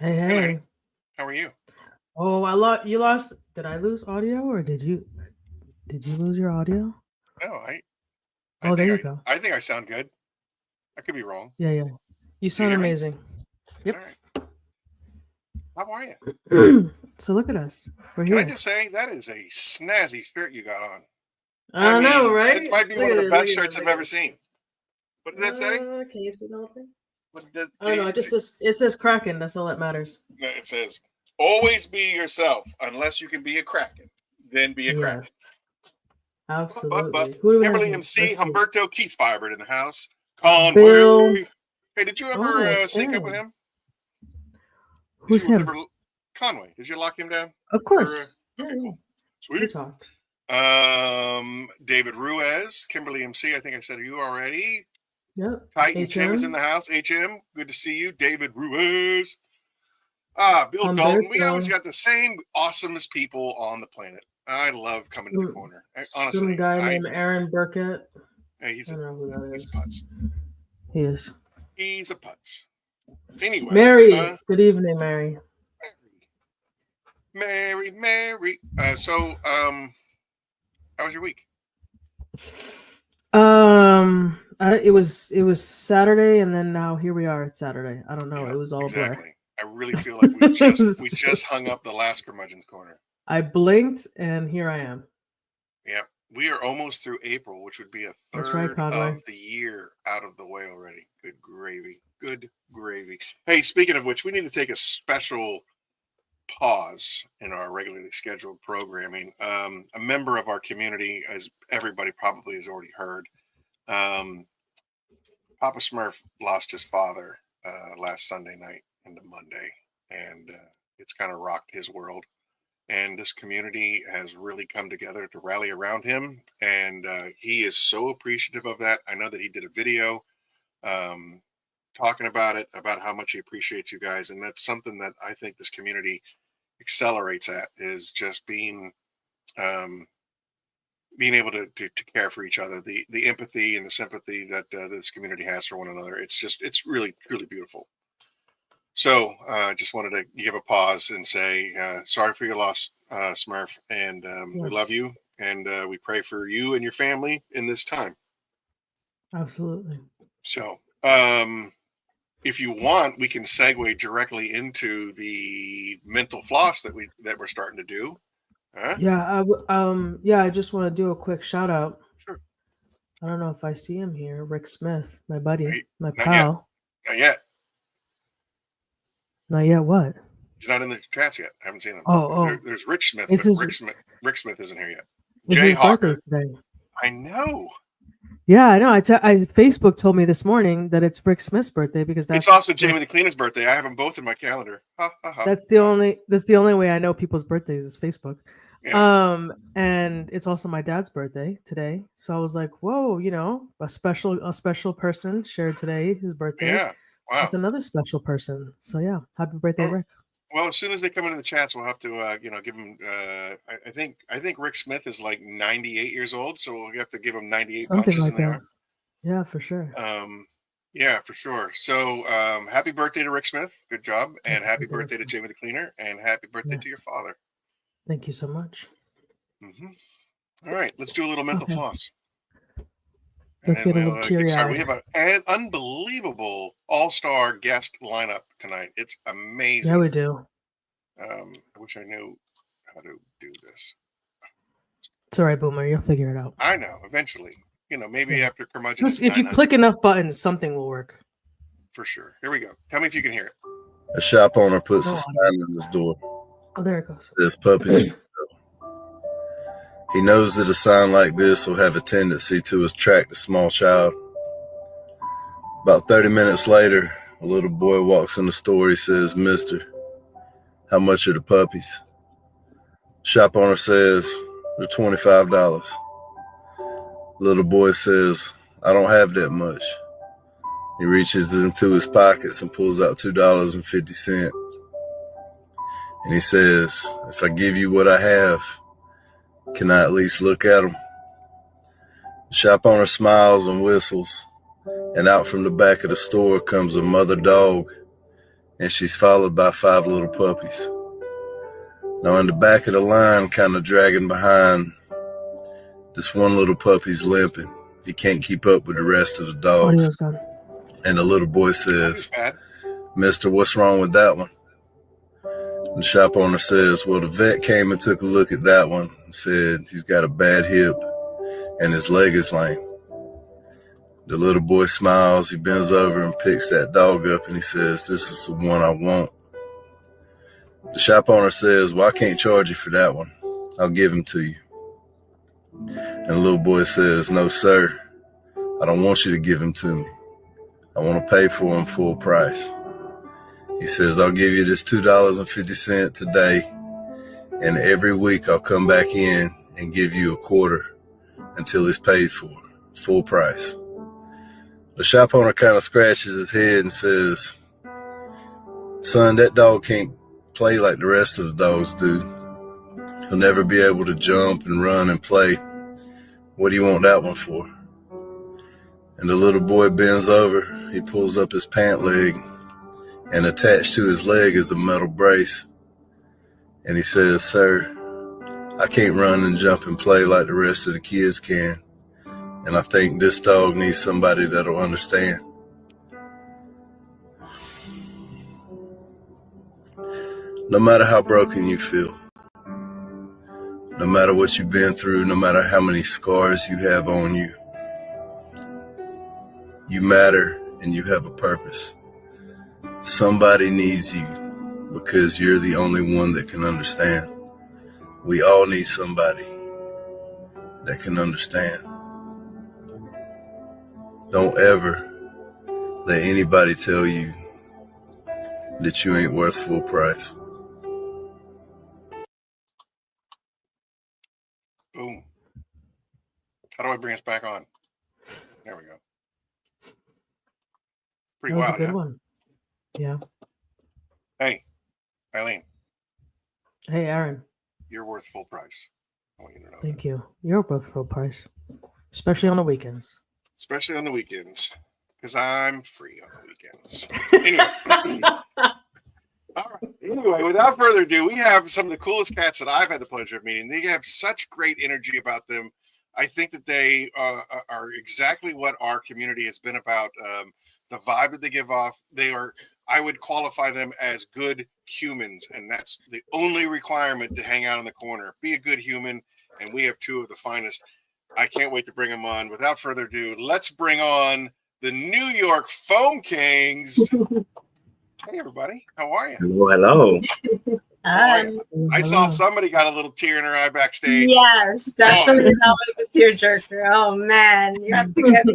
Hey, Hey man, hey. how are you? Oh, I lost. You lost. Did I lose audio or did you? Did you lose your audio? No, I Oh, think there you go. I think I sound good. I could be wrong. Yeah, yeah. You Do you sound hear me? amazing. All Yep. right. How are you? So look at us. We're Can I here. just say that is a snazzy shirt you got on. I I know, mean, it right? might be Look one of at the this. Look best at shirts this. I've Look at ever this. seen. What does that say? Can you see the whole thing? What does I don't know. It says Kraken. That's all that matters. no, it says always be yourself unless you can be a kraken. Then be a kraken. Yes, But absolutely. Who do we have Kimberly here? MC Let's see. Humberto Keith Fibered in the house. Bill. Conway. Hey, did you ever Oh, sync up with okay. him? Did Who's you him? ever Conway? Did you lock him down Of for? course. Yeah, Okay, yeah. cool, We sweet. talked. David Ruiz, Kimberly MC. I think I said you already. Yep. Titan Tim is in HM. the house. HM, good to see you. David Ruiz. Bill Dalton. We always Humberto. got the same awesomest people on the planet. I love coming to the Some, corner. some Honestly, guy named Aaron Burkett. I he's don't know who that a is. putz. He is. He's a putz. Anyway, Mary. Good evening, Mary. Mary. How was your week? It was Saturday, and then now here we are. It's Saturday. I don't know. Yeah, It was all a blur. exactly. I really feel like It was we just just. hung up the last Curmudgeon's corner. I blinked, and here I am. Yeah, we are almost through April, which would be a That's right, third Conway. of the year out of the way already. Good gravy. Good gravy. Hey, speaking of which, we need to take a special pause in our regularly scheduled programming. A member of our community, as everybody probably has already heard, um, Papa Smurf lost his father last Sunday night into Monday, and it's kind of rocked his world. And this community has really come together to rally around him, and he is so appreciative of that. I know that he did a video um, talking about it, about how much he appreciates you guys, and that's something that I think this community accelerates at, is just um, being able to care for each other, the empathy and the sympathy that this community has for one another. It's really truly beautiful. So just wanted to give a pause and say sorry for your loss, Smurf, and we love Yes, you, and we pray for you and your family in this time. absolutely. So if you want, we can segue directly into the mental floss that we're starting to do. Huh? Yeah. I just want to do a quick shout out. Sure. I don't know if I see him here. Rick Smith, my buddy, Right. my Not yet. pal. Not yet. Not yet. What? He's not in the chats yet. I haven't seen him. Oh, oh. There's Rich Smith, It's but his. Rick Smith isn't here yet. It's Jay his birthday Hawker. today. I know. Yeah, I know. Facebook told me this morning that it's Rick Smith's birthday because It's also Jamie the Cleaner's birthday. I have them both in my calendar. Ha, ha, ha, ha. that's the only way I know people's birthdays is Facebook. Yeah. And it's also my dad's birthday today. So I was like, whoa, a special person shared today his birthday Yeah. Wow. with another special person. So yeah, happy birthday, Oh, Rick. well, as soon as they come into the chats, we'll have to, give them. I think Rick Smith is like 98 years old, so we'll have to give him 98 Something punches like in the that. arm. Yeah, for sure. Yeah, for sure. So, happy birthday to Rick Smith. Good job, and Happy happy birthday, Rick birthday to Smith. Jamie the Cleaner, and happy birthday Yes. to your father. Thank you so much. All right, let's do a little mental Okay. floss. And Let's then get a we'll little get teary started. We eyed. have an unbelievable all-star guest lineup tonight. It's Yeah, we amazing. do. I wish I knew how to do this. It's all right, Boomer. You'll figure it out. I know, eventually. Maybe Yeah. after Curmudgeon Just is if you 900. click enough buttons, something will work. For sure. Here we go. Tell me if you can hear it. A shop owner puts No a audio. sign on his door. Oh, there it goes. Says puppies for sale. He knows that a sign like this will have a tendency to attract a small child. About 30 minutes later, a little boy walks in the store. He says, "Mister, how much are the puppies?" Shop owner says, "They're $25. Little boy says, "I don't have that much." He reaches into his pockets and pulls out $2.50. And he says, "If I give you what I have, can I at least look at them?" The shop owner smiles and whistles, and out from the back of the store comes a mother dog. and she's followed by 5 little puppies. Now, in the back of the line, kind of dragging behind, this one little puppy's limping. He can't keep up with the rest of the dogs. Audio's gone. And the little boy That is says, bad. "Mister, what's wrong with that one?" The shop owner says, "Well, the vet came and took a look at that one and said he's got a bad hip and his leg is lame." The little boy smiles, he bends over and picks that dog up and he says, "This is the one I want." The shop owner says, "Well, I can't charge you for that one. I'll give him to you." And the little boy says, "No, sir, I don't want you to give him to me. I want to pay for him full price." He says, "I'll give you this $2.50 today, and every week I'll come back in and give you a quarter until it's paid for, full price." The shop owner kind of scratches his head and says, "Son, that dog can't play like the rest of the dogs do. He'll never be able to jump and run and play. What do you want that one for?" And the little boy bends over, he pulls up his pant leg, and attached to his leg is a metal brace. And he says, "Sir, I can't run and jump and play like the rest of the kids can. And I think this dog needs somebody that'll understand." No matter how broken you feel, no matter what you've been through, no matter how many scars you have on you, you matter and you have a purpose. Somebody needs you because you're the only one that can understand. We all need somebody that can understand. Don't ever let anybody tell you that you ain't worth full price. Boom. How do I bring us back on? There we go. Pretty That was wild, a good huh? one. Yeah. Hey, Eileen, Hey, Aaron. you're worth full price. I want you to know that. Thank you. You're both full price, especially on the weekends. Especially on the weekends, because I'm free on the weekends. Anyway. All right. Anyway, without further ado, we have some of the coolest cats that I've had the pleasure of meeting. They have such great energy about them. I think that they are exactly what our community has been about. The vibe that they give off, I would qualify them as good humans, and that's the only requirement to hang out in the corner. Be a good human, and we have 2 of the finest. I can't wait to bring them on. Without further ado, let's bring on the New York Foam Kings. Hey, everybody. How are you? Hello. I saw somebody got a little tear in her eye backstage. Yes, definitely. That was a tearjerker. Oh, man. You have to get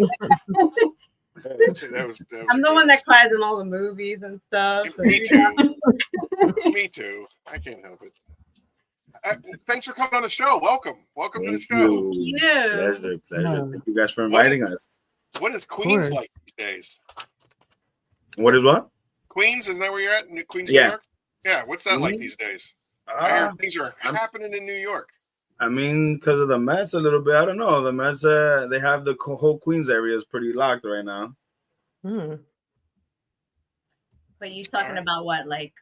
that was I'm the one that cries in all the movies and stuff. So Me too. Me too. I can't help it. Thanks for coming on the show. Welcome to the show. You. Pleasure. Yeah. Thank you guys for inviting us. What is Queens like these days? What is what? Queens, isn't that where you're at? Queens, Yeah. New York? Yeah, what's that like these days? I hear things are happening in New York. I mean, because of the Mets a little bit. I don't know. The Mets, they have the whole Queens area is pretty locked right now. But you talking about what, like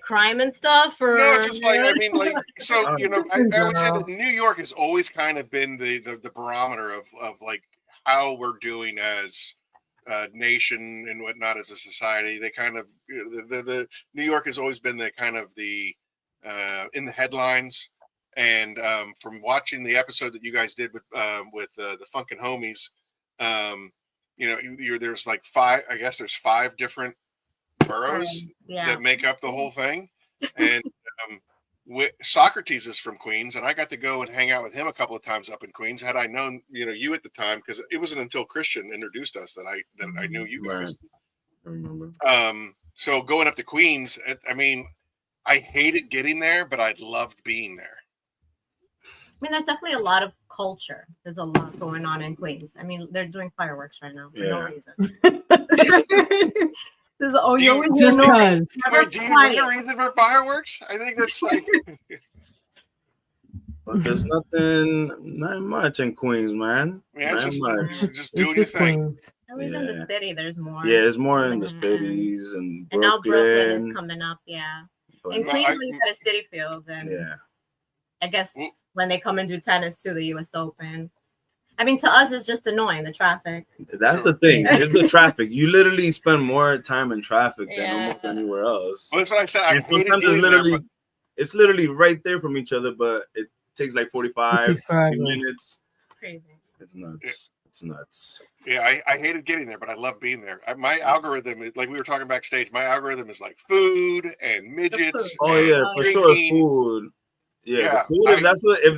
crime and stuff? Or no, just like, I mean, like, so, you know, I would say that New York has always kind of been the barometer of like how we're doing as a nation and whatnot, as a society. They kind of, you know, the New York has always been the kind of the in the headlines. And from watching the episode that you guys did with the Funkin' Homies, you know, there's like 5, I guess there's 5 different boroughs that make up the whole thing. And Socrates is from Queens, and I got to go and hang out with him a couple of times up in Queens. Had I known, you know, you at the time, because it wasn't until Christian introduced us that I knew you guys. I remember. So going up to Queens, I mean, I hated getting there, but I loved being there. I mean, there's definitely a lot of culture. There's a lot going on in Queens. I mean, they're doing fireworks right now for no reason. Just because. Do you need a reason for fireworks? I think that's like. But there's not much in Queens, man. Yeah, it's just doing your thing. At least in the city, there's more. Yeah, it's more in the Manhattan. cities and And now Brooklyn Brooklyn. is coming up, yeah. But, In Queens, we got a City Field, and yeah. I guess when they come and do tennis too, the U.S. Open. I mean, to us, it's just annoying, the traffic. That's the thing. It's the traffic. You literally spend more time in traffic than almost anywhere else. Well, that's what I said. And sometimes it's literally right there from each other, but it takes like 45 minutes. Crazy. It's nuts. It's nuts. Yeah, I hated getting there, but I love being there. My algorithm is like we were talking backstage. My algorithm is like food and midgets. Oh yeah, for sure, food. Yeah, food. If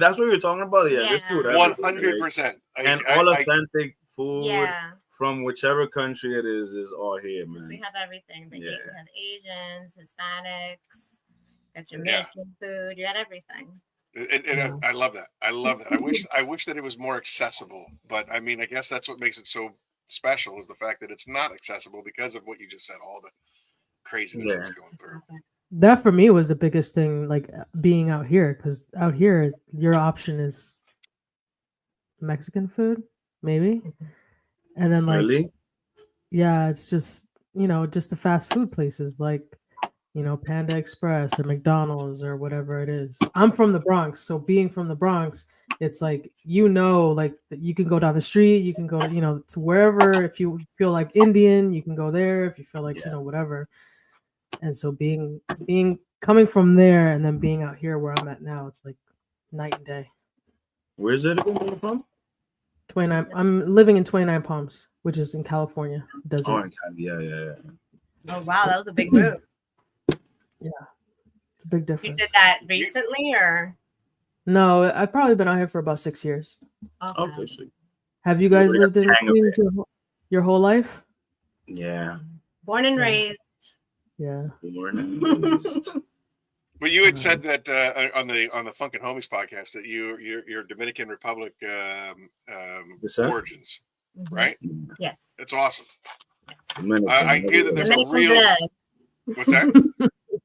that's what you're talking about, there's food. 100%. And all authentic food from whichever country it is all here, man. We have everything. We have Asians, Hispanics, got Jamaican food. You got everything. I love that. I love that. I wish that it was more accessible, but I mean, I guess that's what makes it so special is the fact that it's not accessible because of what you just said, all the craziness that's going through. That for me was the biggest thing, like being out here, because out here your option is Mexican food, maybe, and then like, it's just just the fast food places like Panda Express or McDonald's or whatever it is. I'm from the Bronx, so being from the Bronx, it's like like you can go down the street, you can go to wherever. If you feel like Indian, you can go there. If you feel like whatever. And so coming from there and then being out here where I'm at now, it's like night and day. Where is it again from? 29. I'm living in 29 Palms, which is in California. Desert. Yeah. Oh wow, that was a big move. Yeah, it's a big difference. You did that recently, or? No, I've probably been out here for about 6 years. Okay, so have you guys lived in Queens your whole life? Yeah. Born and raised. Yeah. Born and raised. But you had said that on the Funkin' Homies podcast that you're Dominican Republic origins, right? Yes. That's awesome. Yes. I hear that there's Dominican a real. Blood. What's that?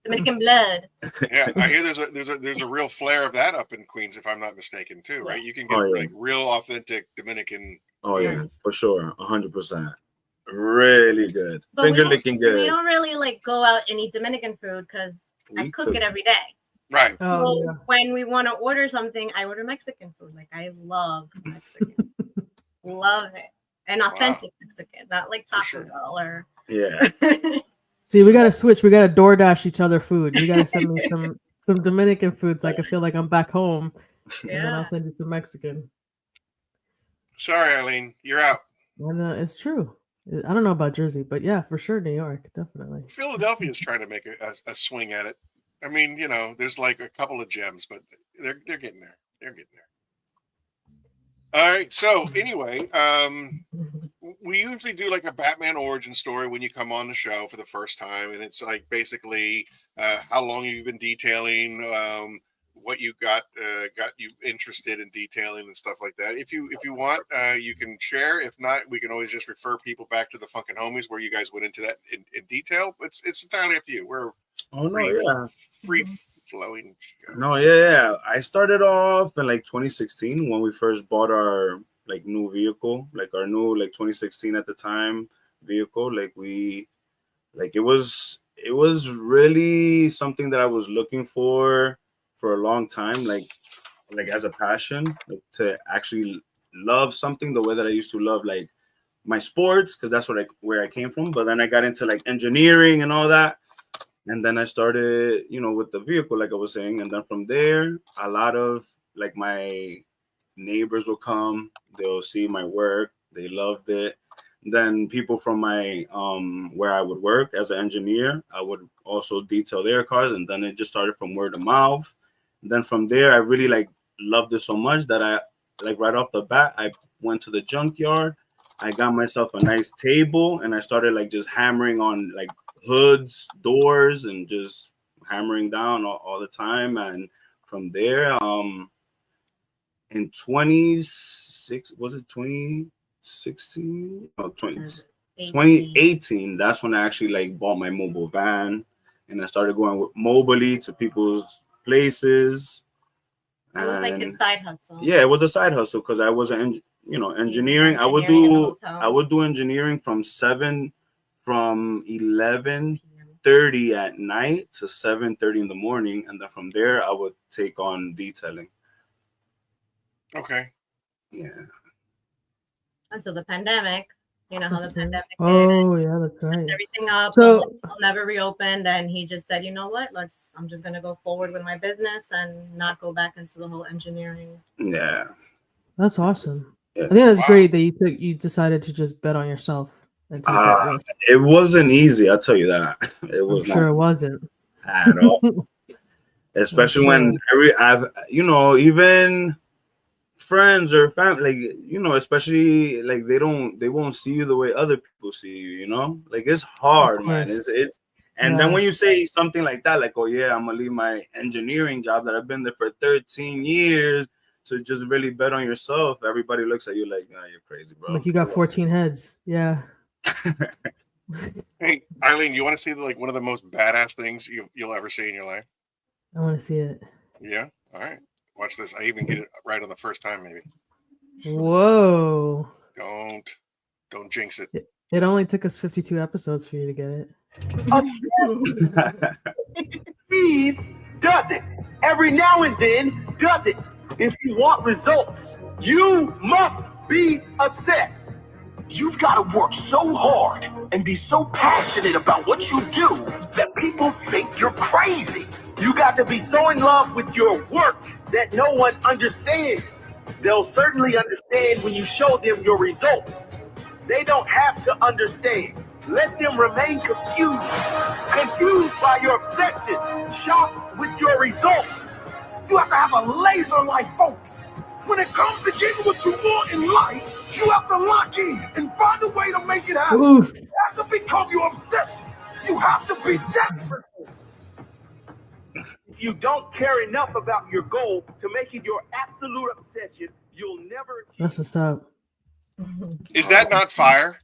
Dominican blood. Yeah, I hear there's a real flair of that up in Queens, if I'm not mistaken, too, right? You can get like real authentic Dominican. Oh yeah, for sure, 100%. Really good. But Finger licking good. We don't really like go out and eat Dominican food because I cook it every day. Right. So when we want to order something, I order Mexican food. Like I love Mexican. Love it. And authentic Mexican, not like Taco Bell or See, we gotta switch. We gotta DoorDash each other food. You gotta send me some Dominican food so I can feel like I'm back home. And then I'll send you some Mexican. Sorry, Eileen, you're out. And it's true. I don't know about Jersey, but yeah, for sure, New York, definitely. Philadelphia is trying to make a swing at it. I mean, there's like a couple of gems, but they're getting there. They're getting there. All right. So anyway, we usually do like a Batman origin story when you come on the show for the first time, and it's like basically how long you've been detailing, what you got you interested in detailing and stuff like that. If you want, you can share. If not, we can always just refer people back to the Funkin' Homies where you guys went into that in detail. But it's entirely up to you. We're free flowing show. No, yeah. I started off in like 2016 when we first bought our like new vehicle, like our new like 2016 at the time vehicle. Like it was really something that I was looking for a long time, like as a passion, like to actually love something the way that I used to love like my sports, because that's where I came from. But then I got into like engineering and all that. And then I started, with the vehicle, like I was saying. And then from there, a lot of like my neighbors will come, they'll see my work, they loved it. Then people from my where I would work as an engineer, I would also detail their cars. And then it just started from word of mouth. And then from there, I really like loved it so much that I like right off the bat, I went to the junkyard. I got myself a nice table and I started like just hammering on like hoods, doors, and just hammering down all the time. And from there, in 2018, that's when I actually like bought my mobile van and I started going mobily to people's places. It was like a side hustle. Yeah, it was a side hustle because I wasn't engineering. I would Engineering in the do hotel. engineering from 11:30 at night to 7:30 in the morning, and then from there I would take on detailing. Okay. Yeah. Until the pandemic. You know how the pandemic hit, Oh yeah, that's right. everything up. So never reopened, and he just said, "You know what? I'm just gonna go forward with my business and not go back into the whole engineering." Yeah. that's awesome. Yeah. I think that's Wow. great that you decided to just bet on yourself and take that risk. It wasn't easy, I'll tell you that. It I'm was sure it not wasn't. at all. Especially when even friends or family, like, especially like they won't see you the way other people see you, like it's hard, man. course. It's and Yeah. then when you say something like that, like, oh yeah, I'm gonna leave my engineering job that I've been there for 13 years to just really bet on yourself, everybody looks at you like, oh, you're crazy, bro. Like you got 14 heads. Yeah. Hey, Eileen, you want to see like one of the most badass things you'll ever see in your life? I want to see it. Yeah. All right. Watch this. I even get it right on the first time, maybe. Whoa. Don't jinx it. It only took us 52 episodes for you to get it. Please does it. Every now and then does it. If you want results, you must be obsessed. You've got to work so hard and be so passionate about what you do that people think you're crazy. You got to be so in love with your work that no one understands. They'll certainly understand when you show them your results. They don't have to understand. Let them remain confused by your obsession, shocked with your results. You have to have a laser-like focus. When it comes to getting what you want in life, you have to lock in and find a way to make it happen. Oof. It has to become your obsession. You have to be desperate. If you don't care enough about your goal to make it your absolute obsession, you'll never achieve. That's what's up. Is that not fire?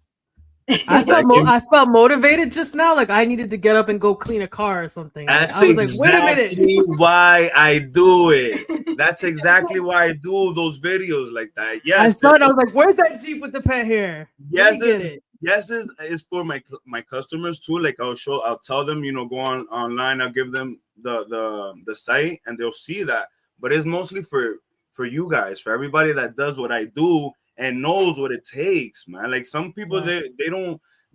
I felt motivated just now. Like I needed to get up and go clean a car or something. That's I was like, wait a exactly minute. why I do it. That's exactly why I do those videos like that. Yes, I started. I was like, "Where's that Jeep with the pet hair?" Yes, get it. Yes, it's for my customers too. Like I'll tell them, go online. I'll give them the site, and they'll see that. But it's mostly for you guys, for everybody that does what I do and knows what it takes, man. Like some people, they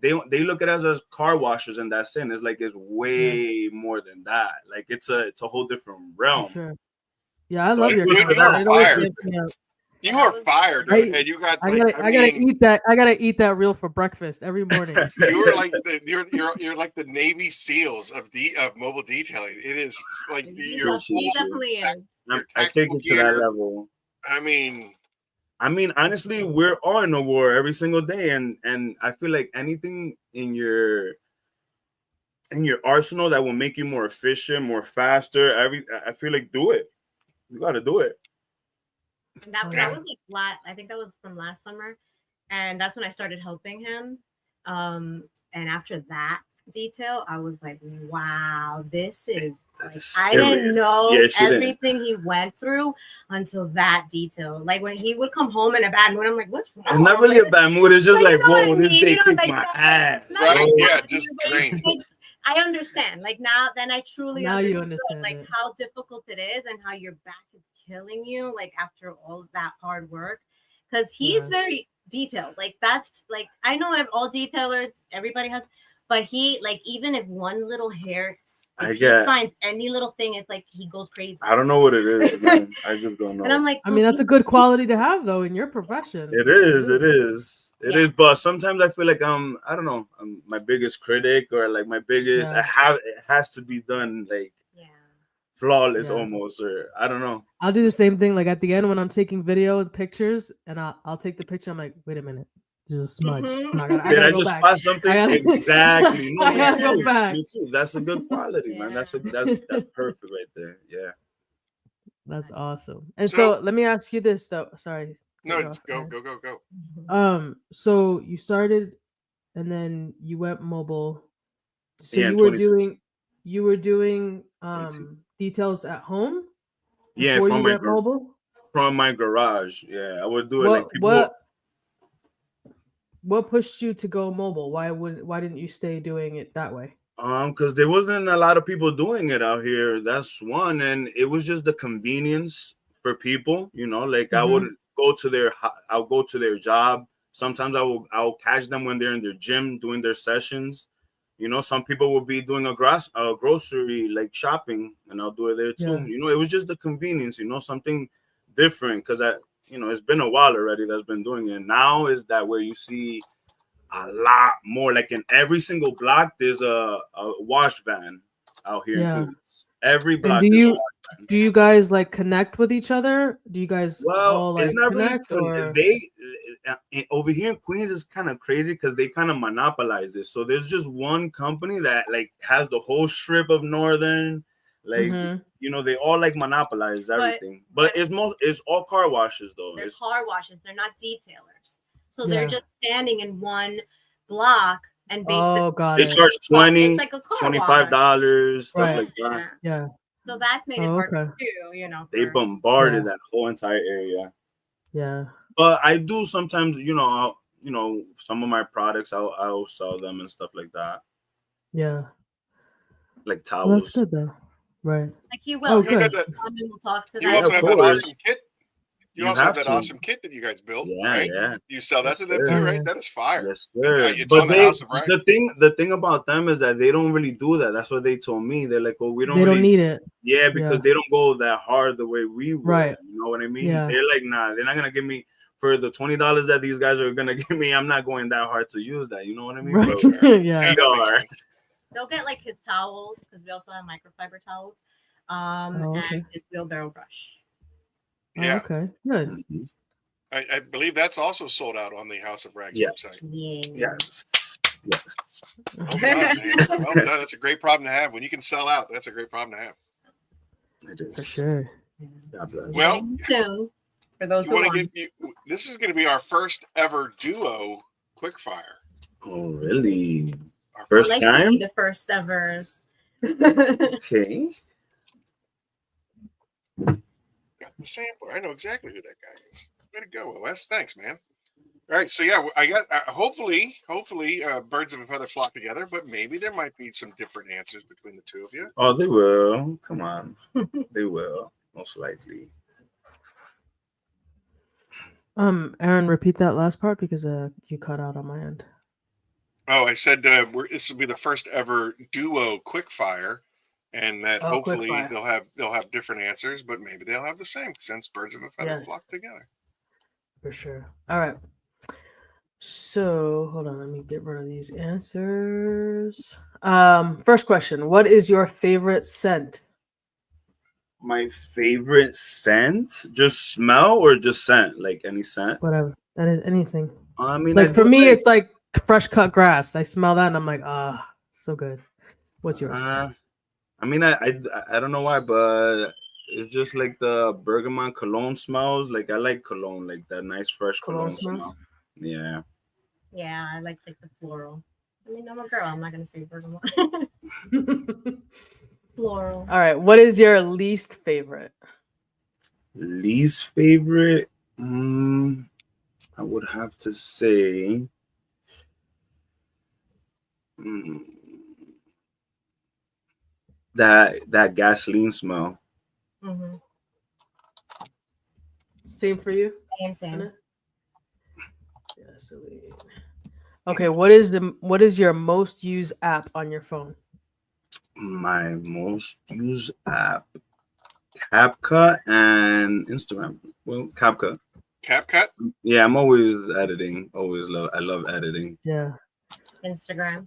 look at us as car washers, and that's it. It's like it's way more than that. Like it's a whole different realm. For sure. Yeah, I love your dude, you are fired. You are fired, dude. And you got. I gotta eat that. I gotta eat that reel for breakfast every morning. You're like you're like the Navy SEAls of mobile detailing. It is like your I take it to that level. I mean, honestly, we're all in a war every single day, and I feel like anything in your arsenal that will make you more efficient, more faster. I feel like do it. You got to do it. That was I think that was from last summer, and that's when I started helping him. And after that detail, I was like, wow, this is I didn't know everything he went through until that detail. Like when he would come home in a bad mood, I'm like, what's wrong? It's not really a bad mood. It's just like, whoa, this day kicked my ass. Right? Yeah, just drained. I understand. Like then I truly understand like how difficult it is and how your back is killing you. Like after all of that hard work, because he's very detailed. Like that's like I know all detailers, everybody has, but he like even if one little hair, he finds any little thing, it's like he goes crazy. I don't know what it is, man. I just don't know. And I'm like, I mean, that's a good quality to have though in your profession. It is. But sometimes I feel like I'm my biggest critic or like my biggest. It has to be done like flawless almost, or I don't know. I'll do the same thing. Like at the end when I'm taking video and pictures, and I'll take the picture. I'm like, wait a minute. There's a smudge. Mm-hmm. I gotta go just back. spot something? Exactly. No, I gotta go back. Me too. That's a good quality, man. That's perfect right there. Yeah. That's awesome. And so let me ask you this though. Sorry. No, go. So you started, and then you went mobile. So Yeah, you were doing details at home. Yeah, before you went mobile. From my garage. Yeah, I would do it. what pushed you to go mobile? Why didn't you stay doing it that way? Because there wasn't a lot of people doing it out here. That's one, and it was just the convenience for people. You know, like I would I'll go to their job. Sometimes I'll catch them when they're in their gym doing their sessions. You know, some people will be doing a grocery like shopping, and I'll do it there too. Yeah. You know, it was just the convenience. You know, something different because it's been a while already that's been doing it. Now is that where you see a lot more, like in every single block there's a wash van out here in Queens. Every block. And do you guys like connect with each other? Do you guys all like it's not connect really or they over here in Queens is kind of crazy because they kind of monopolize this. So there's just one company that like has the whole strip of Northern, like you know, they all like monopolize everything. But it's all car washes though. They're car washes. They're not detailers. So they're just standing in one block and basically they charge $20, like $25, stuff like that. Yeah. So that's made it hard to do, you know. They bombarded that whole entire area. Yeah. But I do sometimes, some of my products I'll sell them and stuff like that. Yeah. Like towels. Well, that's good though. Right. Like he will. Good. We'll talk to you them. also have that awesome kit. You also have that to. awesome kit that you guys built, right? Yeah. You sell that to them too, right? That is fire. Yes, sir. It's on the House of Rags. The thing about them is that they don't really do that. That's what they told me. They're like, oh, we don't. They don't need it. Yeah, because they don't go that hard the way we would. Right. You know what I mean? Yeah. They're like, nah, they're not gonna give me for the $20 that these guys are gonna give me. I'm not going that hard to use that. You know what I mean? Right. Yeah. They'll get like his towels because we also have microfiber towels. And his wheelbarrow brush. Yeah. Okay. Good. I believe that's also sold out on the House of Rags website. Yes. Oh, God, man. Well done. That's a great problem to have. When you can sell out, that's a great problem to have. It is. For sure. God bless. Well, soon for those who want. This is going to be our first ever duo quickfire. Oh, really? Our first like time? The first ever. Okay. Got the sampler. I know exactly who that guy is. Way to go, OS. Thanks, man. All right, so yeah, I got hopefully, birds of a feather flock together, but maybe there might be some different answers between the two of you. Oh, they will. Come on, they will most likely. Aaron, repeat that last part because you cut out on my end. Oh, I said this will be the first ever duo quickfire, and that hopefully quickfire. they'll have different answers, but maybe they'll have the same since birds of a feather flock together. For sure. All right. So hold on, let me get rid of these answers. First question: what is your favorite scent? My favorite scent? Just smell or just scent? Like any scent? Whatever. That is anything. I mean, like for me, it's like fresh cut grass. I smell that and I'm like, so good. What's yours? I mean, I don't know why, but it's just like the bergamot cologne smells. Like I like cologne, like that nice fresh cologne smell. Yeah. Yeah, I like the floral. I mean, I'm a girl. I'm not gonna say bergamot. Floral. All right. What is your least favorite? Least favorite? I would have to say. That gasoline smell. Mm-hmm. Same for you? Same. Gasoline. Okay, what is your most used app on your phone? My most used app, CapCut and Instagram. Well, CapCut. CapCut? Yeah, I'm always editing. I love editing. Yeah. Instagram.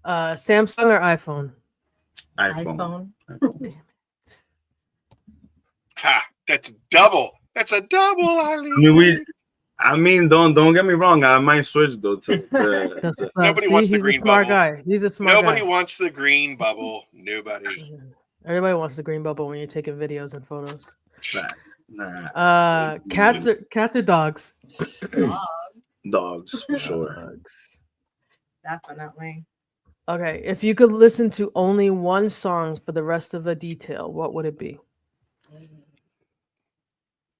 Samsung or iPhone? iPhone. Damn it. Ha! That's double. That's a double, Eileen. I mean, don't get me wrong. I might switch though. Nobody wants the green smart bubble. Guy. He's a smart Nobody guy. wants the green bubble. Nobody. Everybody wants the green bubble when you're taking videos and photos. Nah. Cats or dogs? Dogs for sure. Dogs. Definitely. Okay, if you could listen to only one song for the rest of the detail, what would it be?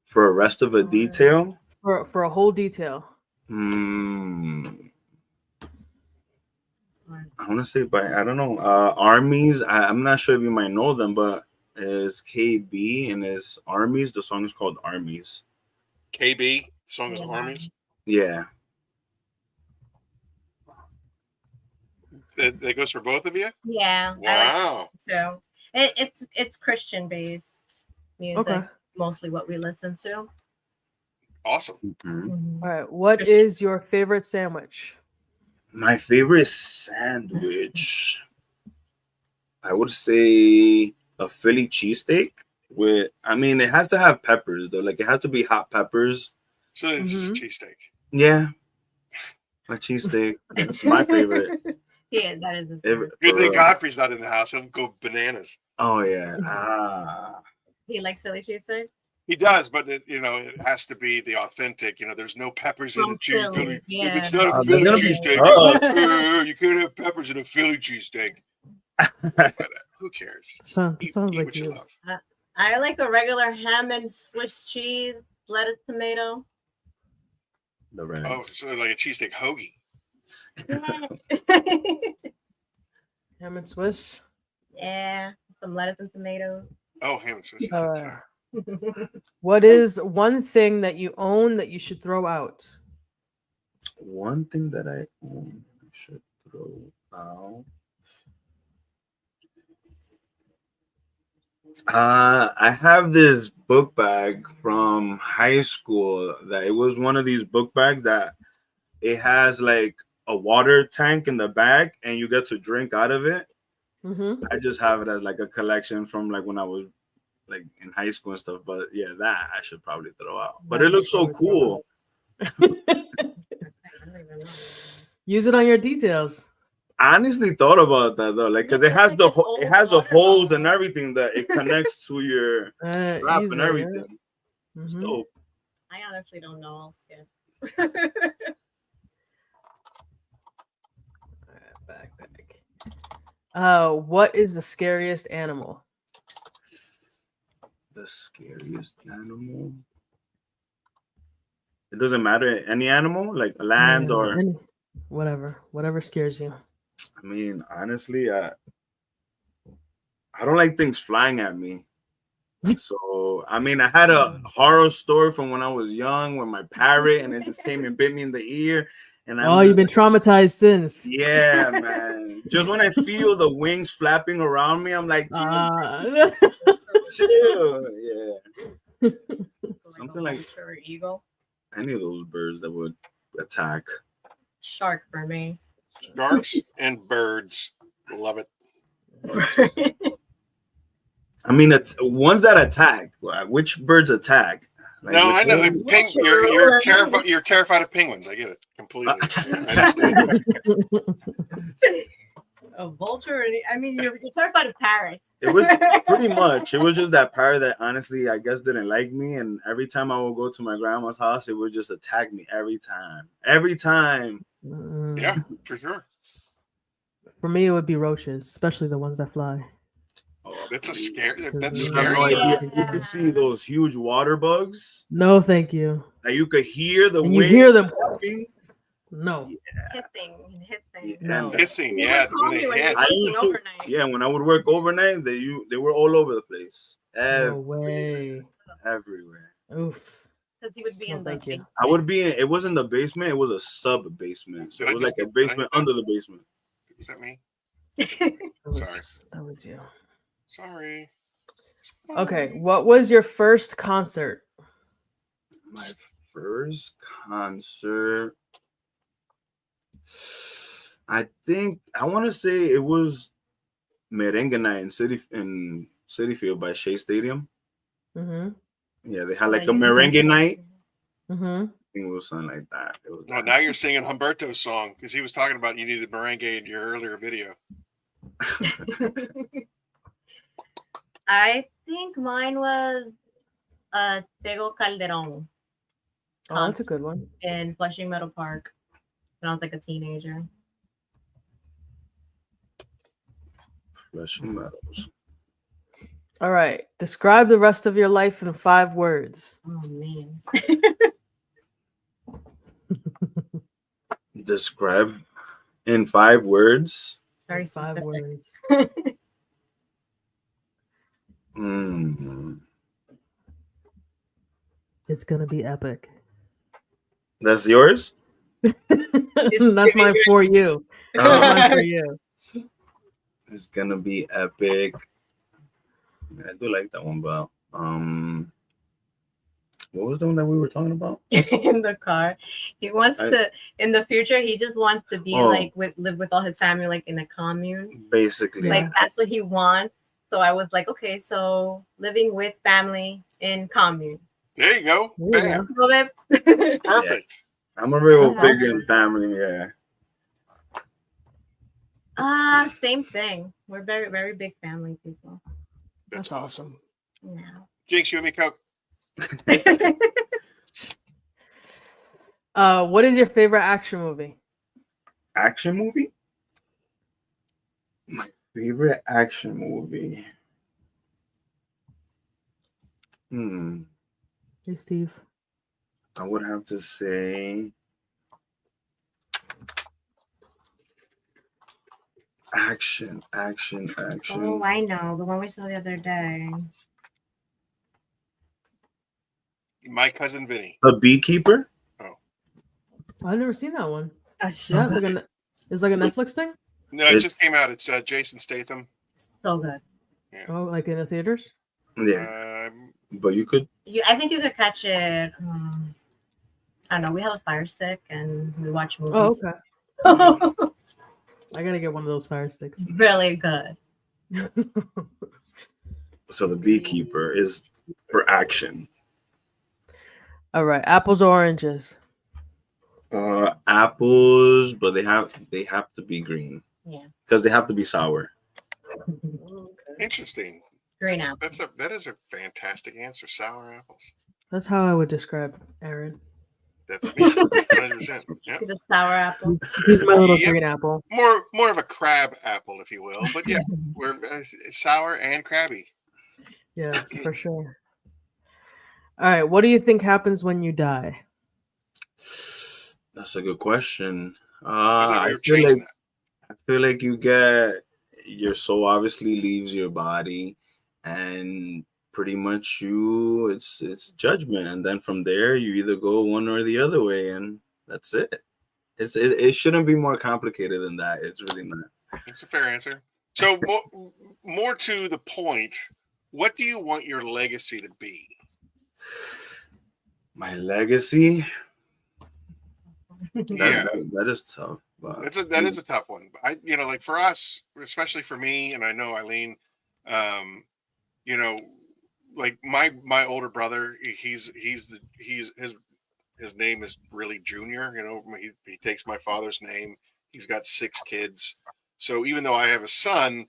For a rest of a detail? For a whole detail. I want to say I don't know. Armies. I'm not sure if you might know them, but is KB and his Armies. The song is called Armies. KB. The song is Armies. Yeah. That goes for both of you? Yeah. Wow. So it's Christian based music, mostly what we listen to. Awesome. All right. What is your favorite sandwich? My favorite sandwich, I would say a Philly cheesesteak with. I mean, it has to have peppers though. Like it has to be hot peppers. So it's just a cheesesteak. Yeah, a cheesesteak. That's my favorite. Yeah, that is his favorite. Good thing Godfrey's not in the house. He'll go bananas. Oh yeah. He likes Philly cheesesteak. He does, but it has to be the authentic. There's no peppers in the cheese. Yeah. If it's not a Philly cheesesteak, you can't have peppers in a Philly cheesesteak. Who cares? Sounds eat like what you love. I like a regular ham and Swiss cheese, lettuce, tomato. The ranch. Oh, so like a cheesesteak hoagie. Ham and Swiss. Yeah, some lettuce and tomatoes. Oh, ham and Swiss. What is one thing that you own that you should throw out? One thing that I own I should throw out. I have this book bag from high school that it was one of these book bags that it has like a water tank in the back and you get to drink out of it. I just have it as like a collection from like when I was like in high school and stuff. But yeah, that I should probably throw out. But it looks so cool. Use it on your details. I honestly thought about that though, like because it has the holes and everything that it connects to your strap and everything. So I honestly don't know. I'll skip. Backpack. What is the scariest animal? The scariest animal. It doesn't matter any animal, like land or whatever scares you. I mean, honestly, I don't like things flying at me. So I mean, I had a horror story from when I was young with my parrot, and it just came and bit me in the ear. And you've been traumatized since. Yeah, man. Just when I feel the wings flapping around me, I'm like, chill. Yeah. Something like or eagle. Any of those birds that would attack. Shark for me. Sharks and birds. Love it. I mean, it's ones that attack. Which birds attack? Like, no, I know. You're terrified. You're terrified of penguins. I get it completely. I understand. A vulture? I mean, you're terrified of parrots. It was pretty much. It was just that parrot that honestly, I guess, didn't like me. And every time I would go to my grandma's house, it would just attack me every time. Every time. Yeah, for sure. For me, it would be roaches, especially the ones that fly. Oh, that's scary. Yeah. You could see those huge water bugs. No, thank you. That you could hear the and you hear them. Yeah. No. Hissing. No. Hissing. Yeah. When I would work overnight, they were all over the place. No way. Everywhere. Oof. Because he would be in the basement. I would be in. It wasn't the basement. It was a sub basement. So it was like a basement under the basement. Was that me? Sorry. That was you. Sorry. Okay. What was your first concert? My first concert. I think I want to say it was Merengue Night in Citi Field by Shea Stadium. Yeah, they had like a merengue night. I think it was something like that. Well, now you're singing Humberto's song because he was talking about you needed merengue in your earlier video. I think mine was Tego Calderon. Oh, that's a good one. In Flushing Meadow Park when I was like a teenager. Flushing Meadows. All right. Describe the rest of your life in 5 words. Oh, man. Describe in 5 words. Very 5 specific. words. It's gonna be epic. That's yours? That's mine for you. That's mine for you. It's gonna be epic. I do like that one, but what was the one that we were talking about? In the car, he wants to. In the future, he just wants to be like live with all his family, like in a commune. Basically, like that's what he wants. So I was like, okay, so living with family in commune. There you go. Bam. Perfect. Yeah. I'm a real big in family. Yeah. Same thing. We're very, very big family people. That's awesome. Yeah. Jinx, you and me, Coke. What is your favorite action movie? Action movie? My favorite action movie. Hey, Steve. I would have to say action. Oh, I know. The one we saw the other day. My Cousin Vinny. The Beekeeper? Oh. I've never seen that one. So it's like a Netflix thing? No, it just came out. It's Jason Statham. So good. Yeah. Oh, like in the theaters? Yeah. But you could. I think you could catch it. I don't know. We have a Fire Stick and we watch movies. Oh, okay. I gotta get one of those Fire Sticks. Really good. So The Beekeeper is for action. All right, apples or oranges? Apples, but they have to be green. Yeah. Because they have to be sour. Interesting. Green apples. That is a fantastic answer. Sour apples. That's how I would describe Aaron. That's me. 100%. Yep. He's a sour apple. He's my little green apple. More of a crab apple, if you will. But yeah, we're sour and crabby. Yes, for sure. All right, what do you think happens when you die? That's a good question. I feel like your soul obviously leaves your body, and pretty much it's judgment, and then from there you either go one or the other way, and that's it. It shouldn't be more complicated than that. It's really not. It's a fair answer. So more to the point, what do you want your legacy to be? My legacy? Yeah, that is tough. That is a tough one. Like for us, especially for me, and I know Eileen, like my older brother, his name is really Junior. He takes my father's name. He's got 6 kids. So even though I have a son,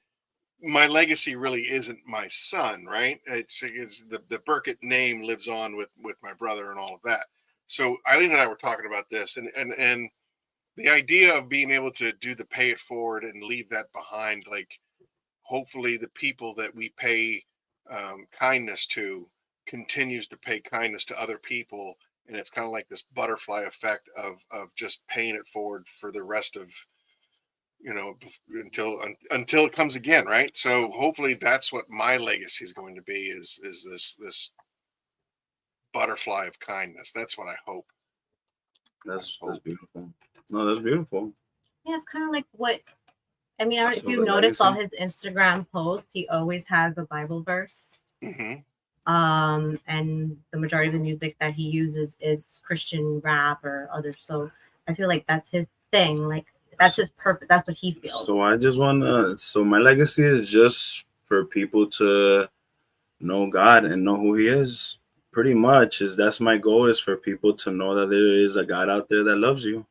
my legacy really isn't my son, right? It's the Burkett name lives on with my brother and all of that. So Eileen and I were talking about this, and the idea of being able to do the pay it forward and leave that behind, like hopefully the people that we pay kindness to continues to pay kindness to other people, and it's kind of like this butterfly effect of just paying it forward for the rest of until it comes again, right? So hopefully that's what my legacy is going to be is this butterfly of kindness. That's what I hope. That's beautiful. No, that's beautiful. Yeah, it's kind of like what I mean. If you notice all his Instagram posts, he always has the Bible verse. Mm-hmm. And the majority of the music that he uses is Christian rap or other. So I feel like that's his thing. Like that's his purpose. That's what he feels. So I just want to. So my legacy is just for people to know God and know who He is. Pretty much that's my goal, is for people to know that there is a God out there that loves you.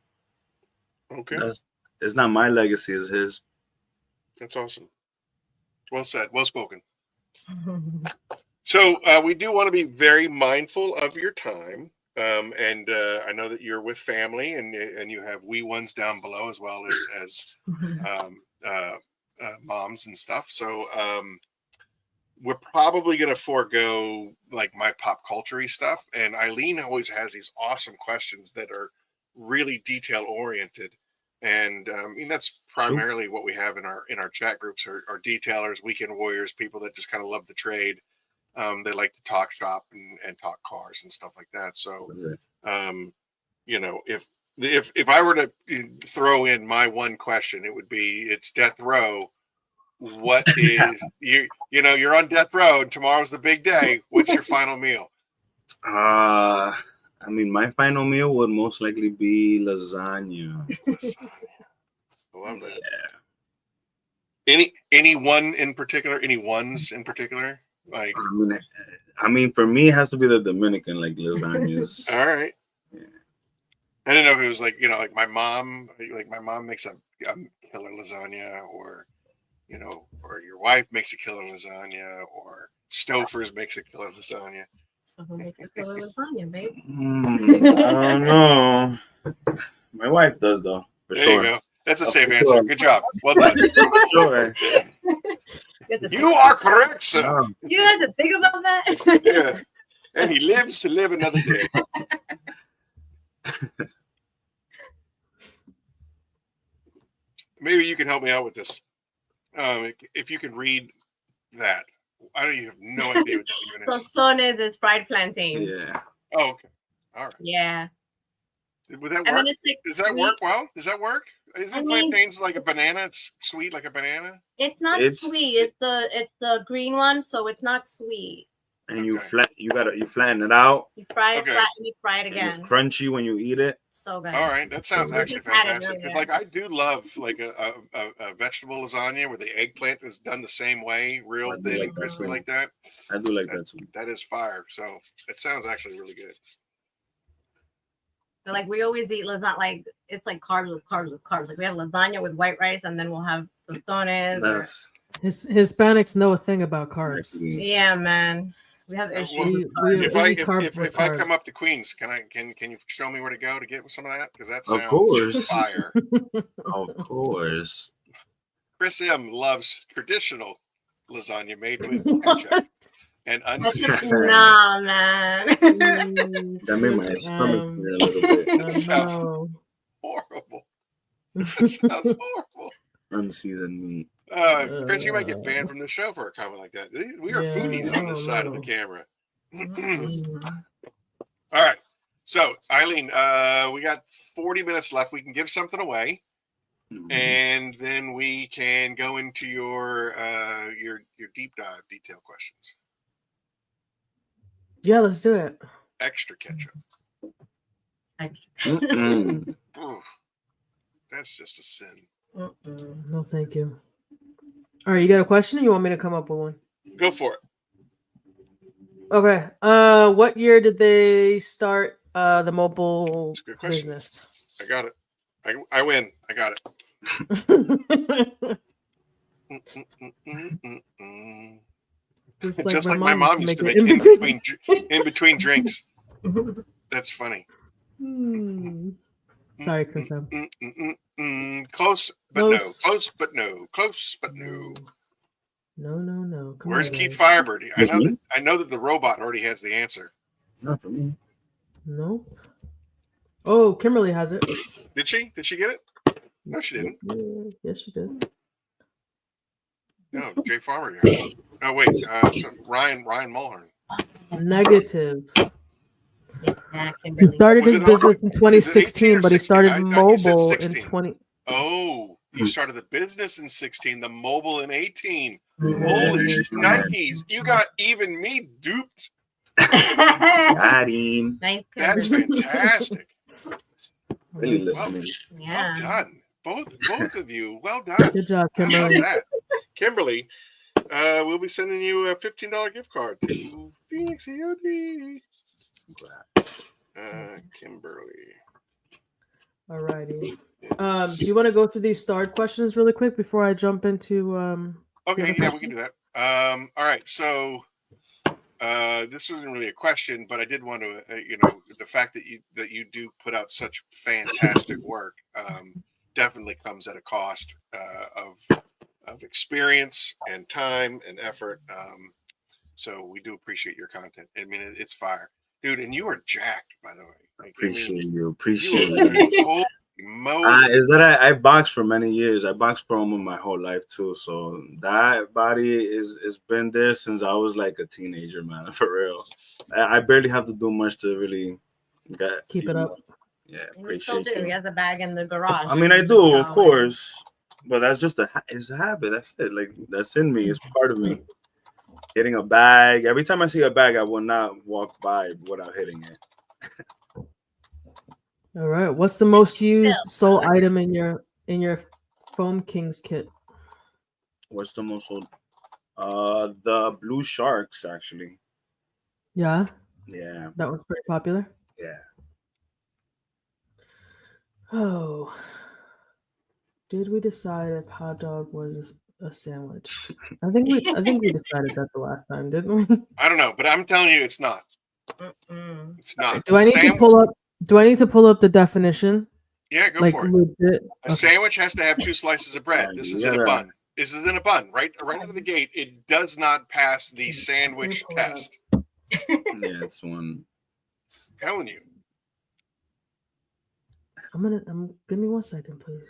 Okay. It's not my legacy, it's His. That's awesome. Well said. Well spoken. So we do want to be very mindful of your time. And I know that you're with family and you have wee ones down below as well as moms and stuff. So we're probably going to forego like my pop culture-y stuff. And Eileen always has these awesome questions that are really detail oriented. And I mean, that's primarily what we have in our chat groups are detailers, weekend warriors, people that just kind of love the trade. They like to talk shop and talk cars and stuff like that. So, you know, if I were to throw in my one question, it would be, it's death row. What is you know, you're on death row and tomorrow's the big day. What's your final meal? I mean, my final meal would most likely be lasagna. I love that. Yeah. Any one in particular? Any ones in particular? Like, I mean, for me, it has to be the Dominican, like lasagnas. All right. Yeah. I didn't know if it was like, you know, like my mom makes a killer lasagna, or, you know, or your wife makes a killer lasagna, or Stouffer's makes a killer lasagna. So who makes a killer lasagna, babe? I don't know. My wife does, though. For there sure. You go. That's a safe answer. Sure. Good job. Well done. Sure. You are correct, sir. You had to think about that. Yeah. And he lives to live another day. Maybe you can help me out with this. If you can read that. I don't even have no idea what that even is. Tostones is fried plantain. Yeah. Oh, okay. All right. Yeah. Would that work? Does that work well? Does that work? Isn't plantains like a banana? It's sweet like a banana? It's not sweet. It's the green one, so it's not sweet. And you flatten it out. You fry it flat and you fry it again. It's crunchy when you eat it. So good. All right, that sounds actually fantastic. Because like I do love like a vegetable lasagna where the eggplant is done the same way, real thin and crispy like that. I do like that too. That is fire. So it sounds actually really good. But like we always eat lasagna, like it's like carbs with carbs with carbs. Like we have lasagna with white rice, and then we'll have tostones. Hispanics know a thing about carbs. Yeah, man. We have issues. If I come up to Queens, can you show me where to go to get some of that? Because that sounds fire. Of course. Chris M loves traditional lasagna made with ketchup and unseasoned. Nah, man. That made my stomach clear a little bit. That sounds horrible. That sounds horrible. Unseasoned meat. Chris, you might get banned from the show for a comment like that. We are foodies on this side of the camera. All right. So, Eileen, we got 40 minutes left. We can give something away, and then we can go into your deep dive detail questions. Yeah, let's do it. Extra ketchup. Oof, that's just a sin. No, thank you. All right, you got a question, or you want me to come up with one? Go for it. Okay. What year did they start the mobile business? I got it. I win. I got it. Just like my mom used to make in between drinks. That's funny. Sorry, Chris. Close, but no. Close, but no. Close, but no. No. Where's Keith Firebird? I know that the robot already has the answer. Not for me. No. Oh, Kimberly has it. Did she? Did she get it? No, she didn't. Yes, she did. No, Jay Farmer got it. Oh wait, Ryan Mulhern. Negative. He started his business in 2016, but he started mobile in 20. Oh, you started the business in 16, the mobile in 18. Holy shnikes! You got even me duped. Got him. Nice. That's fantastic. Really listening. Yeah. Well done, both of you. Well done. Good job, Kimberly. I love that. Kimberly, we'll be sending you a $15 gift card to Phoenix E.O.D. Kimberly. All righty. Do you want to go through these starred questions really quick before I jump into Okay, yeah, we can do that. All right, so this wasn't really a question, but I did want to, the fact that you do put out such fantastic work definitely comes at a cost of experience and time and effort. So we do appreciate your content. I mean, it's fire. Dude, and you are jacked, by the way. Like, Appreciate you. you Appreciate are, you. holy moly. Is that I boxed for many years. I boxed for almost my whole life too. So that body is been there since I was like a teenager, man. For real. I barely have to do much to really Keep it up. Yeah, And he still appreciate do. you. He has a bag in the garage. I mean, I do, of course, but that's just it's a habit. That's it. Like that's in me. It's part of me. Hitting a bag. Every time I see a bag, I will not walk by without hitting it. All right. What's the most used soul item in your Foam Kings kit? What's the most sold? The blue sharks, actually. Yeah. Yeah. That was pretty popular. Yeah. Oh. Did we decide if hot dog was a sandwich? I think we decided that the last time, didn't we? I don't know, but I'm telling you, it's not. It's not. Do I need to pull up the definition? Yeah, go like for it. Legit? A sandwich has to have 2 slices of bread. This is in a bun. This is in a bun. Right out of the gate, it does not pass the sandwich test. Yeah, it's one. I'm telling you. Give me 1 second, please.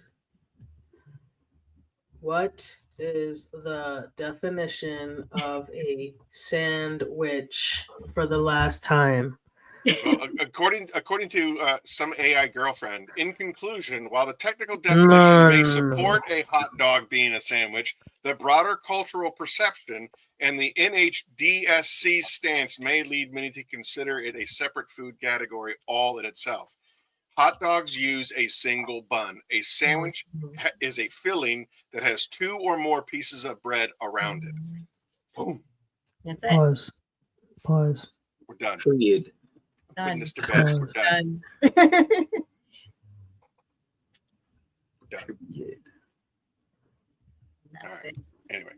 What is the definition of a sandwich for the last time? Well, according to some AI girlfriend, in conclusion, while the technical definition may support a hot dog being a sandwich, the broader cultural perception and the NHDSC stance may lead many to consider it a separate food category all in itself. Hot dogs use a single bun. A sandwich is a filling that has 2 or more pieces of bread around it. Boom. That's it. Pause. We're done. Period. Putting this to bed. We're done. All right. Anyway.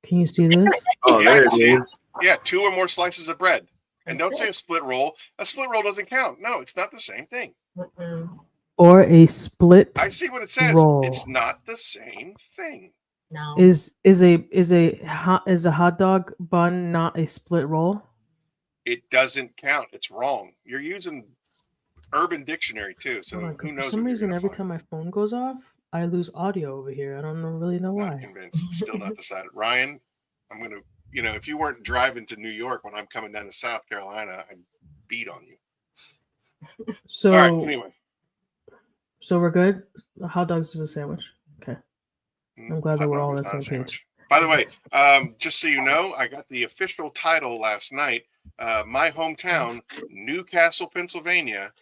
Can you see this? Oh, yeah, there it is. Yeah, 2 or more slices of bread. And don't say a split roll. A split roll doesn't count. No, it's not the same thing. Or a split. I see what it says. Roll. It's not the same thing. No. Is a hot dog bun not a split roll? It doesn't count. It's wrong. You're using Urban Dictionary too, so who knows? For some reason, every time my phone goes off, I lose audio over here. I don't really know why. Not convinced. Still not decided. Ryan, I'm gonna. If you weren't driving to New York when I'm coming down to South Carolina, I'd beat on you. So, all right, anyway. So we're good? Hot dogs is a sandwich. Okay. I'm glad that we're all on the same page. By the way, just so you know, I got the official title last night. My hometown, Newcastle, Pennsylvania,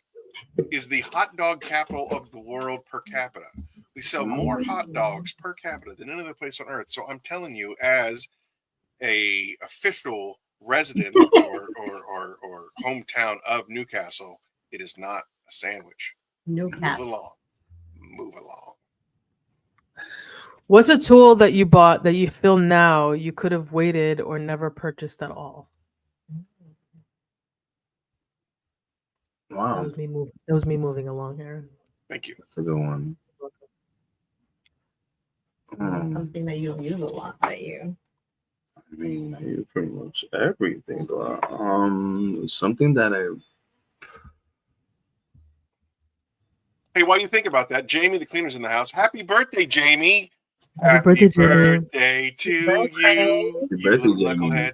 is the hot dog capital of the world per capita. We sell more hot dogs per capita than any other place on earth. So I'm telling you, as a official resident or hometown of Newcastle, it is not a sandwich. Newcastle. Move along. What's a tool that you bought that you feel now you could have waited or never purchased at all? Wow. That was me moving along, Aaron. Thank you. That's a good one. Something that you use a lot, but you. I mean, I use pretty much everything. Something that I. Hey, while you think about that, Jamie the cleaner's in the house. Happy birthday, Jamie! Happy birthday, birthday to you! Happy birthday, Jamie! Knucklehead.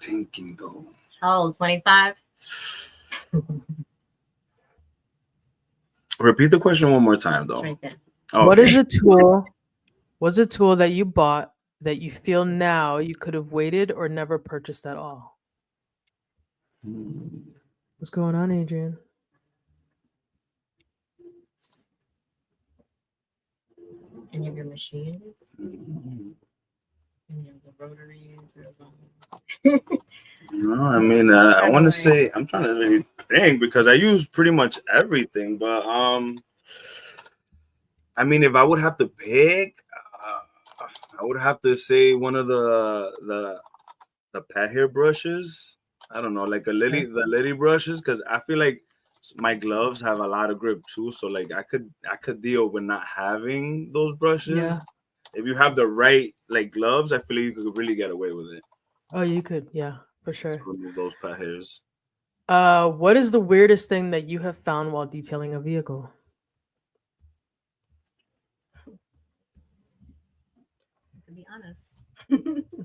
Thinking though. How old? 25. Repeat the question one more time, though. Right there. Oh, what is a tool? What's a tool that you bought that you feel now you could have waited or never purchased at all? What's going on, Adrian? Any of your machines? Any of the rotary? No, I mean, I want to say I'm trying to really think because I use pretty much everything, but I mean, if I would have to pick, I would have to say one of the pet hair brushes. I don't know, like the lily brushes, because I feel like my gloves have a lot of grip too. So like I could deal with not having those brushes. Yeah. If you have the right like gloves, I feel like you could really get away with it. Oh, you could, yeah. For sure. remove those pet hairs. What is the weirdest thing that you have found while detailing a vehicle? To be honest.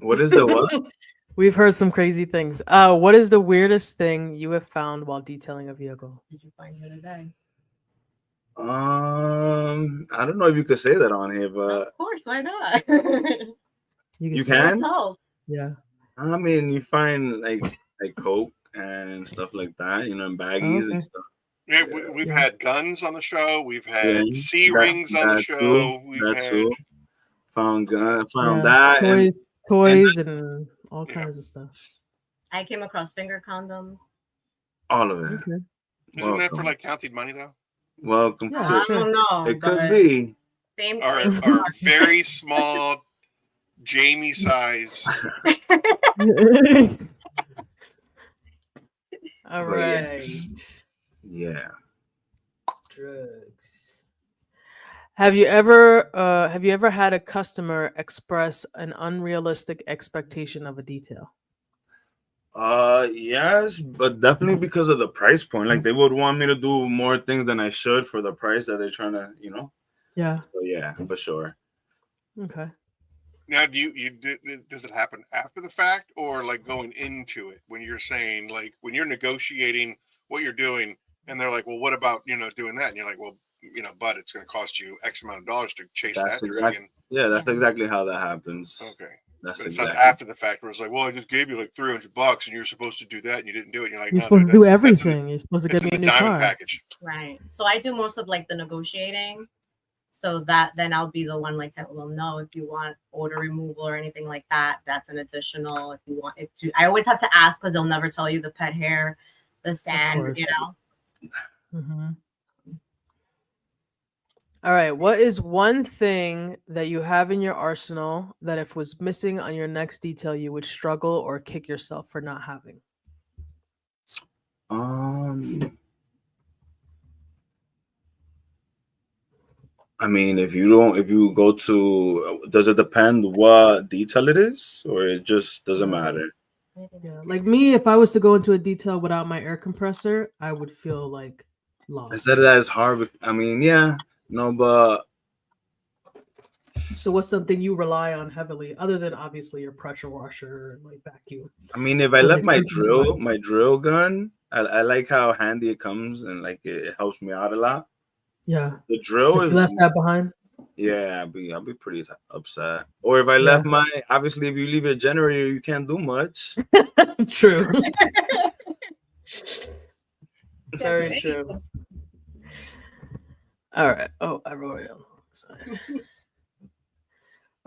What is the what? We've heard some crazy things. What is the weirdest thing you have found while detailing a vehicle? Did you find the other day? I don't know if you could say that on here, but Of course, why not? you say can. Oh, Yeah. I mean, you find like coke and stuff like that, you know, in baggies okay. and stuff. Yeah, we've Yeah. had guns on the show. We've Yeah, had C rings on the that too. show. We've That had too. Found gun, found Yeah. that, and Toys and all Yeah. kinds of stuff. I came across finger condoms. all of it. Okay. Isn't that for Welcome. like counted money though? Welcome Yeah, to. I sure. don't know. It could but be. Same Our thing. our very small Jamie size. All But yeah. right. Yeah. Drugs. Have you ever had a customer express an unrealistic expectation of a detail? Yes, but definitely because of the price point. Like they would want me to do more things than I should for the price that they're trying to, you know. Yeah. So yeah, for sure. Okay. Now, does it happen after the fact or like going into it when you're saying like when you're negotiating what you're doing and they're like, well, what about doing that? And you're like, well, but it's going to cost you X amount of dollars to chase That's that exactly. dragon. Yeah, that's exactly how that happens. Okay. That's But it's exactly. not after the fact where it's like, well, I just gave you like $300 and you're supposed to do that and you didn't do it. And you're like, You're no, supposed dude, to do that's everything. You're supposed to it's get me in a the new diamond car. package. Right. So I do most of like the negotiating. So that then I'll be the one like to, well, no, if you want odor removal or anything like that, that's an additional. If you want it to, I always have to ask because they'll never tell you the pet hair, the sand, course. Mm-hmm. All right. What is one thing that you have in your arsenal that if was missing on your next detail, you would struggle or kick yourself for not having? I mean, if you go to, does it depend what detail it is, or it just doesn't matter? Yeah, like me, if I was to go into a detail without my air compressor, I would feel like lost. I said that is hard. I mean, yeah, no, but. So what's something you rely on heavily, other than obviously your pressure washer and like vacuum? I mean, if I left my drill gun, I like how handy it comes and like it helps me out a lot. Yeah. The drill so if you left that behind. Yeah, I'll be pretty upset. Or if I left my, obviously, if you leave your generator, you can't do much. True. Very true. All right. Oh, I wrote it on the side.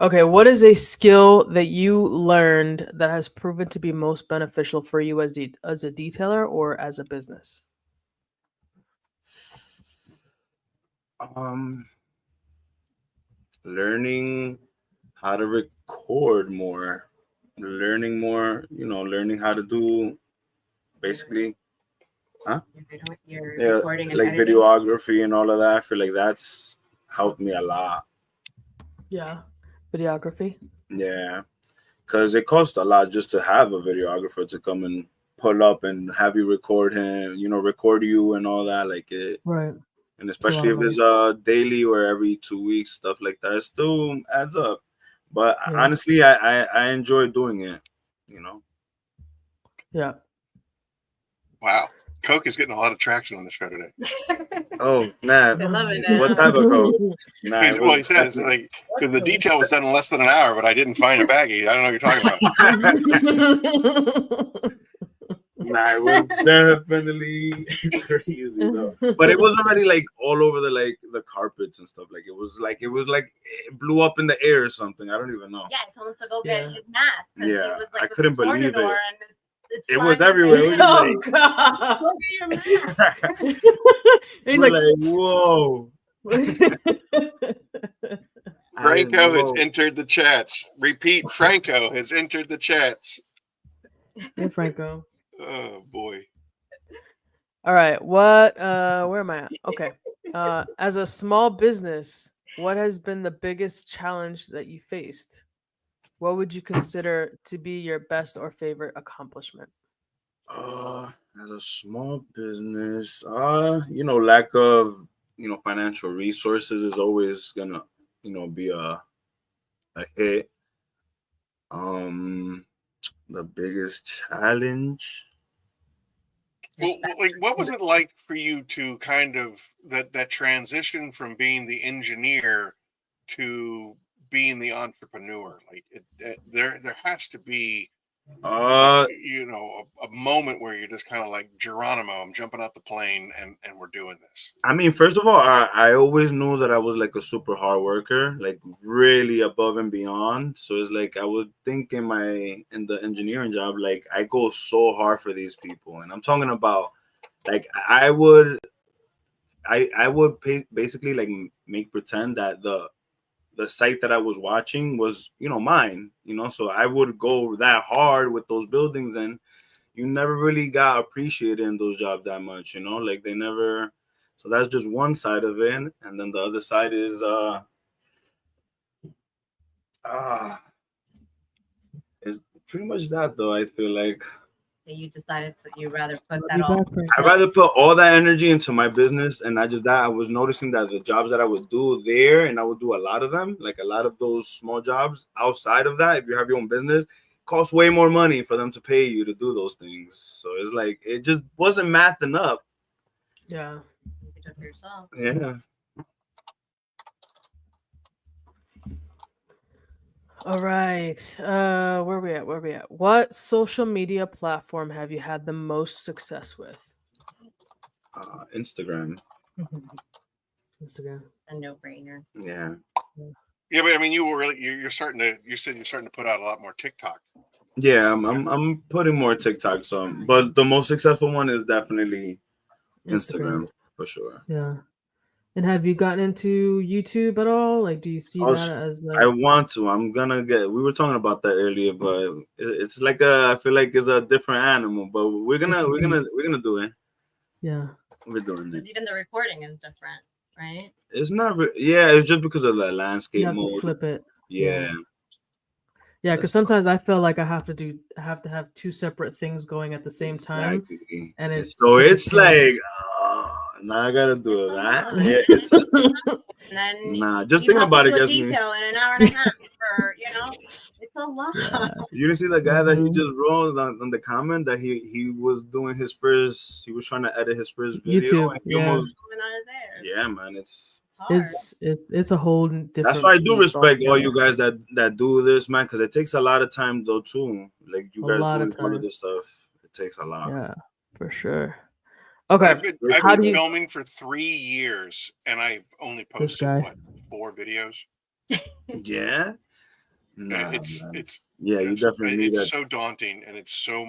Okay, what is a skill that you learned that has proven to be most beneficial for you as a detailer or as a business? Learning how to record more, learning how to do basically, recording and like editing. Videography and all of that. I feel like that's helped me a lot. Yeah, videography. Yeah, because it costs a lot just to have a videographer to come and pull up and have you record him, record you and all that, like it. Right. And especially if it's daily or every 2 weeks, stuff like that, it still adds up. But honestly, I enjoy doing it, Yeah. Wow. Coke is getting a lot of traction on the show today. Oh, man. I love it. What type of Coke? Well, he says like because the detail was done in less than an hour, but I didn't find a baggie. I don't know what you're talking about. Nah, it was definitely crazy though. But it was already like all over the carpets and stuff. Like it was like it blew up in the air or something. I don't even know. Yeah, I told him to go get his mask. Yeah, he was, like, I couldn't believe it. It was everywhere. It was oh God! Look at your mask. He's like, whoa. Franco has entered the chats. Repeat, Franco has entered the chats. Hey, Franco. Oh boy. All right. What where am I at? Okay. As a small business, what has been the biggest challenge that you faced? What would you consider to be your best or favorite accomplishment? As a small business, lack of, financial resources is always gonna, be a hit. The biggest challenge. Well, like, what was it like for you to kind of that transition from being the engineer to being the entrepreneur? Like, there has to be, a moment where you're just kind of like, Geronimo, I'm jumping out the plane and we're doing this. I mean, first of all, I always knew that I was like a super hard worker, like really above and beyond. So it's like I would think in the engineering job, like I go so hard for these people, and I'm talking about like I would basically like make pretend that the site that I was watching was mine, so I would go that hard with those buildings, and you never really got appreciated in those jobs that much, like they never. So that's just one side of it, and then the other side is is pretty much that though. I feel like you decided you rather put that all. I'd rather put all that energy into my business, and not just that. I was noticing that the jobs that I would do there, and I would do a lot of them, like a lot of those small jobs outside of that. If you have your own business, costs way more money for them to pay you to do those things. So it's like it just wasn't mathing up. Yeah. You could do it for yourself. Yeah. All right. Where we at? What social media platform have you had the most success with? Instagram. Instagram. A no-brainer. Yeah. Yeah, but I mean, you said you're starting to put out a lot more TikTok. Yeah, I'm putting more TikToks on, but the most successful one is definitely Instagram for sure. Yeah. And have you gotten into YouTube at all? Like, do you see that as like? I want to. I'm gonna get. We were talking about that earlier, but it's like I feel like it's a different animal. But we're gonna do it. Yeah. We're doing it. Even the recording is different, right? It's not. Yeah, it's just because of the landscape you have mode. To flip it. Yeah. Yeah, because sometimes I feel like I have to have two separate things going at the same time, and it's like, now I gotta do that. Just thinking about it gets me. Detail in an hour and a half for it's a lot. Yeah. You didn't see the guy that he just wrote on the comment that he was doing his first. He was trying to edit his first video. YouTube. And he almost, yeah, man, it's a whole different. That's why I do respect all you guys that do this, man, because it takes a lot of time though too. Like you guys doing all of this stuff, it takes a lot. Yeah, for sure. Okay, I've been filming for 3 years, and I've only posted 4 videos. Yeah. No, it's you definitely need it's so daunting, and it's so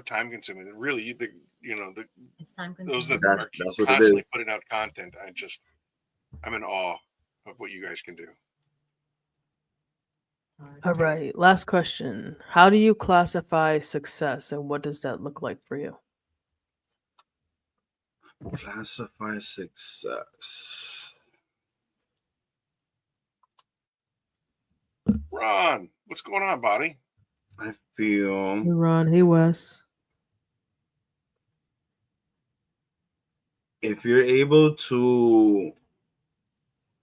time consuming. Really, it's time consuming. Those that are constantly putting out content, I'm in awe of what you guys can do. All right, last question. How do you classify success, and what does that look like for you? Classify success. Ron, what's going on, buddy? I feel. Hey, Ron. Hey, Wes. If you're able to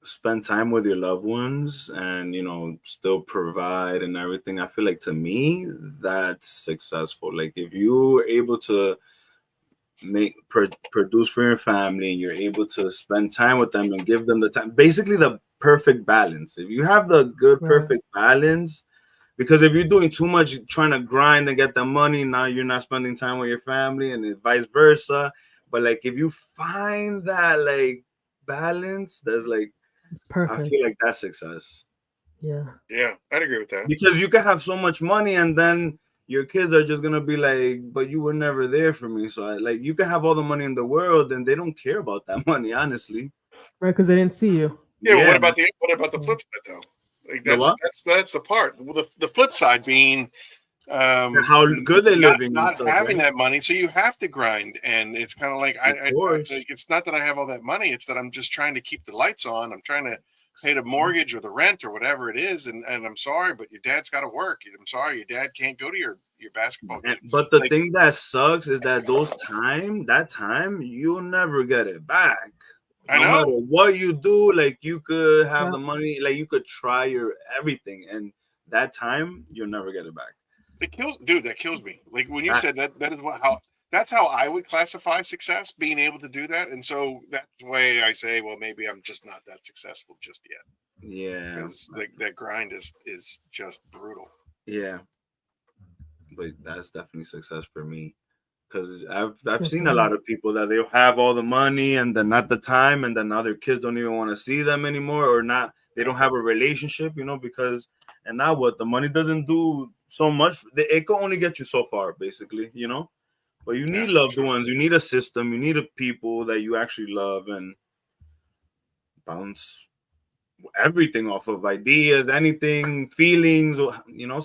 spend time with your loved ones and still provide and everything, I feel like to me that's successful. Like if you're able to produce for your family and you're able to spend time with them and give them the time, basically the perfect balance. If you have the good perfect balance, because if you're doing too much trying to grind and get the money, now you're not spending time with your family, and vice versa. But like if you find that like balance, that's like it's perfect. I feel like that's success. Yeah, I'd agree with that. Because you can have so much money and then your kids are just gonna be like, but you were never there for me. So you can have all the money in the world and they don't care about that money, honestly. Right, because they didn't see you. Yeah, well, what about the flip side though? Like that's the part. Well, the flip side being how good they're living, not having that money, so you have to grind, and it's kind of like I it's not that I have all that money; it's that I'm just trying to keep the lights on. I'm trying to pay the mortgage or the rent or whatever it is, and I'm sorry, but your dad's got to work. I'm sorry, your dad can't go to your basketball game. But the thing that sucks is that that time, you'll never get it back. I know. No matter what you do, like you could have the money, like you could try your everything, and that time you'll never get it back. That kills me. Like when you said that is that's how I would classify success, being able to do that. And so that's why I say, well, maybe I'm just not that successful just yet. Yeah, because that grind is just brutal. Yeah, but that's definitely success for me, because I've seen a lot of people that they'll have all the money and then not the time, and then now their kids don't even want to see them anymore, or not, they don't have a relationship, because, and now what, the money doesn't do so much. It can only get you so far, basically, but you need loved ones, you need a system, you need a people that you actually love and bounce everything off of, ideas, anything, feelings,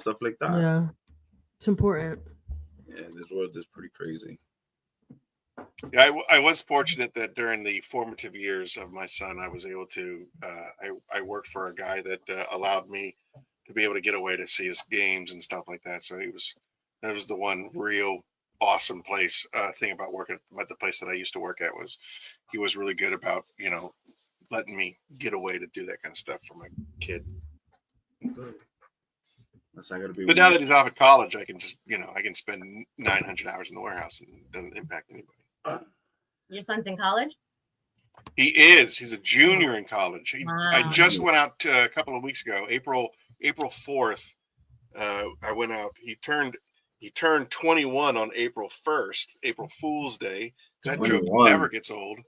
stuff like that. Yeah, it's important. Yeah, this world is pretty crazy. Yeah, I was fortunate that during the formative years of my son, I was able to. I worked for a guy that allowed me to be able to get away to see his games and stuff like that. So that was the one real awesome thing about working at the place that I used to work at, was he was really good about letting me get away to do that kind of stuff for my kid. That's not gonna be. But now that he's off at college, I can just I can spend 900 hours in the warehouse and it doesn't impact anybody. Your son's in college? He is. He's a junior in college. Wow. I just went out a couple of weeks ago, April 4th. I went out. He turned 21 on April 1st, April Fool's Day. That joke never gets old.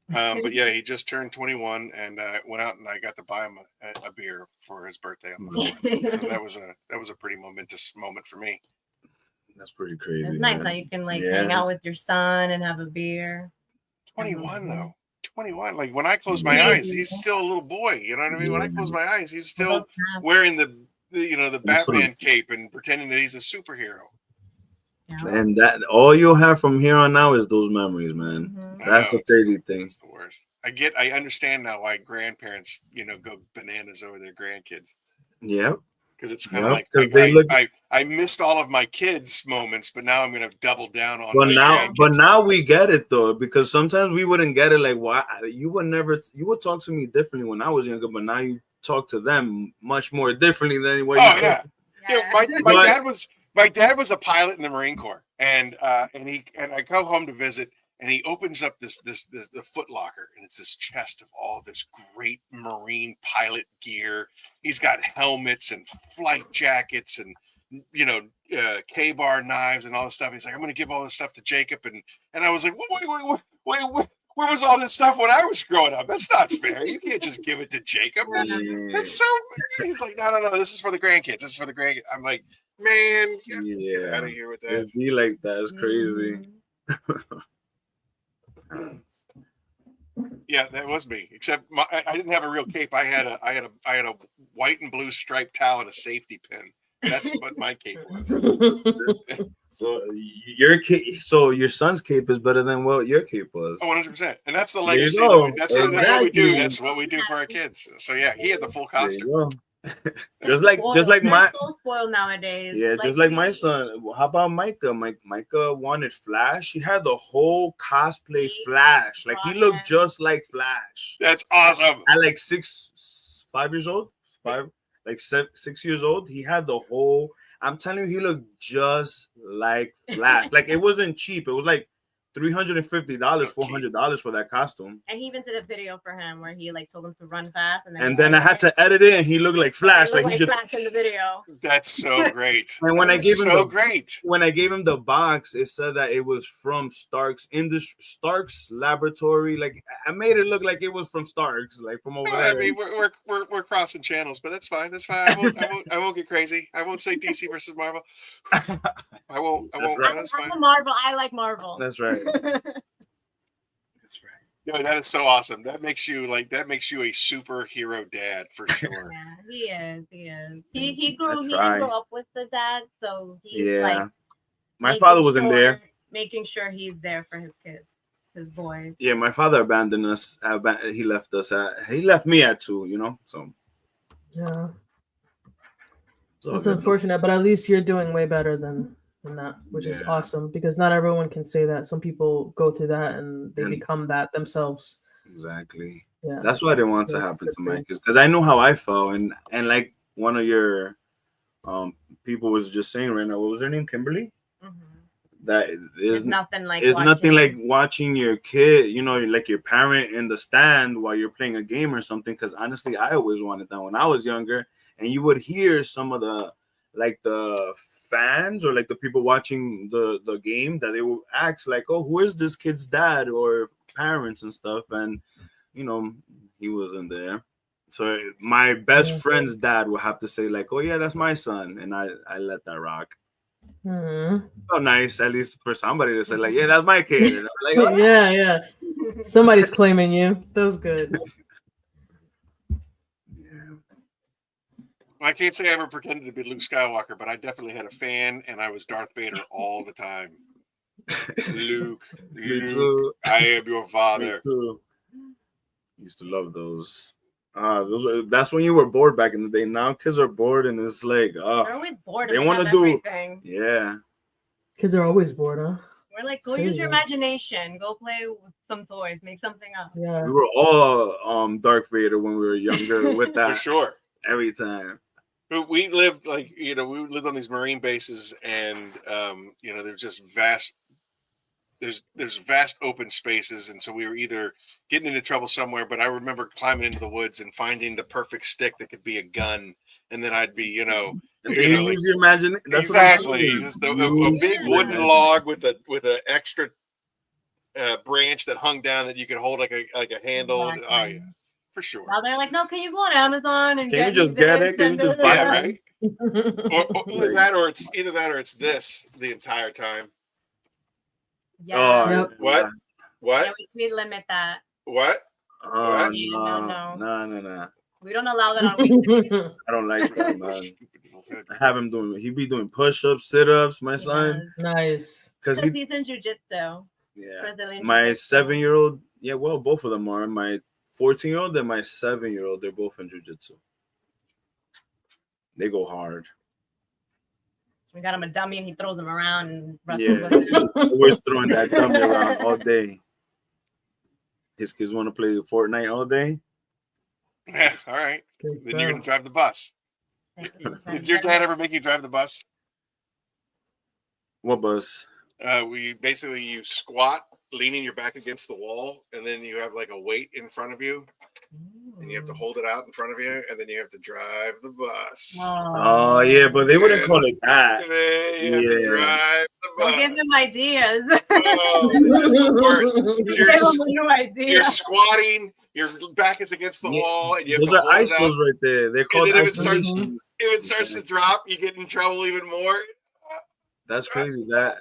But yeah, he just turned 21, and went out and I got to buy him a beer for his birthday on the 4th. So that was a pretty momentous moment for me. That's pretty crazy. It's nice that you can hang out with your son and have a beer. 21 though. 21. Like when I close my eyes, he's still a little boy. You know what I mean? When I close my eyes, he's still wearing the Batman cape and pretending that he's a superhero. Yeah. And that all you'll have from here on now is those memories, man. Mm-hmm. That's the crazy thing. It's the worst. I understand now why grandparents, go bananas over their grandkids. Yeah. Because it's kind of I missed all of my kids' moments, but now I'm going to double down on. But now we get it though, because sometimes we wouldn't get it. Like, why you would talk to me differently when I was younger, but now you talk to them much more differently than what you talk. My dad was a pilot in the Marine Corps, and I go home to visit, and he opens up the Foot Locker, and it's this chest of all this great Marine pilot gear. He's got helmets and flight jackets and K-bar knives and all this stuff. And he's like, I'm going to give all this stuff to Jacob, and I was like, wait, where was all this stuff when I was growing up? That's not fair. You can't just give it to Jacob. That's so. He's like, no. This is for the grandkids. This is for the grandkids. I'm like, man, get out of here with that. It'd be like that. It's crazy. Yeah, that was me. Except I didn't have a real cape. I had a white and blue striped towel and a safety pin. That's what my cape was. So your son's cape is better than what your cape was. 100%. And that's the legacy. That's what we do. That's what we do for our kids. So yeah, he had the full costume. just like my so spoiled nowadays. Yeah, just like my son. How about Micah? Micah wanted Flash. He had the whole cosplay Flash. Like he looked just like Flash. That's awesome. At like 5 years old, 6 years old, he had the whole. I'm telling you, he looked just like Flash. Like it wasn't cheap. It was like $350, $400 for that costume. And he even did a video for him where he told him to run fast, and then I had to edit it, and he looked like Flash. He just Flash in the video. That's so great. And when I gave him when I gave him the box, it said that it was from Stark's laboratory. Like I made it look like it was from Stark's, like from over there. I mean, we're crossing channels, but that's fine. That's fine. I won't get crazy. I won't say DC versus Marvel. I won't. Right. That's fine. I'm a Marvel. I like Marvel. That's right. That's right. Yeah, that is so awesome. That makes you a superhero dad for sure. Yeah, he is. He didn't grow up with the dad, so he's my father wasn't there. Making sure he's there for his kids. his boys. Yeah, my father abandoned us. He left us at. He left me at 2. You know, so Yeah. it's all That's good. unfortunate, but at least you're doing way better than that, which is Yeah. awesome because not everyone can say that. Some people go through that and they And- become that themselves. Exactly. Yeah. That's what I didn't want So to it's happen good to for you. Mike, because I know how I felt, and like one of your people was just saying right now. What was her name? Kimberly. Mhm. That There's nothing like it's nothing watching- like watching your kid, you know, like your parent in the stand while you're playing a game or something. Because honestly, I always wanted that when I was younger, and you would hear some of the fans or like the people watching the game that they would ask like, oh, who is this kid's dad or parents and stuff, and you know, he wasn't there. So my best friend's dad would have to say like, oh yeah, that's my son, and I let that rock. Mhm. Oh, nice, at least for somebody to say like, yeah, that's my kid. And I'm like, oh, Yeah. Somebody's claiming you. That was good. yeah. I can't say I ever pretended to be Luke Skywalker, but I definitely had a fan, and I was Darth Vader all the time. Luke, Me too. I am your Me father. too. Used to love those. That's when you were bored back in the day. Now kids are bored, and it's like, They're always bored. they and wanna have do- everything. yeah. Kids are always bored, huh? We're like, It's go use your crazy. imagination. Go play with some toys. Make something up. Yeah. We were all Darth Vader when we were younger with For that sure. every time. We lived we lived on these Marine bases, and there's just vast. There's vast open spaces, and so we were either getting into trouble somewhere. But I remember climbing into the woods and finding the perfect stick that could be a gun, and then I'd be, And then you you know, use your imagination. exactly, just a big wooden log. log with an extra branch that hung down that you could hold like a handle. Exactly. Oh yeah, for sure. Now they're like, no, can you go on Amazon and Can you get just me get this it? Can you and just this buy Yeah, and it? right. Or either that, or it's this the entire time. Yeah. Oh, Yep. What? What? Yeah, we limit that. What? Oh, Yeah, no. We don't allow that on weekends. I don't like that, man. I have him he be doing push-ups, sit-ups, my son. Nice. Because He's in jujitsu. yeah. Brazilian My jiu-jitsu. 7-year-old, yeah, well, both of them are. My 14-year-old and my 7-year-old, they're both in jiu-jitsu. They go hard. We got him a dummy and he throws him around and wrestles Yeah, with he's always throwing that dummy around all day. His kids want to play Fortnite all day. Yeah, all right. Good Then you're girl. gonna drive the bus. Did your dad ever make you drive the bus? What bus? You squat, leaning your back against the wall, and then you have like a weight in front of you, and you have to hold it out in front of you, and then you have to drive the bus. Oh, yeah, but they wouldn't call it that. And then you have to drive the bus. Don't give him ideas. Oh, this is the worst. Give him a new idea. You're squatting, your back is against the wall, and you have Those to are hold it out. ISOs right there. They're called And then isolations. if it starts to drop, you get in trouble even more. That's crazy. I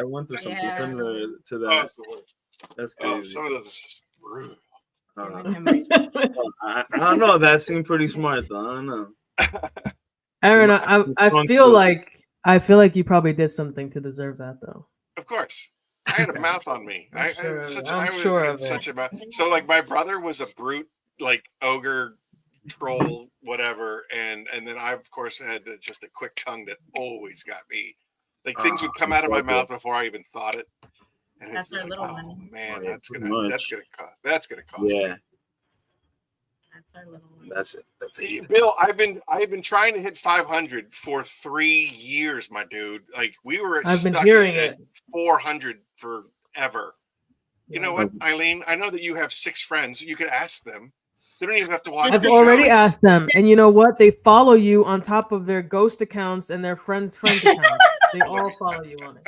went through something similar to that. Oh, it's the worst. That's Oh, crazy. some of those are just brutal. I don't know. That seemed pretty smart, though. I don't know. Aaron, I feel like you probably did something to deserve that, though. Of course. I had a mouth on me. I had such a mouth. So like my brother was a brute, like ogre, troll, whatever, and then I of course had just a quick tongue that always got me. Like things would come out of my mouth before I even thought it. And that's our little one. Man, yeah, that's gonna cost. Yeah. That's our little one. That's it. Bill, I've been trying to hit 500 for 3 years, my dude. Like we were I've been stuck hearing at it. 400 forever. You know what, Eileen? I know that you have 6 friends. You could ask them. They don't even have to watch I've the already show. asked them, and you know what? They follow you on top of their ghost accounts and their friends' accounts. They all follow you on it.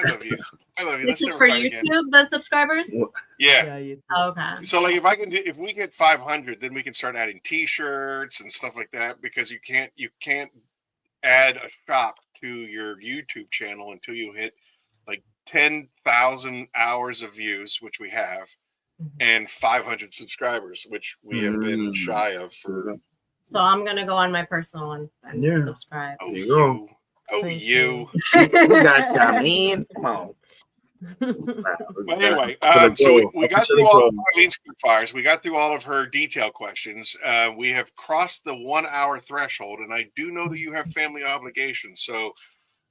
I love you. This is for YouTube, the subscribers? Yeah. Okay. So like if we get 500, then we can start adding t-shirts and stuff like that, because you can't add a shop to your YouTube channel until you hit like 10,000 hours of views, which we have, and 500 subscribers, which we have been shy of for. So I'm gonna go on my personal one and subscribe. Oh, you. Oh, Thank you. We got you, man. Come on. But anyway, so we got through all of Eileen's fires. We got through all of her detail questions. We have crossed the 1 hour threshold, and I do know that you have family obligations. So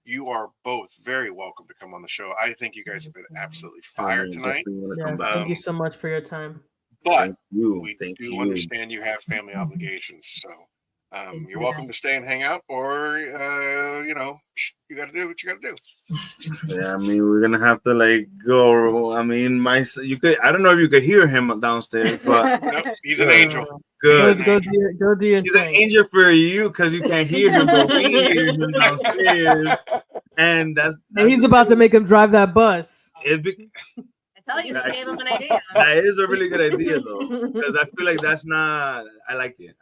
you are both very welcome to come on the show. I think you guys have been absolutely fired tonight. Yeah, thank you so much for your time. But we do understand you have family obligations. So you're welcome to stay and hang out, or you know, you got to do what you got to do. Yeah, I mean, we're gonna have to like go. I mean, you could. I don't know if you could hear him downstairs, but nope, he's an angel. Good. Go do your He's thing. an angel for you because you can't hear him, but we hear him downstairs, and he's about to make him drive that bus. I tell you, you gave him an idea. That is a really good idea, though, because I feel like that's not. I like it.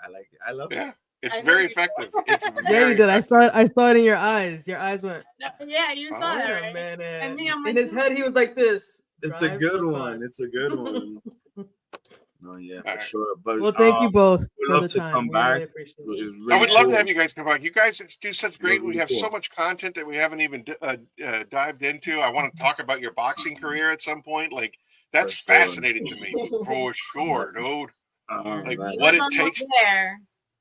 I love it. It's very effective. It's you did. I saw it in your eyes. Your eyes went. Yeah, you saw it. Right? Man, and me, I'm in his head, he was like this. It's a good one. It's a good one. No, yeah, for sure. But well, thank you both for the to time. come back. Really I would love to have you guys come back. You guys do such great. We have so much content that we haven't even dived into. I want to talk about your boxing career at some point. Like that's fascinating to me, for sure, dude. Like what it takes.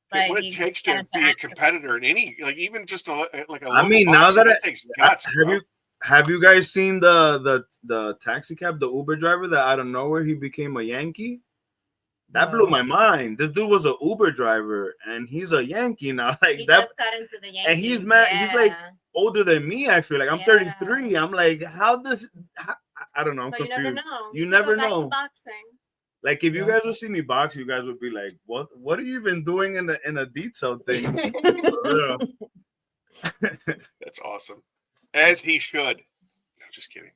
What it takes to be a competitor in any, like even just like a. I mean, now that takes guts. Have you guys seen the taxi cab, the Uber driver that out of nowhere he became a Yankee? That blew my mind. This dude was an Uber driver, and he's a Yankee now. Like that, just got into the Yankees. And he's mad. Yeah. He's like older than me. I feel like I'm 33. I'm like, I don't know. I'm confused. You never know. Boxing. Like if you guys would see me box, you guys would be like, "What? What are you even doing in a detail thing?" That's awesome, as he should. No, just kidding.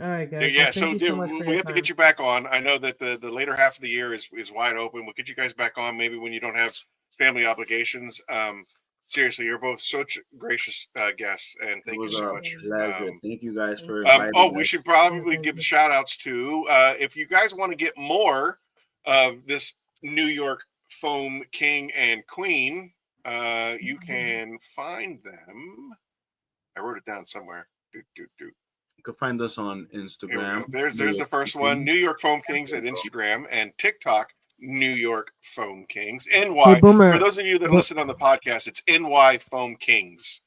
All right, guys. Yeah, so we have to get you back on. I know that the later half of the year is wide open. We'll get you guys back on maybe when you don't have family obligations. Seriously, you're both such gracious guests, and thank you so much. Thank you guys for we should probably give shout outs to if you guys want to get more of this New York foam king and queen, you can find them. I wrote it down somewhere. You can find us on Instagram. There's the first one, New York Foam Kings at Instagram, and TikTok, New York Foam Kings. NY. Hey, Boomer. For those of you that listen on the podcast, it's NY Foam Kings.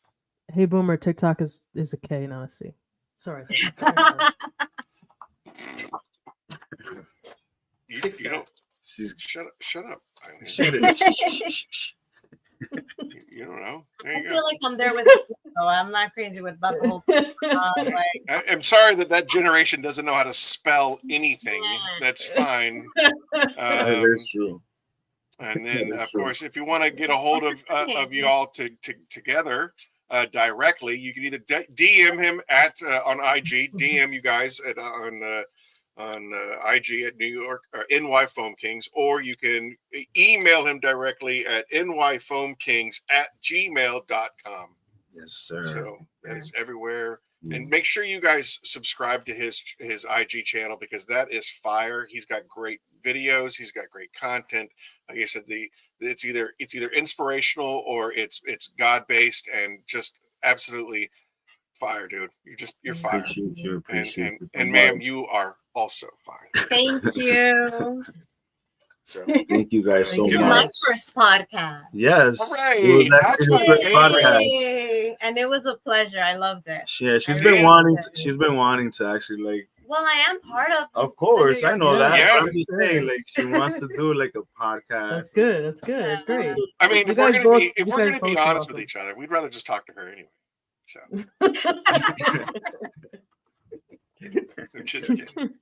Hey, Boomer, TikTok is a K, not a C. Sorry. You don't. Shut up. You don't know. I feel like I'm there with you, so I'm not crazy about the whole thing. I'm sorry that generation doesn't know how to spell anything. That's fine. That's true. And then, of course, if you want to get a hold of you all together directly, you can either DM him on IG, DM you guys on IG at New York or NY Foam Kings, or you can email him directly at nyfoamkings@gmail.com. Yes, sir. So that is everywhere. And make sure you guys subscribe to his IG channel, because that is fire. He's got great videos. He's got great content. Like I said, it's either inspirational or it's God based and just absolutely fire, dude. You're fire. Appreciate you. And ma'am, you are also fire. Thank you. So thank you guys so much. My first podcast. Yes. All right. It was actually the first podcast. And it was a pleasure. I loved it. Yeah, she's been wanting to actually like. Well, I am part of. Of course, I know that. Yeah. I'm just saying, like, she wants to do like a podcast. That's good. That's great. I mean, if we're gonna be honest with each other, we'd rather just talk to her anyway. So. I'm just kidding.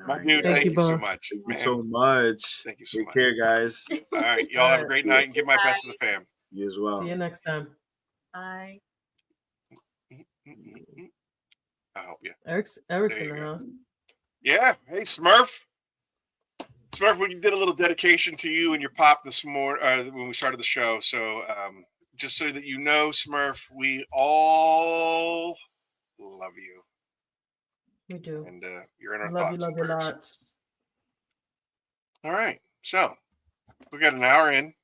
My dude, thank you so much. Thank you so much. Thank you so much. Take care, guys. All right. Y'all have a great night and give my best to the fam. You as well. See you next time. Bye. I'll help you. Eric's in the house. Yeah. Hey, Smurf. Smurf, we did a little dedication to you and your pop this morning when we started the show. So just so that you know, Smurf, we all love you. We do. And you're in our love thoughts. You lots. All right. So we got an hour in.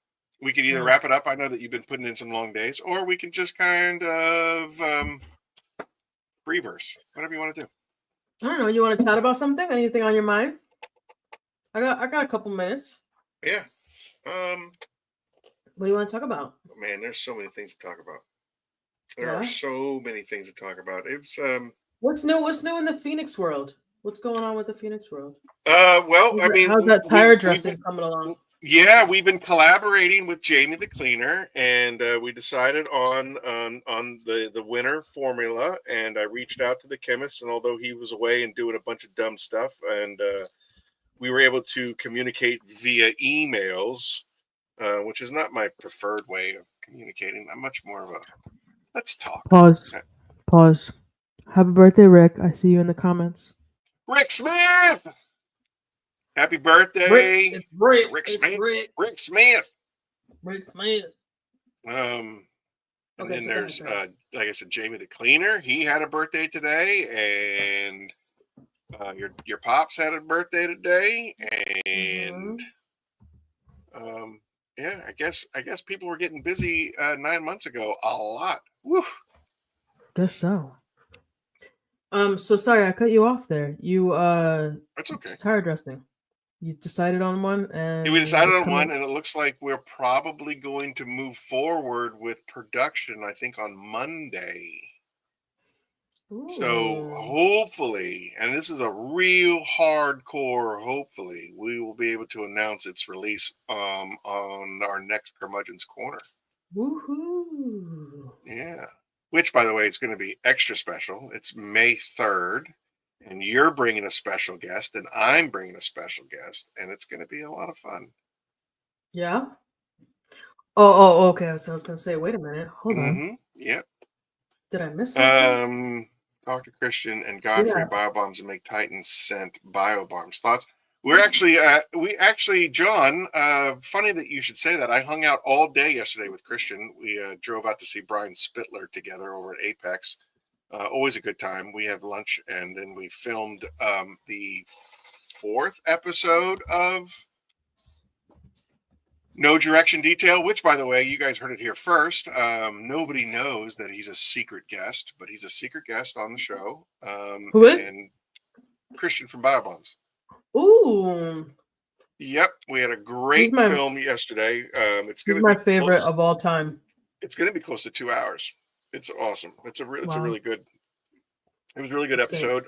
we could either wrap it up. I know that you've been putting in some long days, or we can just kind of reverse, whatever you want to do. I don't know. You want to chat about something? Anything on your mind? I got a couple minutes. Yeah. What do you want to talk about? Man, there's so many things to talk about. There are so many things to talk about. It's What's new? What's new in the Phoenix world? What's going on with the Phoenix world? Well, I mean, how's that tire dressing coming along? Yeah, we've been collaborating with Jamie the cleaner, and we decided on the winner formula. And I reached out to the chemist, and although he was away and doing a bunch of dumb stuff, and we were able to communicate via emails, which is not my preferred way of communicating. I'm much more of a let's talk. Pause. Happy birthday, Rick. I see you in the comments. Rick Smith! Happy birthday. Rick Smith. Rick Smith. Rick Smith. And then there's like I said, Jamie the cleaner. He had a birthday today, and your pops had a birthday today, and yeah, I guess people were getting busy 9 months ago a lot. Woo. Guess so. So sorry I cut you off there. You that's okay. Tire dressing. You decided on one, and we decided on one, and it looks like we're probably going to move forward with production. I think on Monday. Ooh. So hopefully, and this is a real hardcore. Hopefully, we will be able to announce its release on our next Curmudgeon's Corner. Woohoo! Yeah. Which, by the way, is going to be extra special. It's May 3rd, and you're bringing a special guest, and I'm bringing a special guest, and it's going to be a lot of fun. Yeah? Oh, okay. So I was going to say, wait a minute. Hold on. Yep. Did I miss something? Dr. Christian and Godfrey Biobombs and Make Titans sent Biobombs. Thoughts? We're actually, John, funny that you should say that. I hung out all day yesterday with Christian. We drove out to see Brian Spittler together over at Apex. Always a good time. We have lunch, and then we filmed the 4th episode of No Direction Detail, which, by the way, you guys heard it here first. Nobody knows that he's a secret guest, but he's a secret guest on the show. Who is? And Christian from Biobombs. Ooh. Yep, we had a great film yesterday. It's going to be my close. favorite of all time. It's going to be close to 2 hours. It's awesome. It's a really good. It was a really good episode.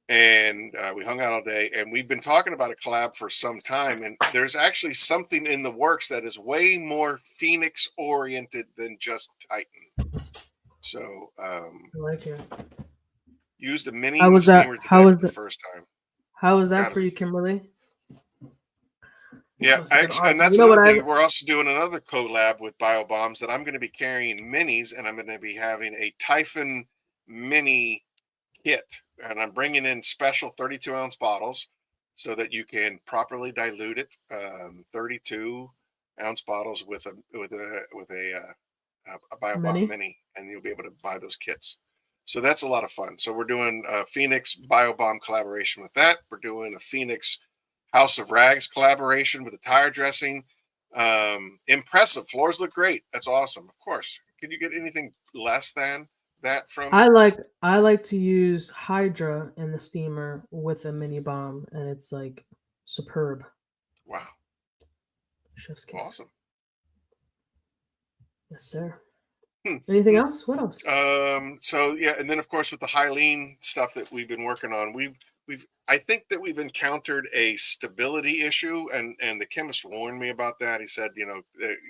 And we hung out all day, and we've been talking about a collab for some time. And there's actually something in the works that is way more Phoenix oriented than just Titan. So I like it. Used a mini steamer today for the first time. How was that for you, Kimberly? Yeah, and that's another thing. We're also doing another collab with Biobombs that I'm going to be carrying minis, and I'm going to be having a Typhon mini kit, and I'm bringing in special 32-ounce bottles so that you can properly dilute it. 32-ounce bottles with a Biobomb mini, and you'll be able to buy those kits. So that's a lot of fun. So we're doing a Phoenix Biobomb collaboration with that. We're doing a Phoenix House of Rags collaboration with the tire dressing. Impressive. Floors look great. That's awesome. Of course. Could you get anything less than that from? I like to use Hydra in the steamer with a mini bomb, and it's like superb. Wow. Chef's kiss. Awesome. Yes, sir. Anything else? What else? So yeah, and then of course with the Hylene stuff that we've been working on, I think that we've encountered a stability issue, and the chemist warned me about that. He said,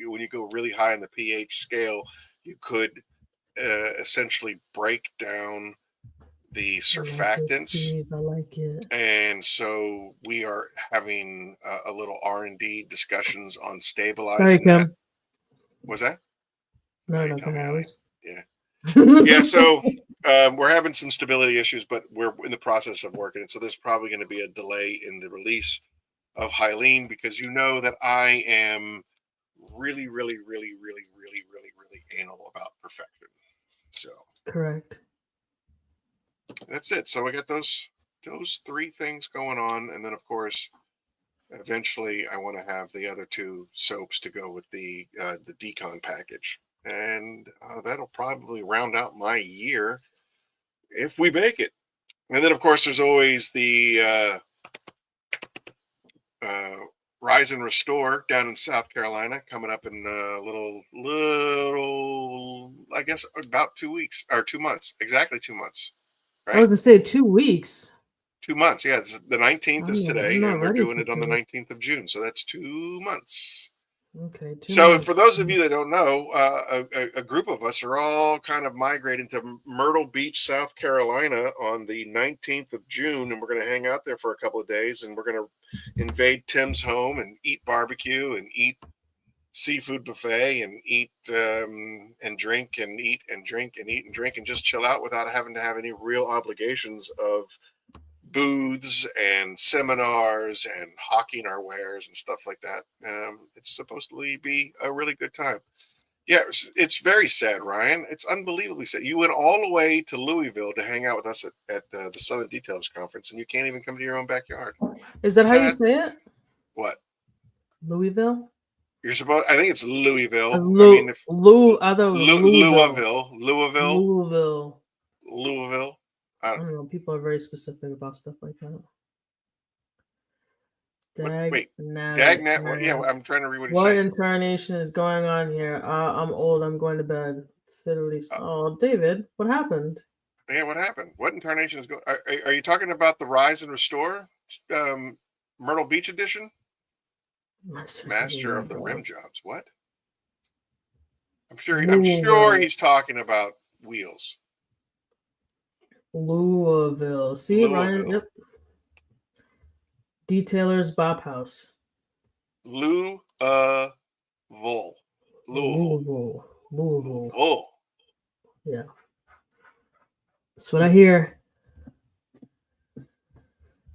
when you go really high in the pH scale, you could essentially break down the surfactants. I like it. And so we are having a little R&D discussions on stabilizing. Sorry, Kim. that. Was that? No, yeah. Yeah, so we're having some stability issues, but we're in the process of working it. So there's probably going to be a delay in the release of Hylene, because you know that I am really, really, really, really, really, really, really anal about perfection. So correct. That's it. So we got those 3 things going on, and then of course eventually I want to have the other 2 soaps to go with the decon package, and that'll probably round out my year if we make it. And then of course there's always the Rise and Restore down in South Carolina coming up in a little, I guess about 2 weeks or 2 months, exactly 2 months. Right? I was gonna say 2 weeks. 2 months. Yeah, the 19th is today, I'm not and we're ready doing for it on the 2. 19th of June. So that's 2 months. Okay. 2 So months. for those of you that don't know, a group of us are all kind of migrating to Myrtle Beach, South Carolina on the 19th of June, and we're going to hang out there for a couple of days, and we're going to invade Tim's home and eat barbecue and eat seafood buffet and eat and drink and eat and drink and eat and drink and just chill out without having to have any real obligations of booths and seminars and hawking our wares and stuff like that. It's supposed to be a really good time. Yeah, it's very sad, Ryan. It's unbelievably sad. You went all the way to Louisville to hang out with us at the Southern Details Conference, and you can't even come to your own backyard. Is that how you say it? What? Louisville? You're supposed. I think it's Louisville. Louisville. Louisville. I don't know. People are very specific about stuff like that. Dagnabbit. Well, yeah, I'm trying to read what he's saying. What incarnation is going on here? I'm old. I'm going to bed. Oh, David, what happened? Yeah, what happened? What incarnation is going? Are you talking about the Rise and Restore, Myrtle Beach edition? Master of the Rim Jobs. What? I'm sure he's talking about Wheels. Louisville. See, Ryan. Yep. Detailers Bop House. Louisville. Yeah. That's what I hear.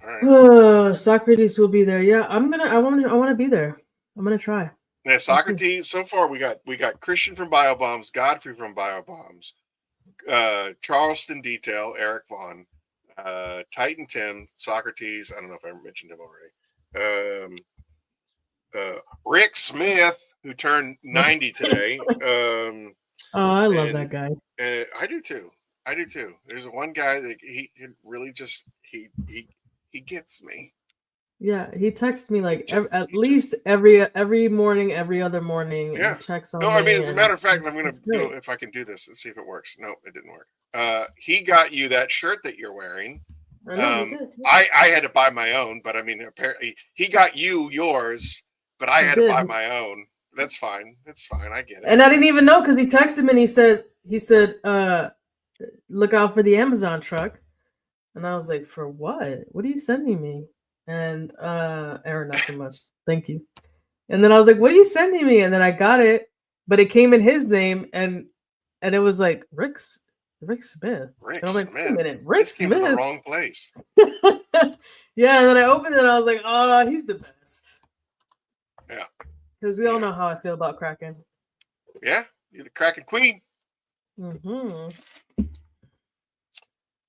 All right. Socrates will be there. Yeah, I want to be there. I'm gonna try. Yeah, Socrates. So far, we got Christian from Biobombs, Godfrey from Biobombs, Charleston Detail, Eric Vaughn, Titan Tim, Socrates. I don't know if I mentioned him already. Rick Smith, who turned 90 today. I love that guy. I do too. There's one guy that he really just he gets me. Yeah, he texts me like at least every morning, every other morning. Yeah, and checks on no, I mean, as a matter of fact, I'm going to do if I can do this and see if it works. No, it didn't work. He got you that shirt that you're wearing. I know he did. I had to buy my own, but I mean, apparently he got you yours, but I had to buy my own. That's fine. I get it. And I didn't even know because he texted me and he said, look out for the Amazon truck. And I was like, for what? What are you sending me? And Aaron, not so much. Thank you. And then I was like, what are you sending me? And then I got it, but it came in his name and it was like Rick Smith. Rick and I'm like, Smith. wait a minute, Rick Smith. Came in the wrong place. Yeah, and then I opened it and I was like, oh, he's the best. Yeah. Because we all know how I feel about Kraken. Yeah, you're the Kraken queen. Mm-hmm.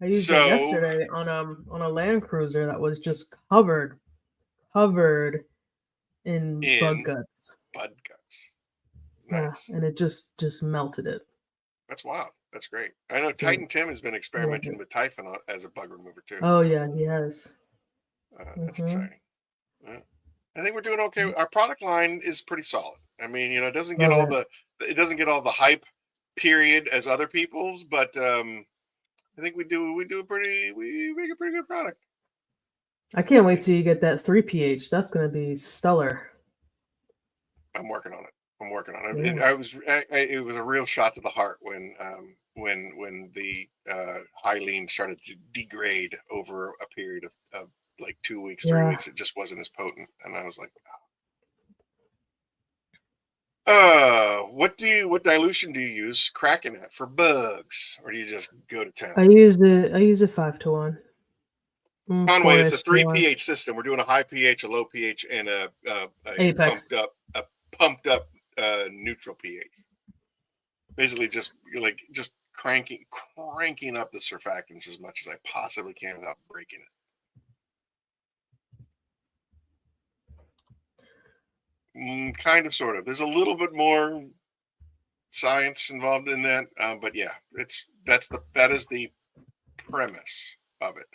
I used it yesterday on a Land Cruiser that was just covered in bug guts. Nice. Yeah, and it just melted it. That's wild. That's great. I know Titan Tim has been experimenting with Typhon as a bug remover too. Oh yeah, he has. That's exciting. I think we're doing okay. Our product line is pretty solid. I mean, it doesn't get all the hype period as other people's, but I think we make a pretty good product. I can't wait till you get that 3 pH. That's gonna be stellar. I'm working on it. Yeah. It was a real shot to the heart when the Hylene started to degrade over a period of like 2 weeks, 3 weeks. It just wasn't as potent, and I was like, what dilution do you use Kraken at for bugs, or do you just go to town? I use a 5-to-1. Conway, it's a 3 pH system. We're doing a high pH, a low pH, and a pumped up neutral pH. Basically, just cranking up the surfactants as much as I possibly can without breaking it. Kind of, sort of. There's a little bit more science involved in that, but yeah, that is the premise of it.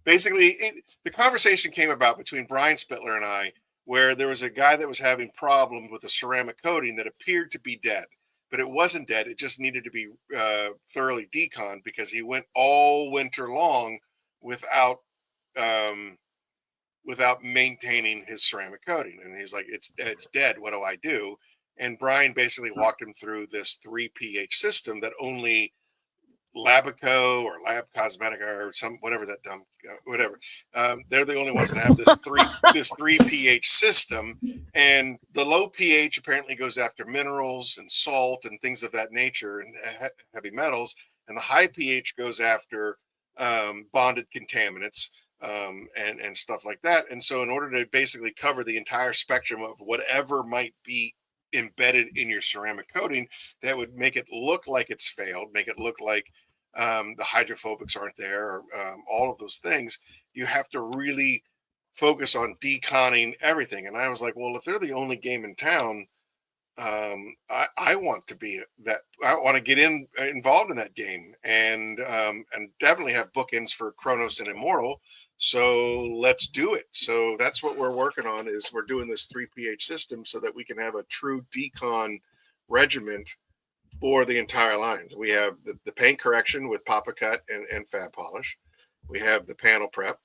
Basically, the conversation came about between Brian Spittler and I, where there was a guy that was having problems with a ceramic coating that appeared to be dead, but it wasn't dead. It just needed to be thoroughly deconned because he went all winter long without maintaining his ceramic coating. And he's like, it's dead. What do I do? And Brian basically walked him through this 3 pH system that only Labico or Lab Cosmetica or whatever that dumb whatever. They're the only ones that have this 3 pH system, and the low pH apparently goes after minerals and salt and things of that nature and heavy metals, and the high pH goes after bonded contaminants and stuff like that. And so in order to basically cover the entire spectrum of whatever might be embedded in your ceramic coating that would make it look like it's failed, make it look like the hydrophobics aren't there, or all of those things, you have to really focus on deconning everything. And I was like, well, if they're the only game in town, I want to be that. I want to get involved in that game, and definitely have bookends for Chronos and Immortal. So let's do it. So that's what we're working on, is we're doing this 3 pH system so that we can have a true decon regiment for the entire line. We have the paint correction with Papa Cut and Fab Polish. We have the panel prep.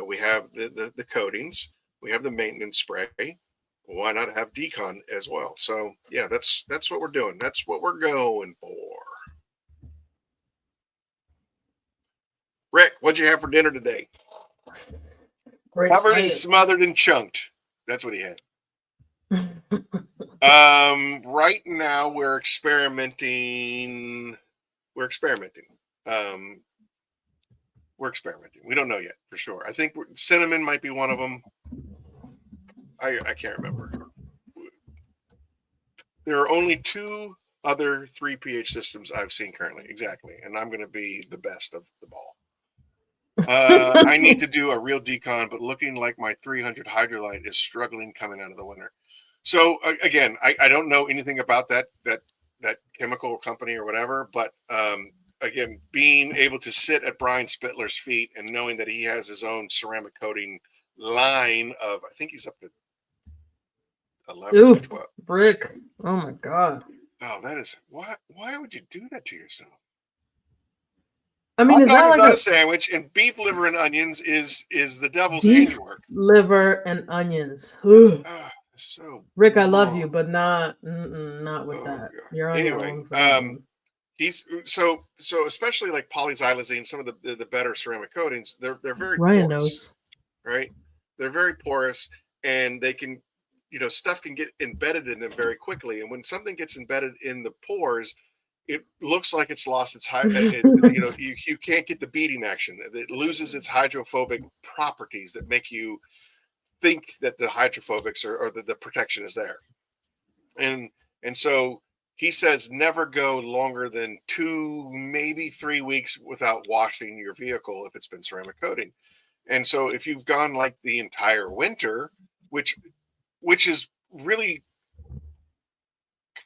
We have the coatings. We have the maintenance spray. Why not have decon as well? So yeah, that's what we're doing. That's what we're going for. Rick, what'd you have for dinner today? Covered and smothered and chunked. That's what he had. Right now we're experimenting. We're experimenting. We don't know yet for sure. I think cinnamon might be one of them. I can't remember. There are only 2 other 3 pH systems I've seen currently. Exactly. And I'm going to be the best of the ball. I need to do a real decon, but looking like my 300 Hydrolite is struggling coming out of the winter. So again, I don't know anything about that chemical company or whatever, but again, being able to sit at Brian Spittler's feet and knowing that he has his own ceramic coating line of, I think he's up to 11 Ooh, 12. Brick. Oh my God. Oh, that is, why would you do that to yourself? I mean, is that like not a sandwich, and beef liver and onions is the devil's beef handiwork. Liver and onions. So Rick, I love you, but not with that. God. You're on your own. He's so especially like polyxylazine, some of the better ceramic coatings, they're very Ryan porous, knows. right? They're very porous, and they can, stuff can get embedded in them very quickly. And when something gets embedded in the pores, it looks like it's lost its you can't get the beading action. It loses its hydrophobic properties that make you think that the hydrophobics or the protection is there. And so he says never go longer than 2, maybe 3 weeks without washing your vehicle if it's been ceramic coating. And so if you've gone like the entire winter, which is really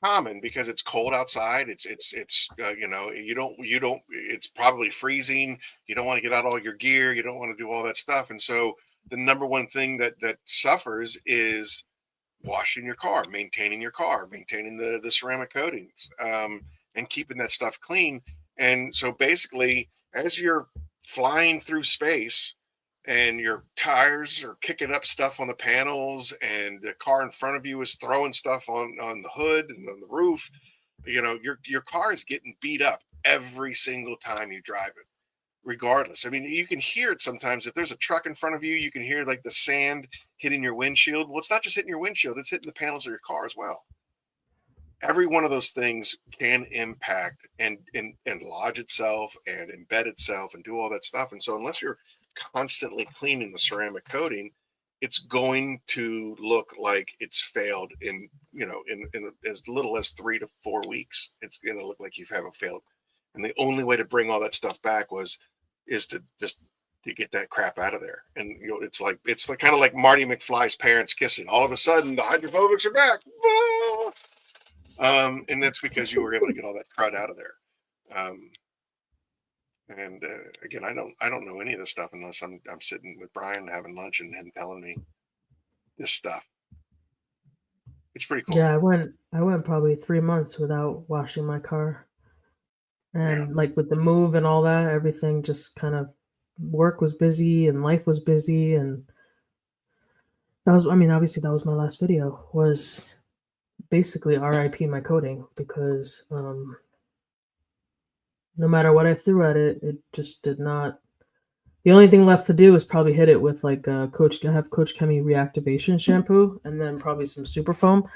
common because it's cold outside, it's it's probably freezing, you don't want to get out all your gear, you don't want to do all that stuff. And so the number one thing that suffers is washing your car, maintaining the ceramic coatings, and keeping that stuff clean. And so basically, as you're flying through space and your tires are kicking up stuff on the panels and the car in front of you is throwing stuff on the hood and on the roof, your car is getting beat up every single time you drive it, regardless. I mean, you can hear it sometimes. If there's a truck in front of you, you can hear like the sand hitting your windshield. Well, it's not just hitting your windshield, it's hitting the panels of your car as well. Every one of those things can impact and lodge itself and embed itself and do all that stuff. And so unless you're constantly cleaning the ceramic coating, it's going to look like it's failed in as little as 3 to 4 weeks. It's going to look like you've had a failed. And the only way to bring all that stuff back is to just to get that crap out of there. And it's like kind of like Marty McFly's parents kissing. All of a sudden, the hydrophobics are back. And that's because you were able to get all that crud out of there. And again, I don't know any of this stuff unless I'm sitting with Brian having lunch and him telling me this stuff. It's pretty cool. Yeah, I went probably 3 months without washing my car. And like with the move and all that, everything just kind of, work was busy and life was busy, and that was, I mean, obviously that was my last video, was basically RIP my coding, because no matter what I threw at it, it just did not. The only thing left to do is probably hit it with like Coach Chemi reactivation shampoo, and then probably some super foam.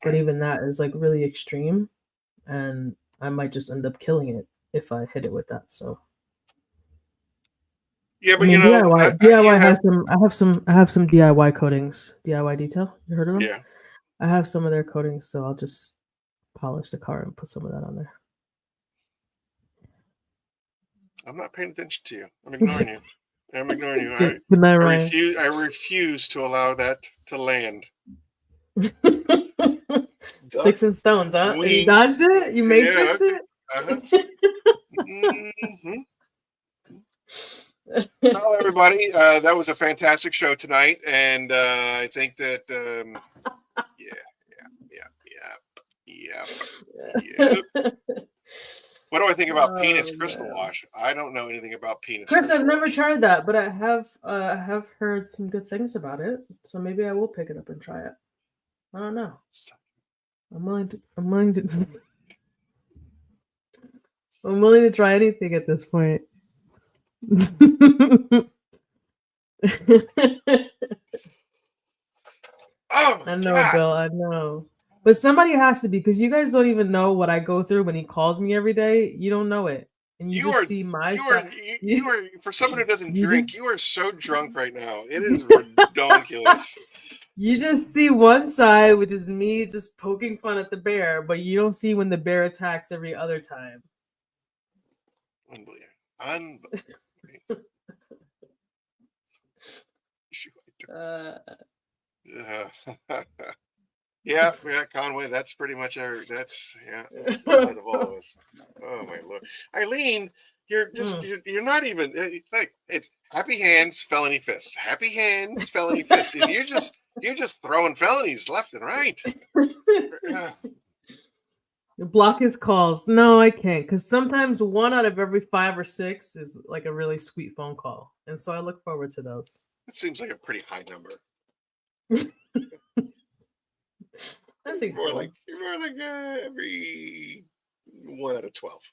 But even that is like really extreme, and I might just end up killing it if I hit it with that. So yeah, but I mean, you know, DIY has some. I have some DIY coatings. DIY Detail. You heard of them? Yeah. I have some of their coatings, so I'll just polish the car and put some of that on there. I'm not paying attention to you. I'm ignoring you. I'm ignoring you. Good night, Ryan. I refuse to allow that to land. Sticks and stones, huh? You dodged it? You matrixed it? Well, everybody, that was a fantastic show tonight, and I think that yeah. What do I think about penis crystal wash? I don't know anything about penis. Chris, I've never tried that, but I have heard some good things about it. So maybe I will pick it up and try it. I don't know. I'm willing to I'm willing to try anything at this point. Oh, I know, God. Bill. I know. But somebody has to be, because you guys don't even know what I go through when he calls me every day. You don't know it. And you just see my... You are, for someone who doesn't drink, you are so drunk right now. It is ridiculous. You just see one side, which is me just poking fun at the bear, but you don't see when the bear attacks every other time. Unbelievable. Yeah, Conway. That's pretty much that's the light of all of us. Oh my Lord, Eileen, you're just you're not even like, it's happy hands, felony fists, happy hands, felony fists, and you're just throwing felonies left and right. Block his calls. No, I can't, because sometimes 1 out of every 5 or 6 is like a really sweet phone call, and so I look forward to those. It seems like a pretty high number. I think more so. like every 1 out of 12.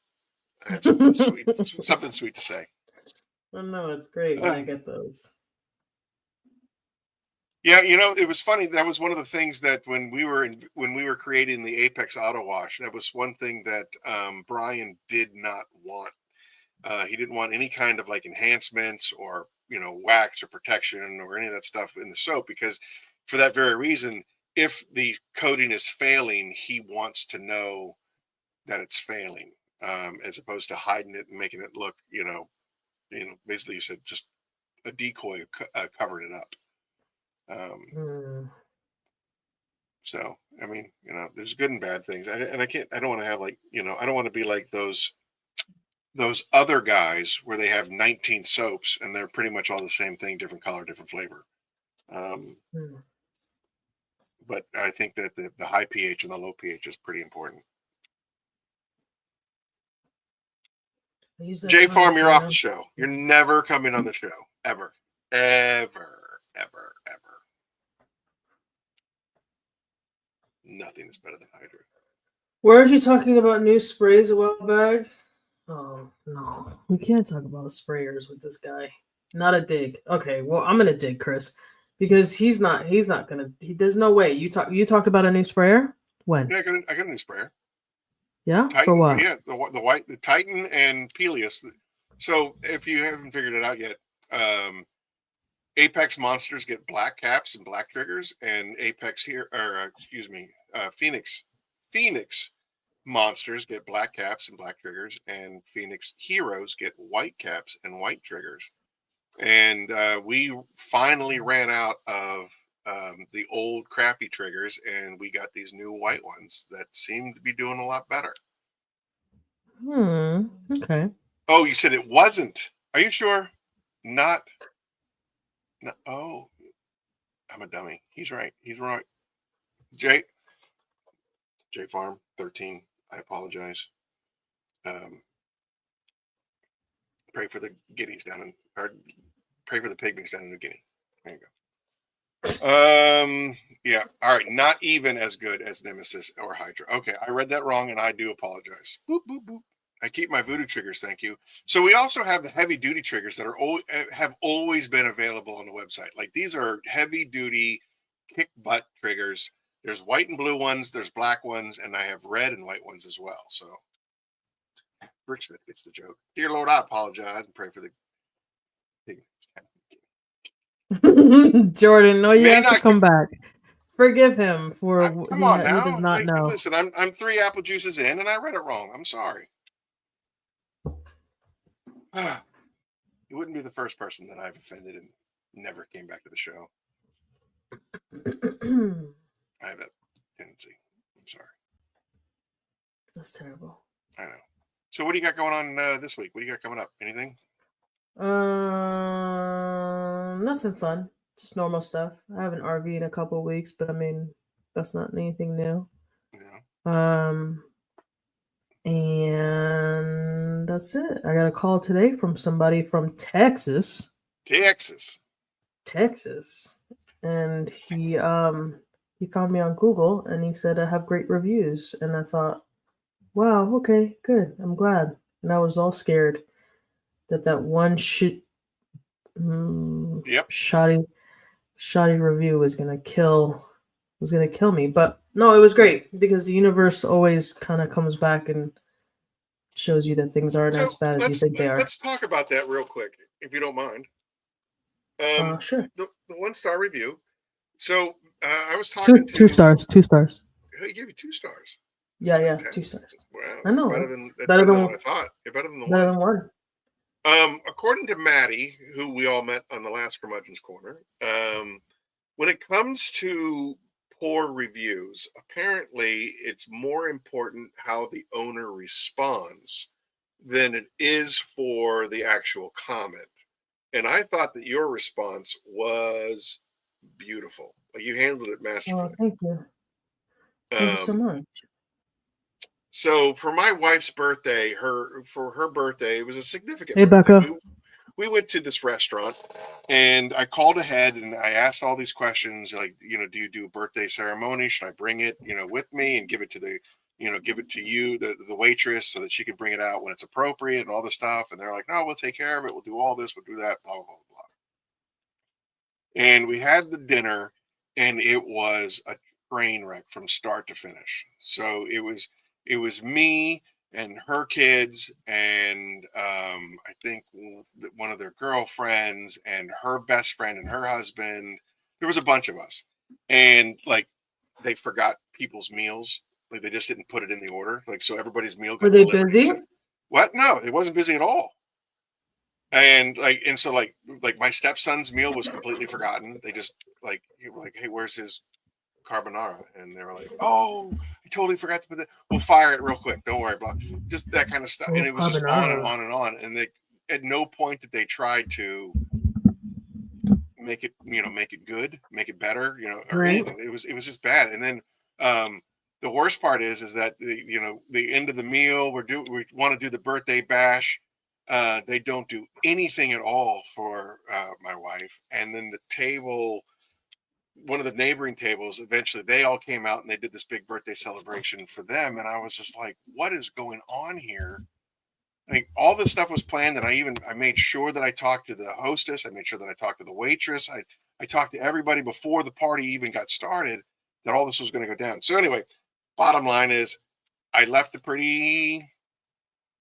I have something sweet to say. Oh no, it's great when I get those. Yeah, it was funny. That was one of the things that when we were creating the Apex Auto Wash, that was one thing that Brian did not want. He didn't want any kind of like enhancements or wax or protection or any of that stuff in the soap, because for that very reason, if the coating is failing, he wants to know that it's failing, as opposed to hiding it and making it look, basically you said just a decoy covering it up. So I mean, there's good and bad things, I don't want to have like, I don't want to be like those other guys where they have 19 soaps and they're pretty much all the same thing, different color, different flavor. But I think that the high pH and the low pH is pretty important. J Farm, you're off the show. You're never coming on the show, ever, ever, ever, ever. Nothing is better than Hydra. Weren't you talking about new sprays a while back? Oh no, we can't talk about sprayers with this guy. Not a dig. Okay, well I'm gonna dig Chris, because he's not gonna. There's no way you talked about a new sprayer. When? Yeah, I got a new sprayer. Yeah, Titan, for what? Yeah, the Titan and Peleus. So if you haven't figured it out yet, Apex monsters get black caps and black triggers, and Phoenix monsters get black caps and black triggers, and Phoenix heroes get white caps and white triggers. And we finally ran out of the old crappy triggers, and we got these new white ones that seem to be doing a lot better. Okay. Oh, you said it wasn't. Are you sure? Not. No, oh, I'm a dummy. He's right. He's right. J Farm 13. I apologize. Pray for the guineas down in, or pray for the pygmies down in New Guinea. There you go. Yeah. All right. Not even as good as Nemesis or Hydra. Okay, I read that wrong, and I do apologize. Boop, boop, boop. I keep my voodoo triggers. Thank you. So we also have the heavy duty triggers that are have always been available on the website. Like these are heavy duty kick butt triggers. There's white and blue ones. There's black ones, and I have red and white ones as well. So Rick Smith gets the joke. Dear Lord, I apologize and pray for the. Jordan, no, you have to come back. Forgive him for come on now. He does not know. Listen, I'm 3 apple juices in, and I read it wrong. I'm sorry. You wouldn't be the first person that I've offended and never came back to the show. I have that tendency. I'm sorry. That's terrible. I know. So what do you got going on this week? What do you got coming up? Anything? Nothing fun. Just normal stuff. I have an RV in a couple of weeks, but I mean, that's not anything new. Yeah. And that's it. I got a call today from somebody from Texas. And he found me on Google, and he said I have great reviews, and I thought, wow, okay, good. I'm glad. And I was all scared that one shoddy review was gonna kill me. But no, it was great because the universe always kind of comes back and shows you that things aren't as bad as you think they are. Let's talk about that real quick, if you don't mind. Sure. The 1-star review. So I was talking two stars. 2 stars. He gave you 2 stars. Yeah, 2 stars. Wow, I know. That's better than what I thought. Better than the better than one. According to Maddie, who we all met on the last Curmudgeon's Corner, when it comes to poor reviews, apparently it's more important how the owner responds than it is for the actual comment. And I thought that your response was beautiful. Like you handled it masterfully. Oh, thank you. Thank you so much. So for my wife's birthday, for her birthday, it was a significant. Hey, birthday. Becca. We went to this restaurant, and I called ahead and I asked all these questions, like, do you do a birthday ceremony? Should I bring it, with me and give it to the, give it to you, the waitress, so that she can bring it out when it's appropriate and all this stuff. And they're like, no, we'll take care of it. We'll do all this. We'll do that. Blah, blah, blah, blah. And we had the dinner, and it was a train wreck from start to finish. So it was me and her kids, and I think one of their girlfriends and her best friend and her husband. There was a bunch of us, and like they forgot people's meals. Like they just didn't put it in the order. Like so, everybody's meal got delivered. Were they busy? What? No, it wasn't busy at all. And so my stepson's meal was completely forgotten. They just were like, hey, where's his carbonara? And they were like, oh, I totally forgot to put that. We'll fire it real quick. Don't worry about it. Just that kind of stuff. And it was just on and on and on. And they, at no point did they try to make it, make it good, make it better, or anything. It was just bad. And then the worst part is that the end of the meal, we want to do the birthday bash. They don't do anything at all for my wife. And then the table, one of the neighboring tables, eventually they all came out and they did this big birthday celebration for them. And I was just like, what is going on here? Like all this stuff was planned. And I made sure that I talked to the hostess. I made sure that I talked to the waitress. I talked to everybody before the party even got started that all this was going to go down. So anyway, bottom line is I left a pretty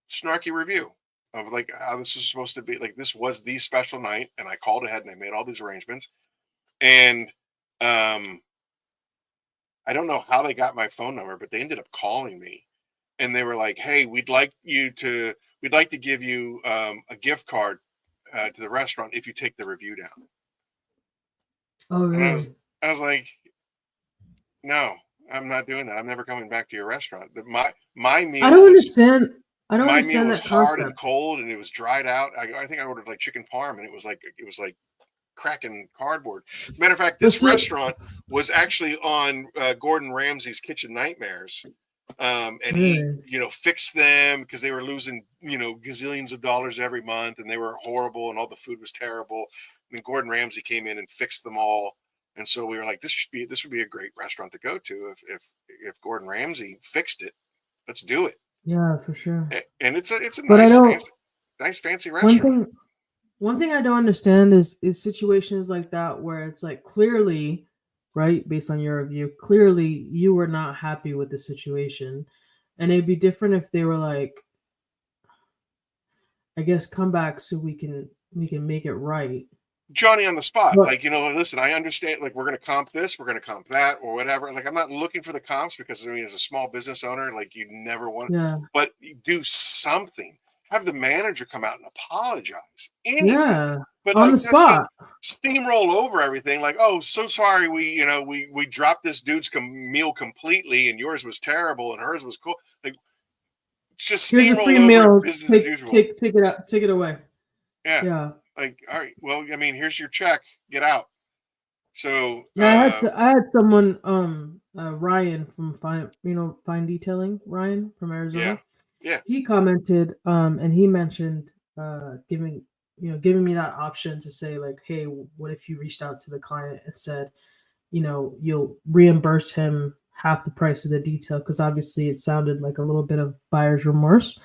snarky review of like how this was supposed to be. Like this was the special night. And I called ahead and I made all these arrangements. And I don't know how they got my phone number, but they ended up calling me, and they were like, "Hey, we'd like to give you a gift card to the restaurant if you take the review down. Oh, really? And I was like, no, I'm not doing that. I'm never coming back to your restaurant. My meal. I don't understand. I don't my understand meal was that hard concept. and cold, and it was dried out. I think I ordered like chicken parm, and it was like cracking cardboard. As a matter of fact, this restaurant was actually on Gordon Ramsay's Kitchen Nightmares. And Really? he, fixed them because they were losing, gazillions of dollars every month, and they were horrible, and all the food was terrible. I mean, Gordon Ramsay came in and fixed them all, and so we were like, this would be a great restaurant to go to if Gordon Ramsay fixed it. Let's do it. Yeah, for sure. And it's a But nice fancy restaurant. One thing I don't understand is situations like that where it's like clearly, right, based on your review, clearly you were not happy with the situation. And it'd be different if they were like, I guess, come back so we can make it right. Johnny on the spot. But, listen, I understand, like, we're going to comp this, we're going to comp that, or whatever. Like, I'm not looking for the comps because, as a small business owner, like, you never want, but you do something. Have the manager come out and apologize. Anything. Yeah, but on the spot. Steamroll over everything. Like, oh, so sorry, we dropped this dude's meal completely, and yours was terrible, and hers was cool. Like, just here's steamroll a free over meal. business as usual. Take it out. Take it away. Yeah. Like, all right, well, I mean, here's your check. Get out. So I had someone, Ryan from Fine Detailing, Ryan from Arizona. Yeah. He commented, and he mentioned, giving me that option to say like, hey, what if you reached out to the client and said, you'll reimburse him half the price of the detail, because obviously it sounded like a little bit of buyer's remorse.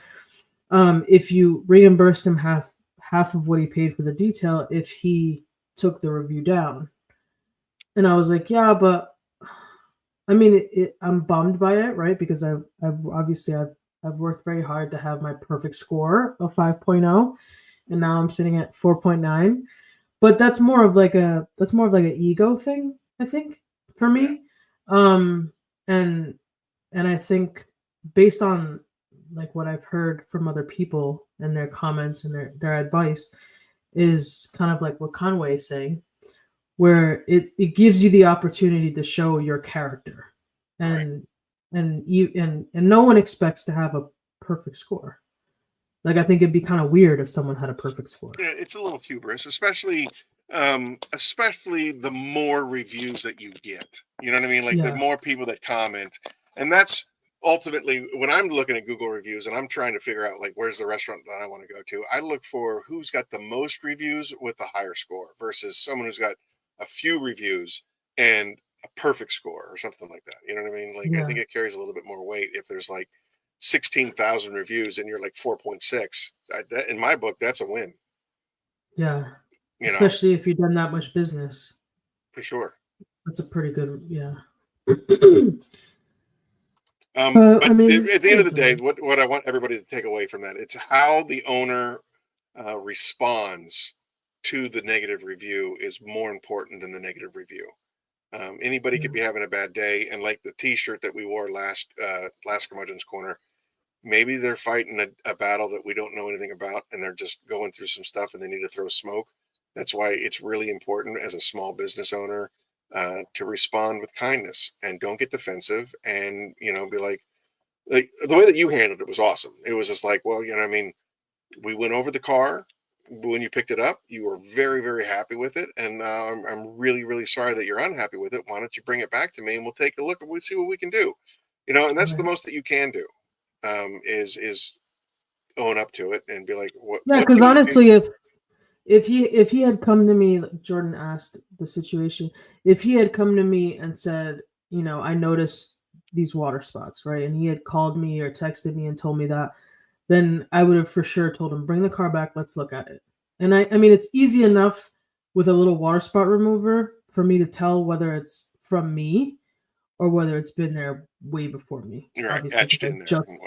If you reimbursed him half of what he paid for the detail if he took the review down. And I was like, yeah, but I mean, I'm bummed by it, right? Because I've worked very hard to have my perfect score of 5.0, and now I'm sitting at 4.9. But that's more of like an ego thing, I think, for me. And I think based on like what I've heard from other people and their comments and their advice is kind of like what Conway is saying, where it gives you the opportunity to show your character, and no one expects to have a perfect score. Like, I think it'd be kind of weird if someone had a perfect score. Yeah, it's a little hubris, especially the more reviews that you get. You know what I mean? Like the more people that comment, and that's ultimately when I'm looking at Google reviews and I'm trying to figure out like where's the restaurant that I want to go to. I look for who's got the most reviews with a higher score versus someone who's got a few reviews and a perfect score or something like that. You know what I mean? Like I think it carries a little bit more weight if there's like 16,000 reviews and you're like 4.6. In my book, that's a win. Yeah. Especially if you've done that much business. For sure. That's a pretty good, but I mean, at the end of the day, what I want everybody to take away from that, it's how the owner responds to the negative review is more important than the negative review. Anybody could be having a bad day, and like the T-shirt that we wore last Curmudgeon's Corner, maybe they're fighting a battle that we don't know anything about, and they're just going through some stuff, and they need to throw smoke. That's why it's really important as a small business owner to respond with kindness and don't get defensive, and be like the way that you handled it was awesome. It was just like, well, I mean, we went over the car. When you picked it up, you were very, very happy with it, and I'm really, really sorry that you're unhappy with it. Why don't you bring it back to me, and we'll take a look and we'll see what we can do. And that's the most that you can do, is own up to it and be like, what? Yeah, because honestly, if he had come to me, like Jordan asked the situation, if he had come to me and said, I noticed these water spots, right, and he had called me or texted me and told me that, then I would have for sure told him, bring the car back, let's look at it. And I mean, it's easy enough with a little water spot remover for me to tell whether it's from me or whether it's been there way before me. Right, obviously,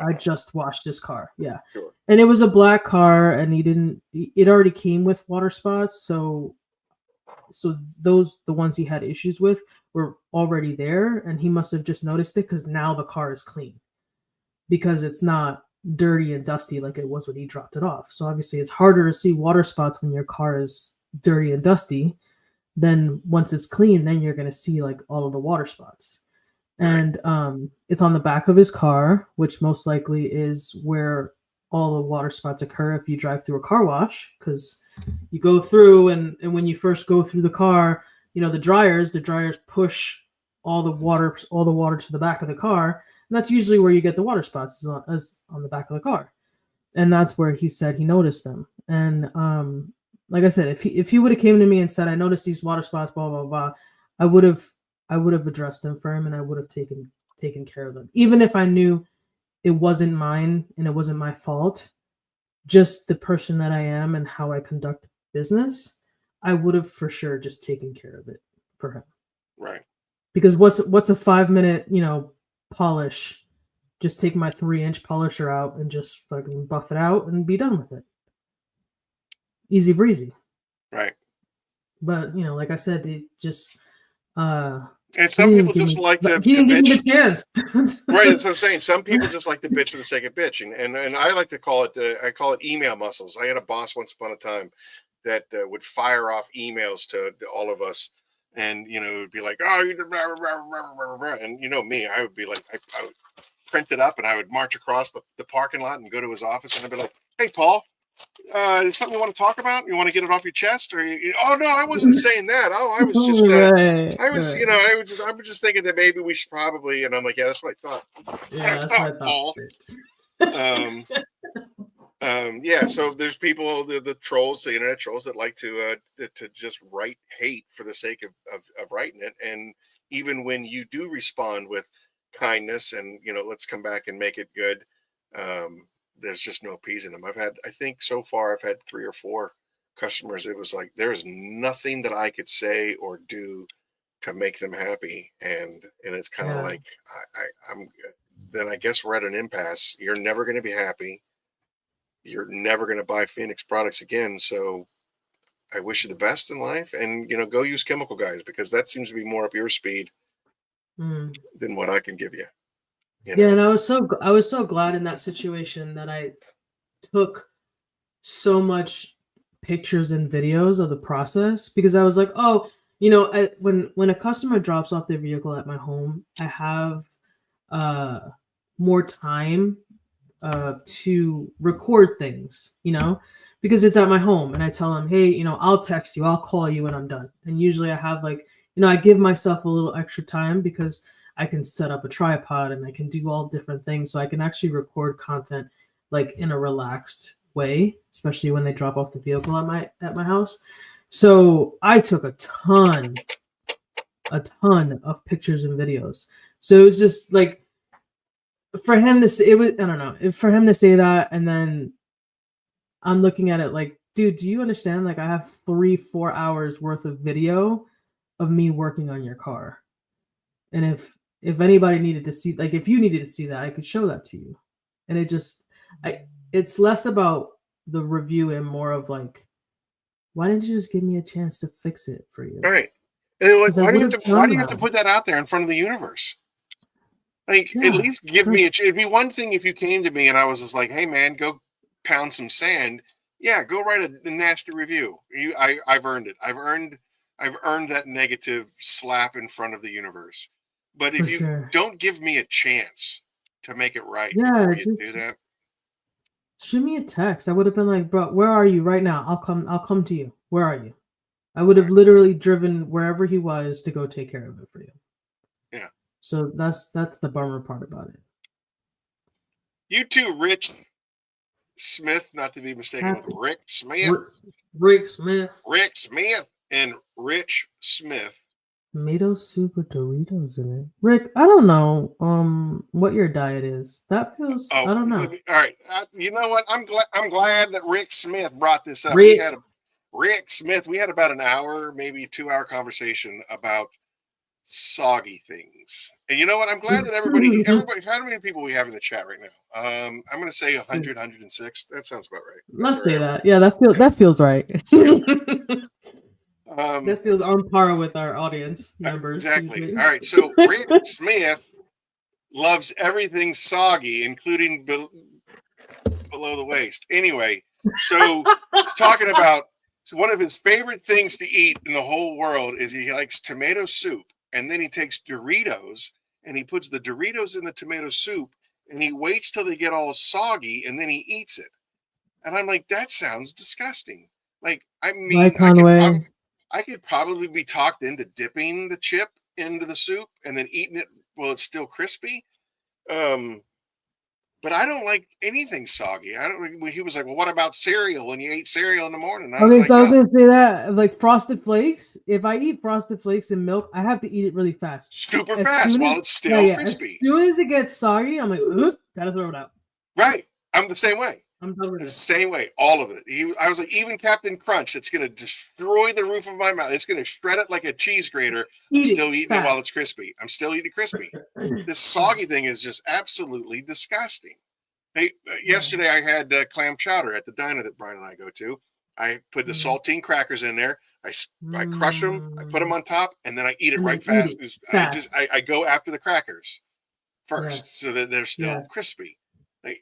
I just washed his car. Yeah. Sure. And it was a black car, and it already came with water spots. So the ones he had issues with were already there, and he must have just noticed it because now the car is clean. Because it's not dirty and dusty like it was when he dropped it off. So obviously it's harder to see water spots when your car is dirty and dusty. Then once it's clean, then you're going to see like all of the water spots. And it's on the back of his car, which most likely is where all the water spots occur if you drive through a car wash, because you go through and when you first go through the car, you know, the dryers push all the water to the back of the car, and that's usually where you get the water spots, is on the back of the car. And that's where he said he noticed them. And like I said, if he would have came to me and said, I noticed these water spots, blah blah blah, I would have addressed them for him, and I would have taken care of them, even if I knew it wasn't mine and it wasn't my fault. Just the person that I am and how I conduct business, I would have for sure just taken care of it for him. Right. Because what's a 5-minute, you know, polish? Just take my 3-inch polisher out and just fucking buff it out and be done with it. Easy breezy. Right. But you know, like I said, it just and some people just like to he didn't give me the chance. Right, that's what I'm saying. Some people just like to bitch for the sake of bitching, and I like to call it I call it email muscles. I had a boss once upon a time that would fire off emails to all of us, and you know, it would be like, oh, you did blah, blah, blah, blah, blah. And you know me, I would be like, I would print it up and I would march across the parking lot and go to his office, and I'd be like, hey, Paul, is something you want to talk about? You want to get it off your chest? Or oh no, I wasn't saying that. Oh, I was just you know, I was just thinking that maybe we should probably. And I'm like, yeah, that's what I thought. Yeah, that's what I thought. Paul. Yeah. So there's people, the trolls, the internet trolls, that like to just write hate for the sake of writing it. And even when you do respond with kindness and, you know, let's come back and make it good, there's just no appeasing them. I think so far I've had 3 or 4 customers. It was like, there's nothing that I could say or do to make them happy. And it's kind of like, then I guess we're at an impasse. You're never going to be happy. You're never going to buy Phoenix products again. So I wish you the best in life, and, you know, go use Chemical Guys, because that seems to be more up your speed than what I can give you. You know? Yeah, and I was so glad in that situation that I took so much pictures and videos of the process, because I was like, oh, you know, when a customer drops off their vehicle at my home, I have more time to record things, you know, because it's at my home, and I tell them, hey, you know, I'll text you, I'll call you when I'm done. And usually I have, like, you know, I give myself a little extra time because I can set up a tripod and I can do all different things. So I can actually record content like in a relaxed way, especially when they drop off the vehicle at my house. So I took a ton of pictures and videos. So it was just like, for him to say, for him to say that, and then I'm looking at it like, dude, do you understand? Like, I have 3-4 hours worth of video of me working on your car. And if anybody needed to see, like, if you needed to see that, I could show that to you. And it's less about the review and more of like, why didn't you just give me a chance to fix it for you? Right. And like, why do you have to put that out there in front of the universe? Like, at least give me it'd be one thing if you came to me and I was just like, hey man, go pound some sand. Yeah, go write a nasty review. I've earned it. I've earned that negative slap in front of the universe. But if you don't give me a chance to make it right before you do that, shoot me a text. I would have been like, bro, where are you right now? I'll come to you. Where are you? I would have literally driven wherever he was to go take care of it for you. Yeah. So that's the bummer part about it. You too, Rich Smith, not to be mistaken with Rick Smith. Rick Smith. Rick Smith and Rich Smith. Tomato soup with Doritos in it. Rick, I don't know what your diet is. That feels I don't know. All right. You know what? I'm glad that Rick Smith brought this up. Rick Smith, we had about an hour, maybe 2-hour conversation about soggy things. And you know what? I'm glad that everybody, how many people we have in the chat right now? I'm going to say 100, 106. That sounds about right. Let's say that. Yeah, that feels right. That feels on par with our audience members. Exactly. All right. So Rick Smith loves everything soggy, including below the waist. Anyway, so it's talking about one of his favorite things to eat in the whole world is he likes tomato soup, and then he takes Doritos and he puts the Doritos in the tomato soup and he waits till they get all soggy and then he eats it. And I'm like, that sounds disgusting. Like, I mean, I could probably be talked into dipping the chip into the soup and then eating it while it's still crispy. But I don't like anything soggy. I don't like. He was like, "Well, what about cereal? When you ate cereal in the morning?" I was gonna say that, like Frosted Flakes. If I eat Frosted Flakes in milk, I have to eat it really fast, super fast, while it's still crispy. As soon as it gets soggy, I'm like, gotta throw it out. Right, I'm the same way. I'm done with the same way, all of it. I was like, even Captain Crunch, it's gonna destroy the roof of my mouth. It's gonna shred it like a cheese grater. I'm still eating it while it's crispy. I'm still eating crispy. This soggy thing is just absolutely disgusting. Hey, yesterday I had clam chowder at the diner that Brian and I go to. I put the saltine crackers in there. I crush them. I put them on top, and then I eat it right fast. I go after the crackers first, so that they're still crispy. Like,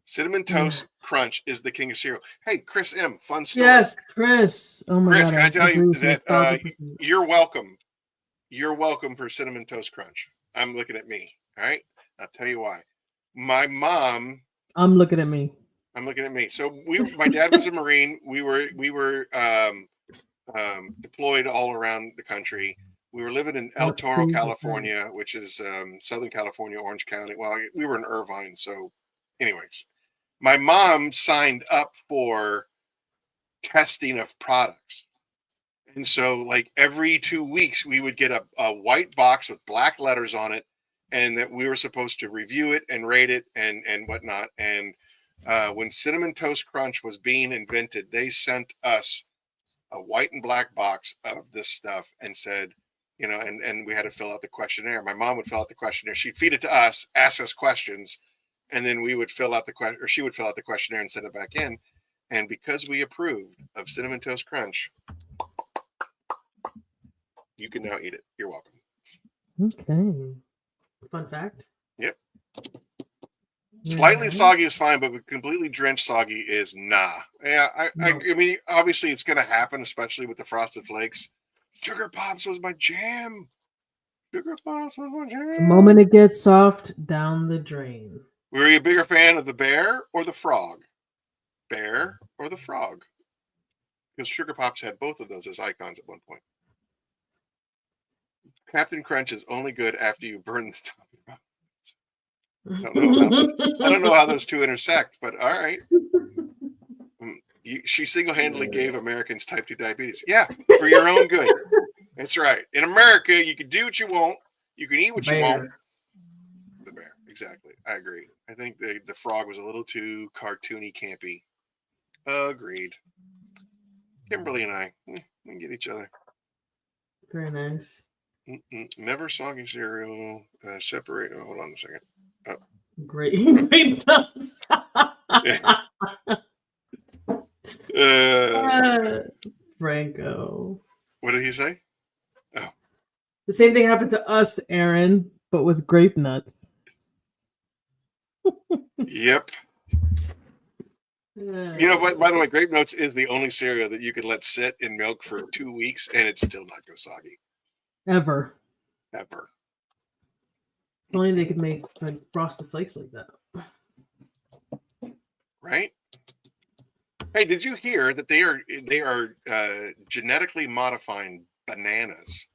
Cinnamon Toast Crunch is the king of cereal. Hey, Chris M, fun story. Yes, Chris. Oh my Chris, God, can I tell you that you're welcome. You're welcome for Cinnamon Toast Crunch. I'm looking at me. All right, I'll tell you why. My mom. I'm looking at me. I'm looking at me. So my dad was a Marine. We were deployed all around the country. We were living in El Toro, California, which is Southern California, Orange County. Well, we were in Irvine. So, anyways, my mom signed up for testing of products. And so, like, every 2 weeks, we would get a white box with black letters on it, and that we were supposed to review it and rate it and whatnot. And when Cinnamon Toast Crunch was being invented, they sent us a white and black box of this stuff and said, you know, and we had to fill out the questionnaire. My mom would fill out the questionnaire. She'd feed it to us, ask us questions, and then we would fill out the question, or she would fill out the questionnaire and send it back in. And because we approved of Cinnamon Toast Crunch, you can now eat it. You're welcome. Okay. Fun fact. Yep. Slightly soggy is fine, but completely drenched soggy is nah. Yeah, I mean, obviously it's going to happen, especially with the Frosted Flakes. Sugar Pops was my jam. Sugar Pops was my jam. The moment it gets soft, down the drain. Were you a bigger fan of the bear or the frog? Bear or the frog? Because Sugar Pops had both of those as icons at one point. Captain Crunch is only good after you burn the top of your mouth. I don't know how those two intersect, but all right. She single-handedly gave Americans type 2 diabetes. Yeah, for your own good. That's right. In America, you can do what you want. You can eat what you want. The bear. Exactly. I agree. I think the frog was a little too cartoony, campy. Agreed. Kimberly and I, we can get each other. Very nice. Never soggy cereal. Separate. Oh, hold on a second. Oh. Great nuts. Franco. What did he say? Oh. The same thing happened to us, Aaron, but with grape nuts. Yep. You know, by the way, grape nuts is the only cereal that you can let sit in milk for 2 weeks and it's still not go soggy. Ever. Only they could make like Frosted Flakes like that. Right? Hey, did you hear that they are genetically modifying bananas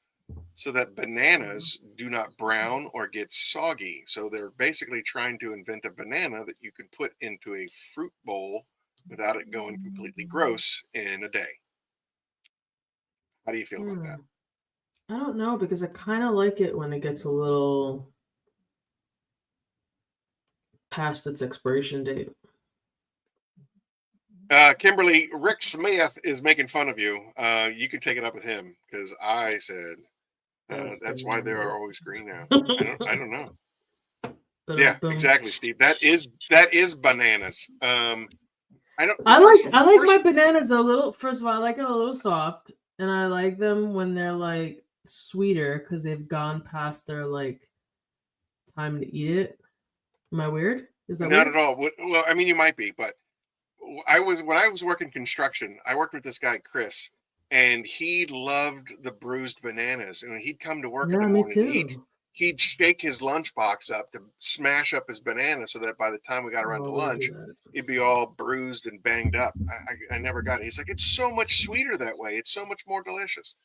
so that bananas do not brown or get soggy? So they're basically trying to invent a banana that you can put into a fruit bowl without it going completely gross in a day. How do you feel about that? I don't know, because I kind of like it when it gets a little past its expiration date. Kimberly, Rick Smith is making fun of you. You can take it up with him, because I said that's why they are always green now. I don't know. Yeah, exactly, Steve. That is bananas. I like my bananas a little. First of all, I like it a little soft, and I like them when they're like sweeter because they've gone past their like time to eat it. Am I weird? Is that not weird? at all? Well, I mean, you might be, but when I was working construction, I worked with this guy Chris, and he loved the bruised bananas. And when he'd come to work in Yeah, the me morning, too. he'd shake his lunchbox up to smash up his banana so that by the time we got around to Oh, I do lunch, that. it'd be all bruised and banged up. I never got it. He's like, it's so much sweeter that way. It's so much more delicious.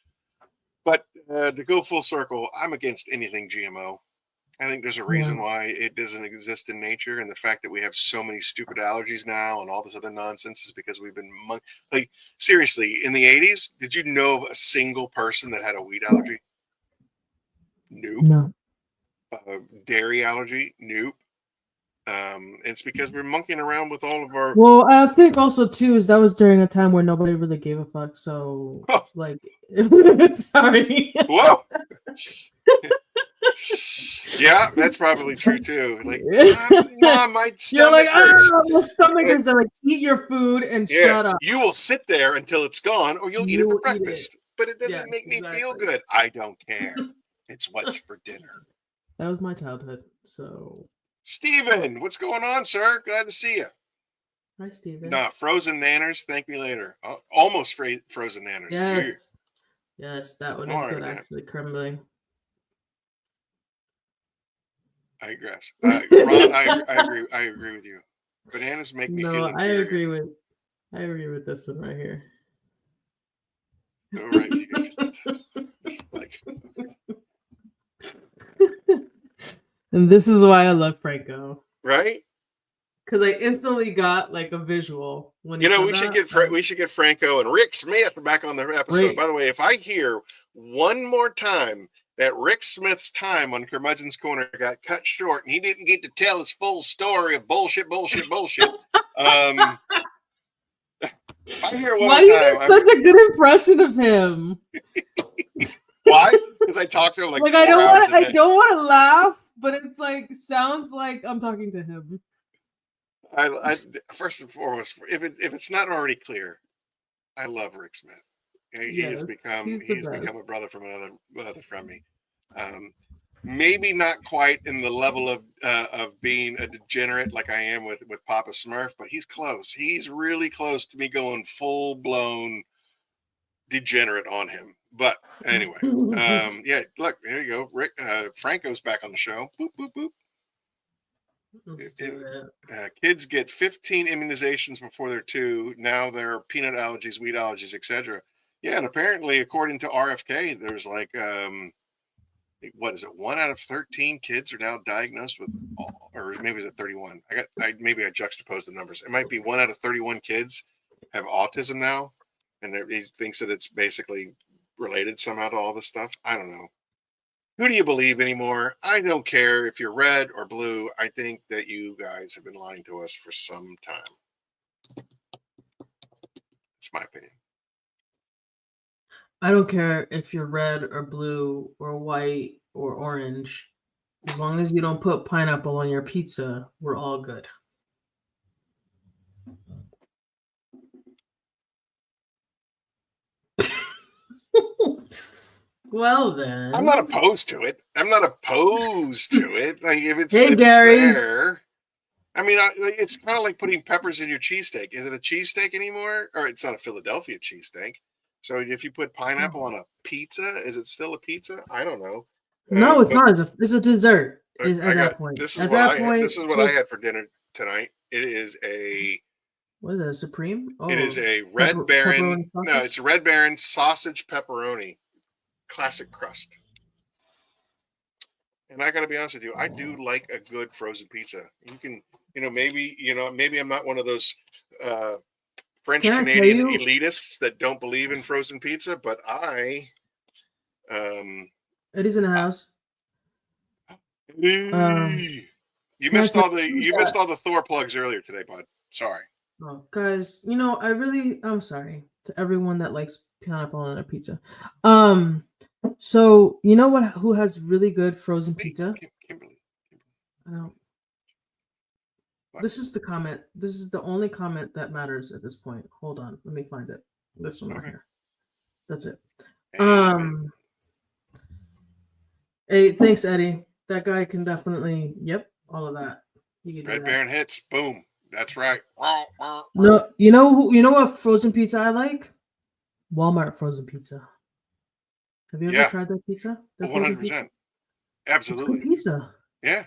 But to go full circle, I'm against anything GMO. I think there's a reason why it doesn't exist in nature, and the fact that we have so many stupid allergies now and all this other nonsense is because we've been like, seriously, in the 80s, did you know of a single person that had a wheat allergy? Nope. No. Dairy allergy? Nope. It's because we're monkeying around with all of our. Well, I think also too is that was during a time where nobody really gave a fuck. So, like, sorry. Whoa. Yeah, that's probably true too. Like, Mom, my stomach hurts. My stomach hurts. Like, eat your food and shut up. You will sit there until it's gone, or you'll eat it for breakfast. But it doesn't make me feel good. I don't care. It's what's for dinner. That was my childhood. So, Steven, what's going on, sir? Glad to see you. Hi, Steven. Nah, frozen nanners. Thank me later. Almost frozen nanners. Yes. Yes, that one is good, actually. Crumbling. I digress. Ron, I agree with you. Bananas make me feel inferior. I agree with this one right here. All right. And this is why I love Franco. Right? Because I instantly got like a visual when we should get Franco and Rick Smith back on the episode. By the way, if I hear one more time that Rick Smith's time on Curmudgeon's Corner got cut short and he didn't get to tell his full story of bullshit. I hear one more time. Why do you have such a good impression of him? Why? Because I talked to him like 4 I don't hours a day. I don't want to laugh, but it's like sounds like I'm talking to him. I first and foremost, if it's not already clear, I love Rick Smith. He's become a brother from another from me. Maybe not quite in the level of being a degenerate like I am with Papa Smurf, but he's close. He's really close to me going full blown degenerate on him. But anyway, look, here you go. Rick Franco's back on the show. Boop boop boop. Kids get 15 immunizations before they're 2. Now there are peanut allergies, wheat allergies, etc. Yeah, and apparently, according to RFK, there's like what is it? 1 out of 13 kids are now diagnosed with, or maybe it's at 31. Maybe I juxtaposed the numbers. It might be 1 out of 31 kids have autism now, and he thinks that it's basically related somehow to all this stuff. I don't know. Who do you believe anymore? I don't care if you're red or blue. I think that you guys have been lying to us for some time. It's my opinion. I don't care if you're red or blue or white or orange. As long as you don't put pineapple on your pizza, we're all good. Well then, I'm not opposed to it. Like if it's, Gary. there. I mean, it's kind of like putting peppers in your cheesesteak. Is it a cheesesteak anymore? Or it's not a Philadelphia cheesesteak. So if you put pineapple on a pizza, is it still a pizza? I don't know. No, it's not. It's a dessert. At that point. This is what I had for dinner tonight. It is a. What is it? A Supreme? It is a Red Baron. No, it's a Red Baron sausage pepperoni. Classic crust. And I got to be honest with you, I do like a good frozen pizza. You can, maybe I'm not one of those French Canadian elitists that don't believe in frozen pizza, but Eddie's in the house. You missed all the Thor plugs earlier today, bud. Sorry. Oh, guys, I'm sorry to everyone that likes pineapple on their pizza. So you know who has really good frozen pizza? Kimberly. I don't. This is the comment. This is the only comment that matters at this point. Hold on, let me find it. This one right here. That's it. Hey, thanks, Eddie. That guy can definitely. Yep, all of that. Red Baron hits. Boom. That's right. No, you know what frozen pizza I like? Walmart frozen pizza. Have you ever tried that pizza? 100%. Absolutely. It's good pizza. Yeah.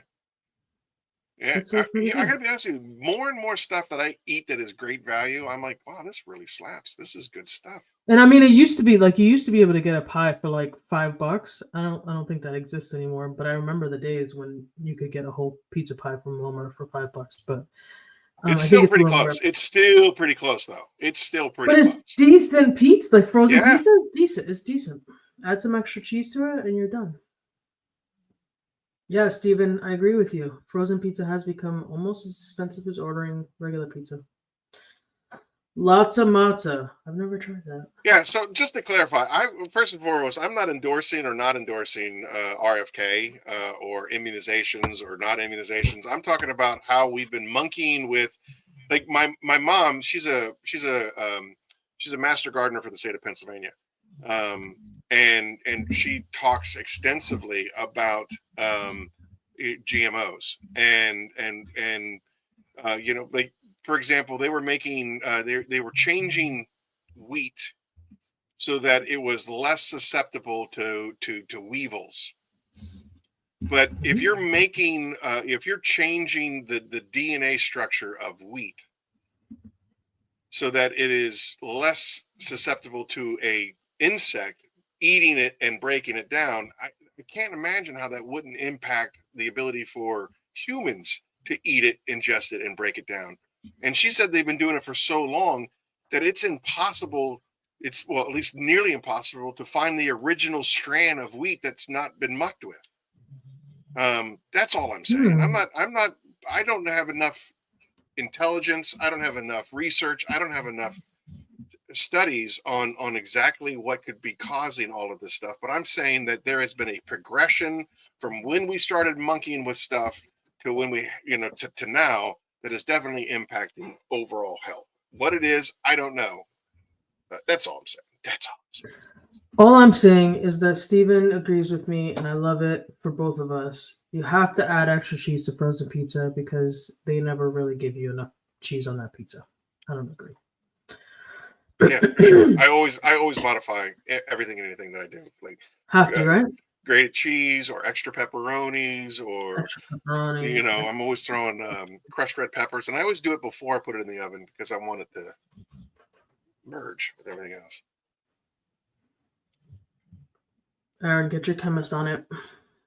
Yeah, It's like I gotta be honest with you. More and more stuff that I eat that is great value, I'm like, wow, this really slaps. This is good stuff. And I mean, it used to be like you used to be able to get a pie for like $5. I don't think that exists anymore. But I remember the days when you could get a whole pizza pie from Walmart for $5. But it's still pretty close. It's still pretty close, though. It's still pretty close. But it's decent pizza. Like frozen pizza is decent. It's decent. Add some extra cheese to it, and you're done. Yeah, Steven, I agree with you. Frozen pizza has become almost as expensive as ordering regular pizza. Lots of matzo. I've never tried that. Yeah, so just to clarify, first and foremost, I'm not endorsing RFK or immunizations or not immunizations. I'm talking about how we've been monkeying with, like my mom. She's a master gardener for the state of Pennsylvania, and she talks extensively about GMOs and like, for example, they were making they were changing wheat so that it was less susceptible to weevils. But if you're making if you're changing the DNA structure of wheat so that it is less susceptible to a insect eating it and breaking it down, I can't imagine how that wouldn't impact the ability for humans to eat it, ingest it, and break it down. And she said they've been doing it for so long that it's impossible. It's, well, at least nearly impossible to find the original strand of wheat that's not been mucked with. That's all I'm saying. I don't have enough intelligence. I don't have enough research. I don't have enough studies on exactly what could be causing all of this stuff. But I'm saying that there has been a progression from when we started monkeying with stuff to when we, to now, that is definitely impacting overall health. What it is, I don't know. That's all I'm saying. That's all I'm saying. All I'm saying is that Steven agrees with me, and I love it for both of us. You have to add extra cheese to frozen pizza because they never really give you enough cheese on that pizza. I don't agree. Yeah, for sure. I always modify everything and anything that I do. Like, have to, right? Grated cheese or extra pepperonis or extra pepperoni. I'm always throwing crushed red peppers, and I always do it before I put it in the oven because I want it to merge with everything else. Aaron, get your chemist on it.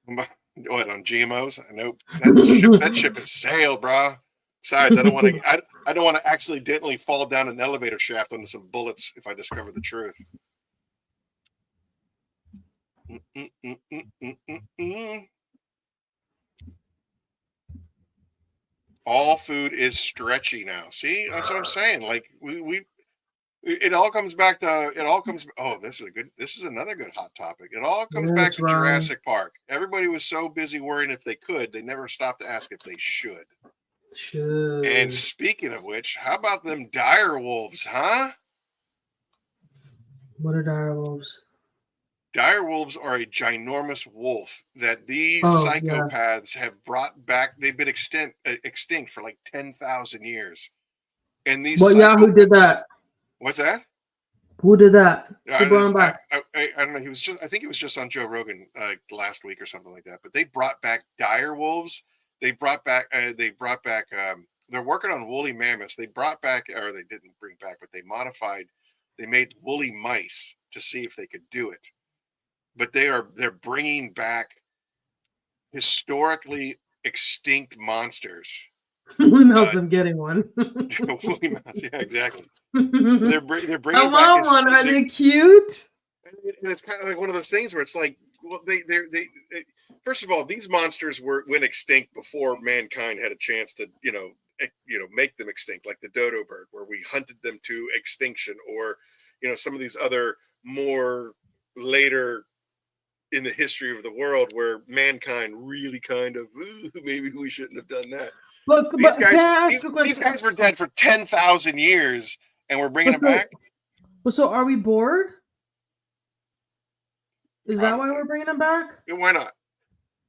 What, on GMOs? Nope. That ship has sailed, bro. Besides, I don't want to accidentally fall down an elevator shaft onto some bullets if I discover the truth. All food is stretchy now. See, that's what I'm saying. Like it all comes back to oh, this is another good hot topic. It all comes back to Jurassic Park. Everybody was so busy worrying if they could, they never stopped to ask if they should. And speaking of which, how about them dire wolves, huh? What are dire wolves? Dire wolves are a ginormous wolf that these psychopaths have brought back. They've been extinct for like 10,000 years. And these Yahoo did that? What's that? Who did that? I don't know. I think it was just on Joe Rogan last week or something like that. But they brought back dire wolves. They're working on woolly mammoths. They brought back, or they didn't bring back, but they made woolly mice to see if they could do it. But they're bringing back historically extinct monsters. Woolly mouse, I'm getting one. Woolly mouse, yeah, exactly. They're bringing back. I want one. Are they cute? And it's kind of like one of those things where it's like, well, they first of all, these monsters went extinct before mankind had a chance to make them extinct, like the dodo bird, where we hunted them to extinction, or some of these other more later in the history of the world where mankind really kind of maybe we shouldn't have done that. Look, these guys were dead for 10,000 years, and we're bringing them back. So are we bored? Is that why we're bringing them back? Why not?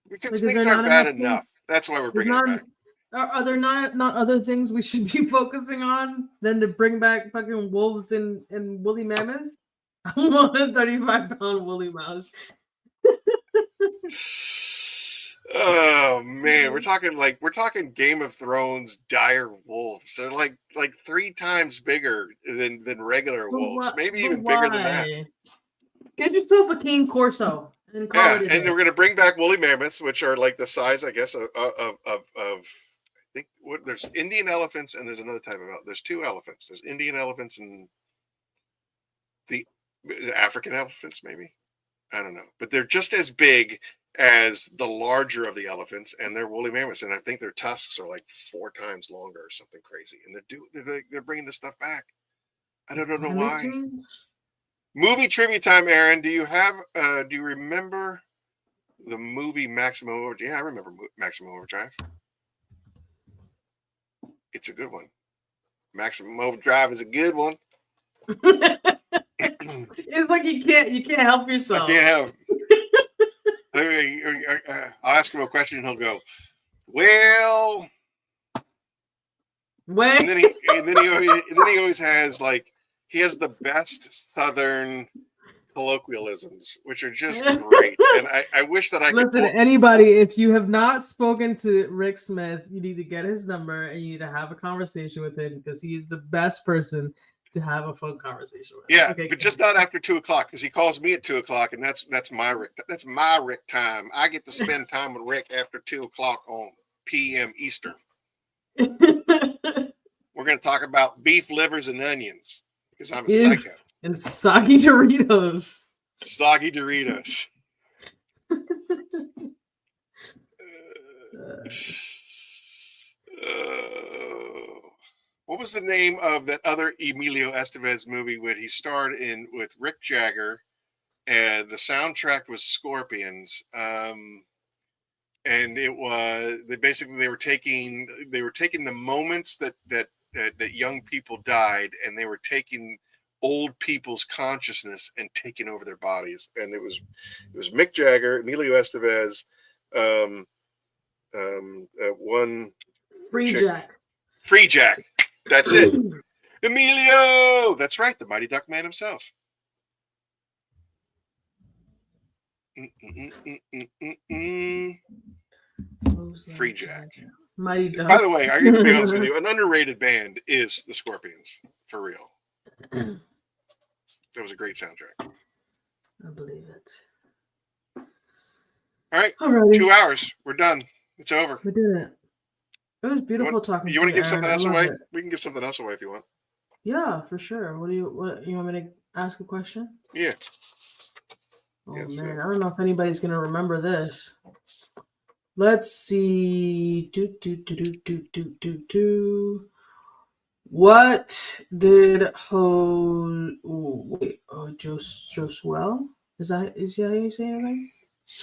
Because things aren't bad enough. That's why we're bringing them back. Are there not other things we should be focusing on than to bring back fucking wolves and woolly mammoths? I want a 35-pound woolly mouse. Oh man, we're talking Game of Thrones dire wolves. They're like 3 times bigger than regular wolves, maybe even bigger than that. Get yourself a King Corso and call it a day. And we're gonna bring back woolly mammoths, which are like the size, I guess, of I think there's Indian elephants and there's another type of there's 2 elephants. There's Indian elephants and the African elephants, maybe. I don't know, but they're just as big as the larger of the elephants, and they're woolly mammoths, and I think their tusks are like 4 times longer or something crazy. And they're bringing this stuff back. I don't know why. Movie trivia time, Aaron. Do you remember the movie Maximum Overdrive? Yeah, I remember Maximum Overdrive. It's a good one. Maximum Overdrive is a good one. It's like you can't help yourself. I can't help. I'll ask him a question and he'll go, well. And then he always has he has the best Southern colloquialisms, which are just great. And I wish that I could. Listen, anybody, if you have not spoken to Rick Smith, you need to get his number and you need to have a conversation with him because he is the best person to have a phone conversation with. Yeah, okay, but just not after 2:00 because he calls me at 2:00, and that's my Rick. That's my Rick time. I get to spend time with Rick after 2:00 on PM Eastern. We're going to talk about beef livers and onions because I'm a psycho. And soggy Doritos. Soggy Doritos. What was the name of that other Emilio Estevez movie when he starred in with Rick Jagger, and the soundtrack was Scorpions, and it was they were taking the moments that young people died, and they were taking old people's consciousness and taking over their bodies, and it was Mick Jagger, Emilio Estevez, one Free Jack. That's it. Emilio! That's right, the Mighty Duck Man himself. Free Jack. Mighty Ducks. By the way, I got to be honest with you, an underrated band is the Scorpions, for real. That was a great soundtrack. I believe it. All right, Alrighty. 2 hours. We're done. It's over. We did it. It was beautiful talking to you. You want to give something else away? We can give something else away if you want. Yeah, for sure. What you want me to ask a question? Yeah. Oh yes, man, I don't know if anybody's gonna remember this. Let's see. What did Josuel? Is that how you say it right?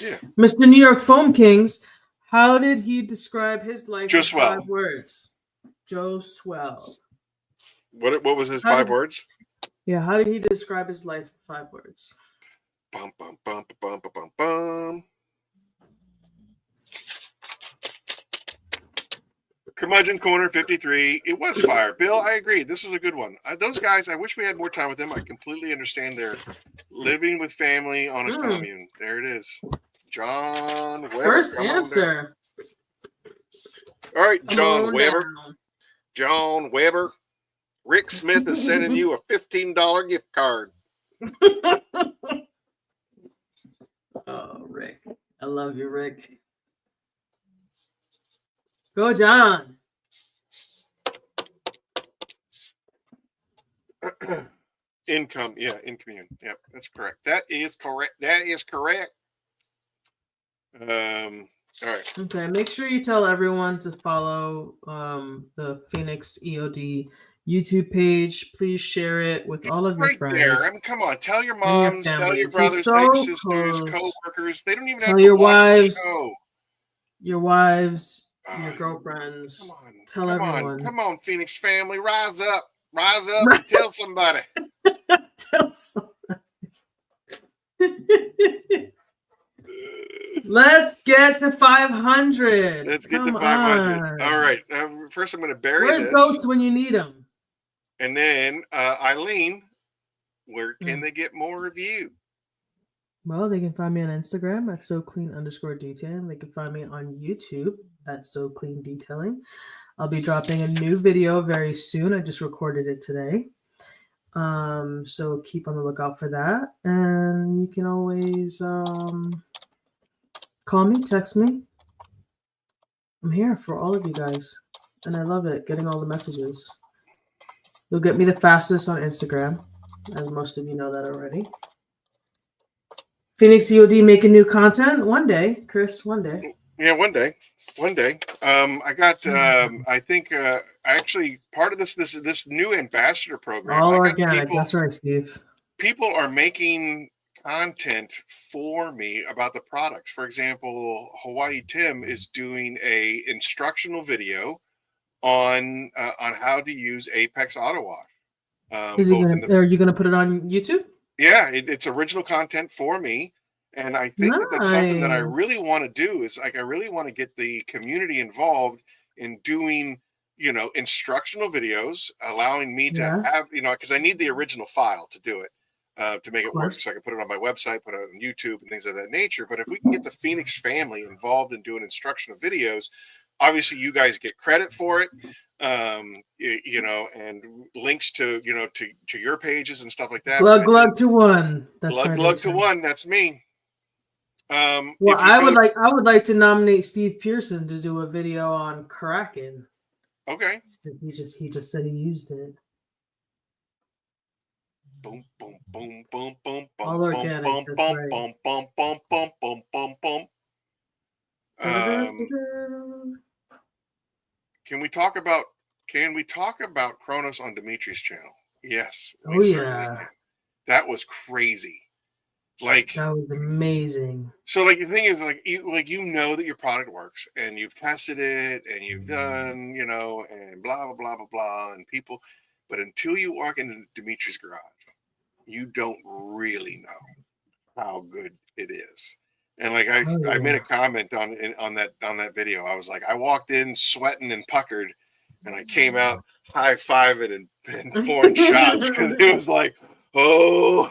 Yeah. Mr. New York Foam Kings. How did he describe his life in 5 words? Josuel. What was his 5 words? Yeah, how did he describe his life in 5 words? Bum bum bum bum bum bum bum. Curmudgeon Corner 53. It was fire. Bill, I agree. This was a good one. Those guys, I wish we had more time with them. I completely understand they're living with family on a commune. There it is. John Weber. First answer. All right, John Weber. John Weber. Rick Smith is sending you a $15 gift card. Oh, Rick. I love you, Rick. Go, John. Income. Yeah, in commune. Yep, that's correct. That is correct. All right. Okay, make sure you tell everyone to follow the Phoenix E.O.D. YouTube page. Please share it with all of your friends. There. I mean, come on. Tell your moms, tell your brothers, tell your sisters, co-workers. They don't even have to your watch wives, the show. Your wives, your girlfriends. Tell everyone. Come on, Phoenix family. Rise up. Rise up and tell somebody. Tell somebody. Let's get to 500. Let's get to 500. All right. First, I'm going to bury Where's this. Goats when you need them? And then, Eileen, where can they get more of you? Well, they can find me on Instagram at SoClean_detailing. They can find me on YouTube at SoCleanDetailing. I'll be dropping a new video very soon. I just recorded it today. So keep on the lookout for that. And you can always call me, text me. I'm here for all of you guys. And I love it, getting all the messages. You'll get me the fastest on Instagram, as most of you know that already. Phoenix E.O.D. making new content one day, Chris. One day. Yeah, one day. I got. I think actually part of this new ambassador program. All I got organic. people, That's right, Steve. People are making content for me about the products. For example, Hawaii Tim is doing a instructional video on how to use Apex Auto Wash. Is he gonna? Are you gonna put it on YouTube? Yeah, it's original content for me, and I think that's something that I really want to do. Is like I really want to get the community involved in doing, instructional videos, allowing me to have, because I need the original file to do it, to make it work, so I can put it on my website, put it on YouTube, and things of that nature. But if we can get the Phoenix family involved in doing instructional videos, obviously you guys get credit for it, and links to to your pages and stuff like that. Glug to one. That's glug to one. That's me. Well, I would like to nominate Steve Pearson to do a video on Kraken. Okay. He just said he used it. Boom, boom, boom, boom, boom, boom, all organic. Boom, That's boom, right. boom, boom, boom, boom, boom, boom, boom. Can we talk about Kronos on Dimitri's channel? Yes, we certainly can. That was crazy. Like that was amazing. So like the thing is like you know that your product works and you've tested it and you've done, and blah blah blah blah blah and people, but until you walk into Dimitri's garage, you don't really know how good it is. And like I made a comment on that video. I was like, I walked in sweating and puckered, and I came out high-fiving and pouring shots because it was like, oh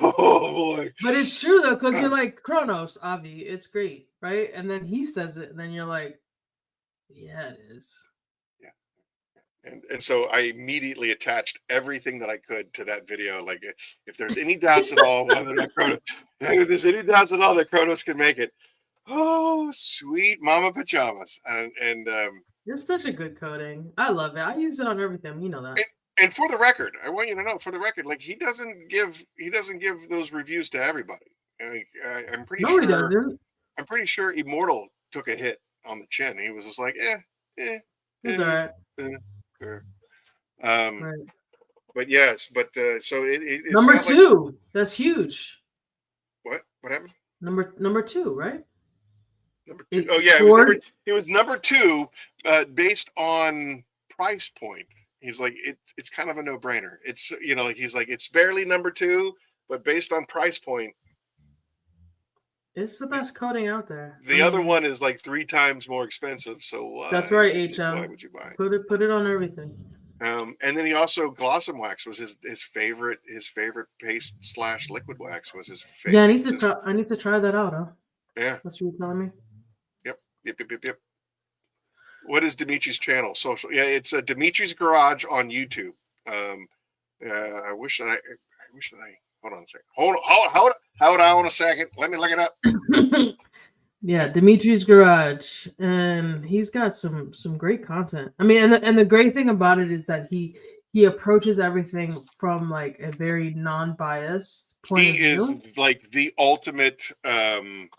boy. But it's true though, because you're like, Kronos, Avi, it's great, right? And then he says it, and then you're like, yeah, it is. Yeah. And so I immediately attached everything that I could to that video. Like, if there's any doubts at all whether that Kronos, if there's any doubts at all that Kronos can make it, oh sweet mama pajamas. And you're such a good coating. I love it. I use it on everything. You know that. And for the record, I want you to know, like he doesn't give those reviews to everybody. I'm pretty sure. He doesn't. I'm pretty sure Immortal took a hit on the chin. He was just like, He's all right. Right. But yes, so it's number 2. Like, that's huge. What happened? Number 2, right? Number 2. Oh yeah, it was number 2, based on price point. He's like, it's kind of a no-brainer. It's he's like, it's barely number 2, but based on price point, it's the best coating out there. The other one is like 3 times more expensive. So that's right, HM. Why would you buy it? Put it on everything. And then he also Glossum Wax was his favorite paste / liquid wax was his favorite. Yeah, I need to try that out, huh? Yeah. That's what you're telling me. Yep. What is Dimitri's channel? Social? Yeah, it's Dimitri's Garage on YouTube. I wish that I hold on a second. Hold on a second. Let me look it up. Yeah, Dimitri's Garage, and he's got some great content. I mean, and the great thing about it is that he approaches everything from like a very non-biased point of view. He is like the ultimate engineer.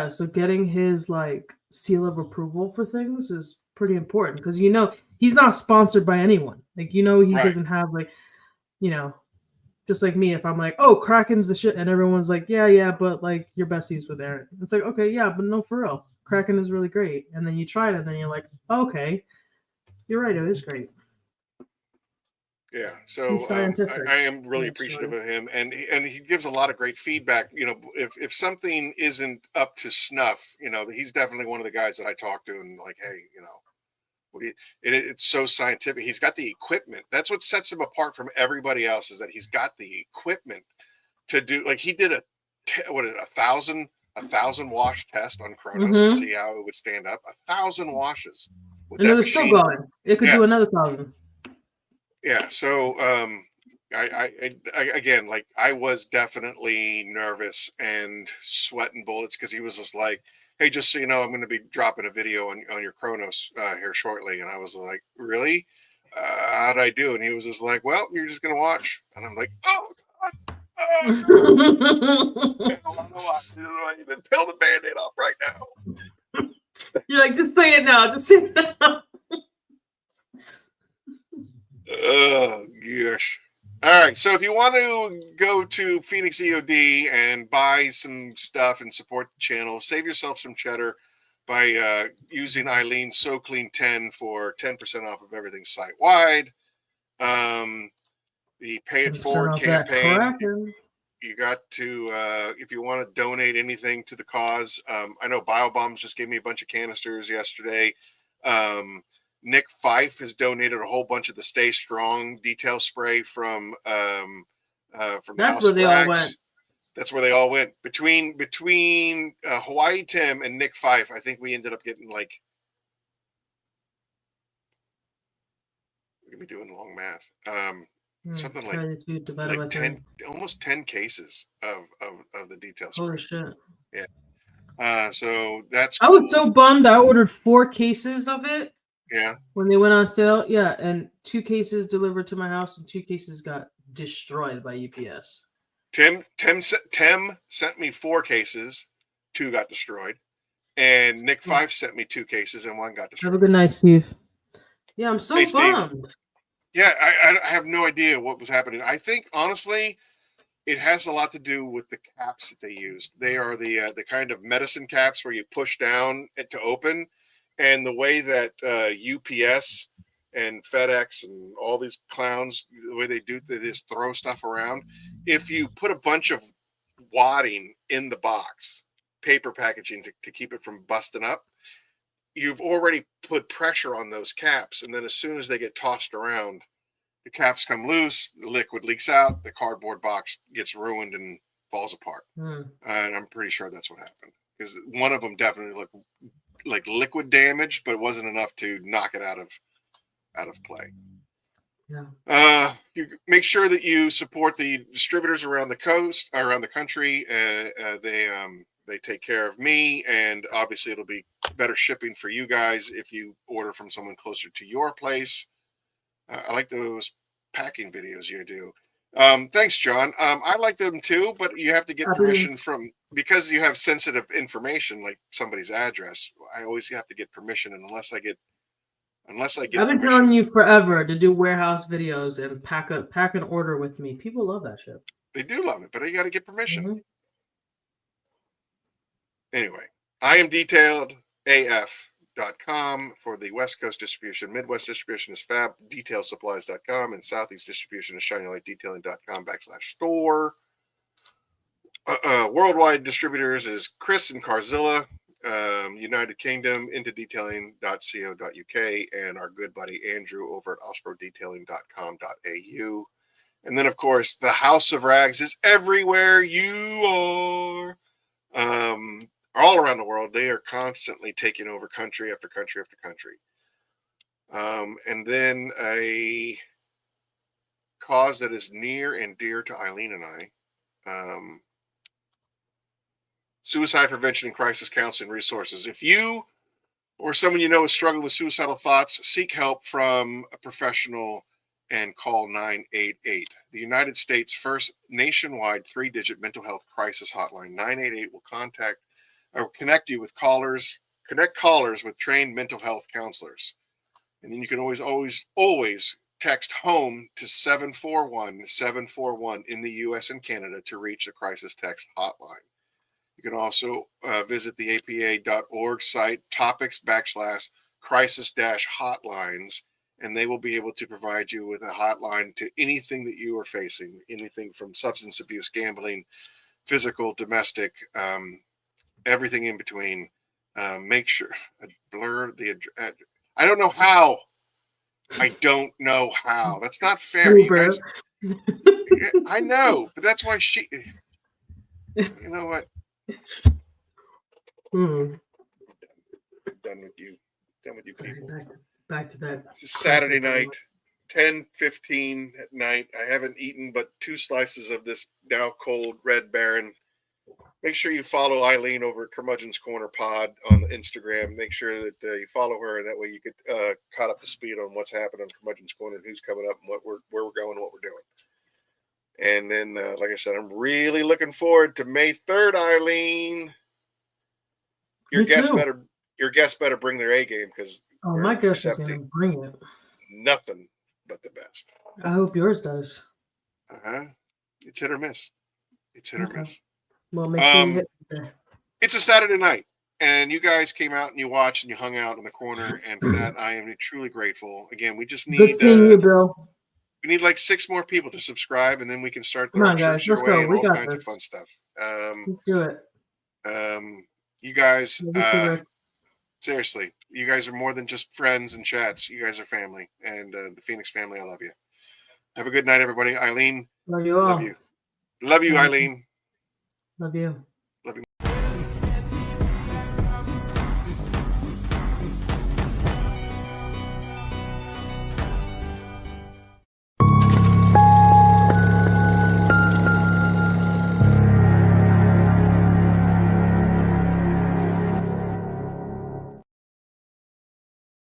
So getting his like seal of approval for things is pretty important because he's not sponsored by anyone. Like he doesn't have like just like me, if I'm like, oh, Kraken's the shit, and everyone's like, yeah, but like your besties were there. It's like, okay, yeah, but no, for real, Kraken is really great. And then you try it, and then you're like, okay, you're right, it is great. Yeah, so He's scientific. I am really actually. appreciative of him, and he gives a lot of great feedback. You know, if something isn't up to snuff, you know, he's definitely one of the guys that I talk to and like, hey, you know, what do you? It's so scientific. He's got the equipment. That's what sets him apart from everybody else, is that he's got the equipment to do. Like he did a 1,000 wash test on Chronos to see how it would stand up. 1,000 washes with and that it was machine. still going. It could do another 1,000. Yeah, so I again, like I was definitely nervous and sweating bullets because he was just like, "Hey, just so you know, I'm going to be dropping a video on your Chronos here shortly," and I was like, "Really? How'd I do?" And he was just like, "Well, you're just going to watch," and I'm like, "Oh God, oh no, I don't want to watch. Then peel the Band-Aid off right now." You're like, just say it now. Just say it now. Oh gosh. All right. So if you want to go to Phoenix E.O.D and buy some stuff and support the channel, save yourself some cheddar by using Eileen's So Clean 10 for 10% off of everything site wide. The Pay It Forward campaign. You got to, if you want to donate anything to the cause, I know BioBombs just gave me a bunch of canisters yesterday. Nick Fife has donated a whole bunch of the Stay Strong detail spray from the House of Rags. That's where they all went. Between Hawaii Tim and Nick Fife, I think we ended up getting like, we're gonna be doing long math. Something like 10, almost 10 cases of the detail spray. Holy shit. Yeah. So that's I was so bummed. I ordered 4 cases of it. Yeah. When they went on sale, yeah, and 2 cases delivered to my house and 2 cases got destroyed by UPS. Tim sent me 4 cases, 2 got destroyed, and Nick Fife sent me 2 cases and 1 got destroyed. Have a good night, Steve. Yeah, I'm so bummed. Steve. Yeah, I have no idea what was happening. I think honestly, it has a lot to do with the caps that they used. They are the kind of medicine caps where you push down to open, and the way that UPS and FedEx and all these clowns, the way they do that is throw stuff around. If you put a bunch of wadding in the box, paper packaging to keep it from busting up, you've already put pressure on those caps, and then as soon as they get tossed around, the caps come loose, the liquid leaks out, the cardboard box gets ruined and falls apart. And I'm pretty sure that's what happened, because one of them definitely looked like liquid damage, but it wasn't enough to knock it out of play. Yeah. You make sure that you support the distributors around the coast, around the country. They take care of me, and obviously it'll be better shipping for you guys if you order from someone closer to your place. I like those packing videos you do. Thanks, John. I like them too, but you have to get permission from, because you have sensitive information like somebody's address. I always have to get permission, and unless I get I've been telling you forever to do warehouse videos and pack an order with me. People love that shit. They do love it, but you got to get permission. Anyway, I am detailedaf.com for the West Coast distribution. Midwest distribution is fabdetailsupplies.com, and Southeast distribution is shinylightdetailing.com/store. Worldwide distributors is Chris and Carzilla. United Kingdom into detailing.co.uk, and our good buddy Andrew over at osprodetailing.com.au. And then, of course, the House of Rags is everywhere you are. All around the world, they are constantly taking over country after country after country. And then a cause that is near and dear to Eileen and I, suicide prevention and crisis counseling resources. If you or someone you know is struggling with suicidal thoughts, seek help from a professional and call 988. The United States' first nationwide 3-digit mental health crisis hotline. 988 will connect you with callers with trained mental health counselors. And then you can always text HOME to 741-741 in the US and Canada to reach the crisis text hotline. You can also visit the APA.org site, topics /crisis-hotlines, and they will be able to provide you with a hotline to anything that you are facing, anything from substance abuse, gambling, physical, domestic, everything in between. Make sure blur the I don't know how. I don't know how. That's not fair. You guys, I know, but that's why you know what? Hmm. I'm done with you. Done with you people. Back to that. This is Saturday night, 10:15 at night. I haven't eaten but 2 slices of this now cold Red Baron. Make sure you follow Eileen over at Curmudgeon's Corner Pod on Instagram. Make sure that you follow her, and that way you get caught up to speed on what's happening on Curmudgeon's Corner and who's coming up and where we're going and what we're doing. And then, like I said, I'm really looking forward to May 3rd, Eileen. Your guests better bring their A game, because my guest is gonna bring it. Nothing but the best. I hope yours does. It's hit or miss. It's hit or miss. Well, make sure you hit there. It's a Saturday night, and you guys came out and you watched and you hung out in the corner, and for that I am truly grateful. Again, we just need good seeing you, Bill. We need like 6 more people to subscribe, and then we can start throwing shirts your way and all kinds of fun stuff. Let's do it. You guys, seriously, you guys are more than just friends and chats. You guys are family, and the Phoenix family, I love you. Have a good night, everybody. Eileen, love you all. Love you, Eileen. Love you.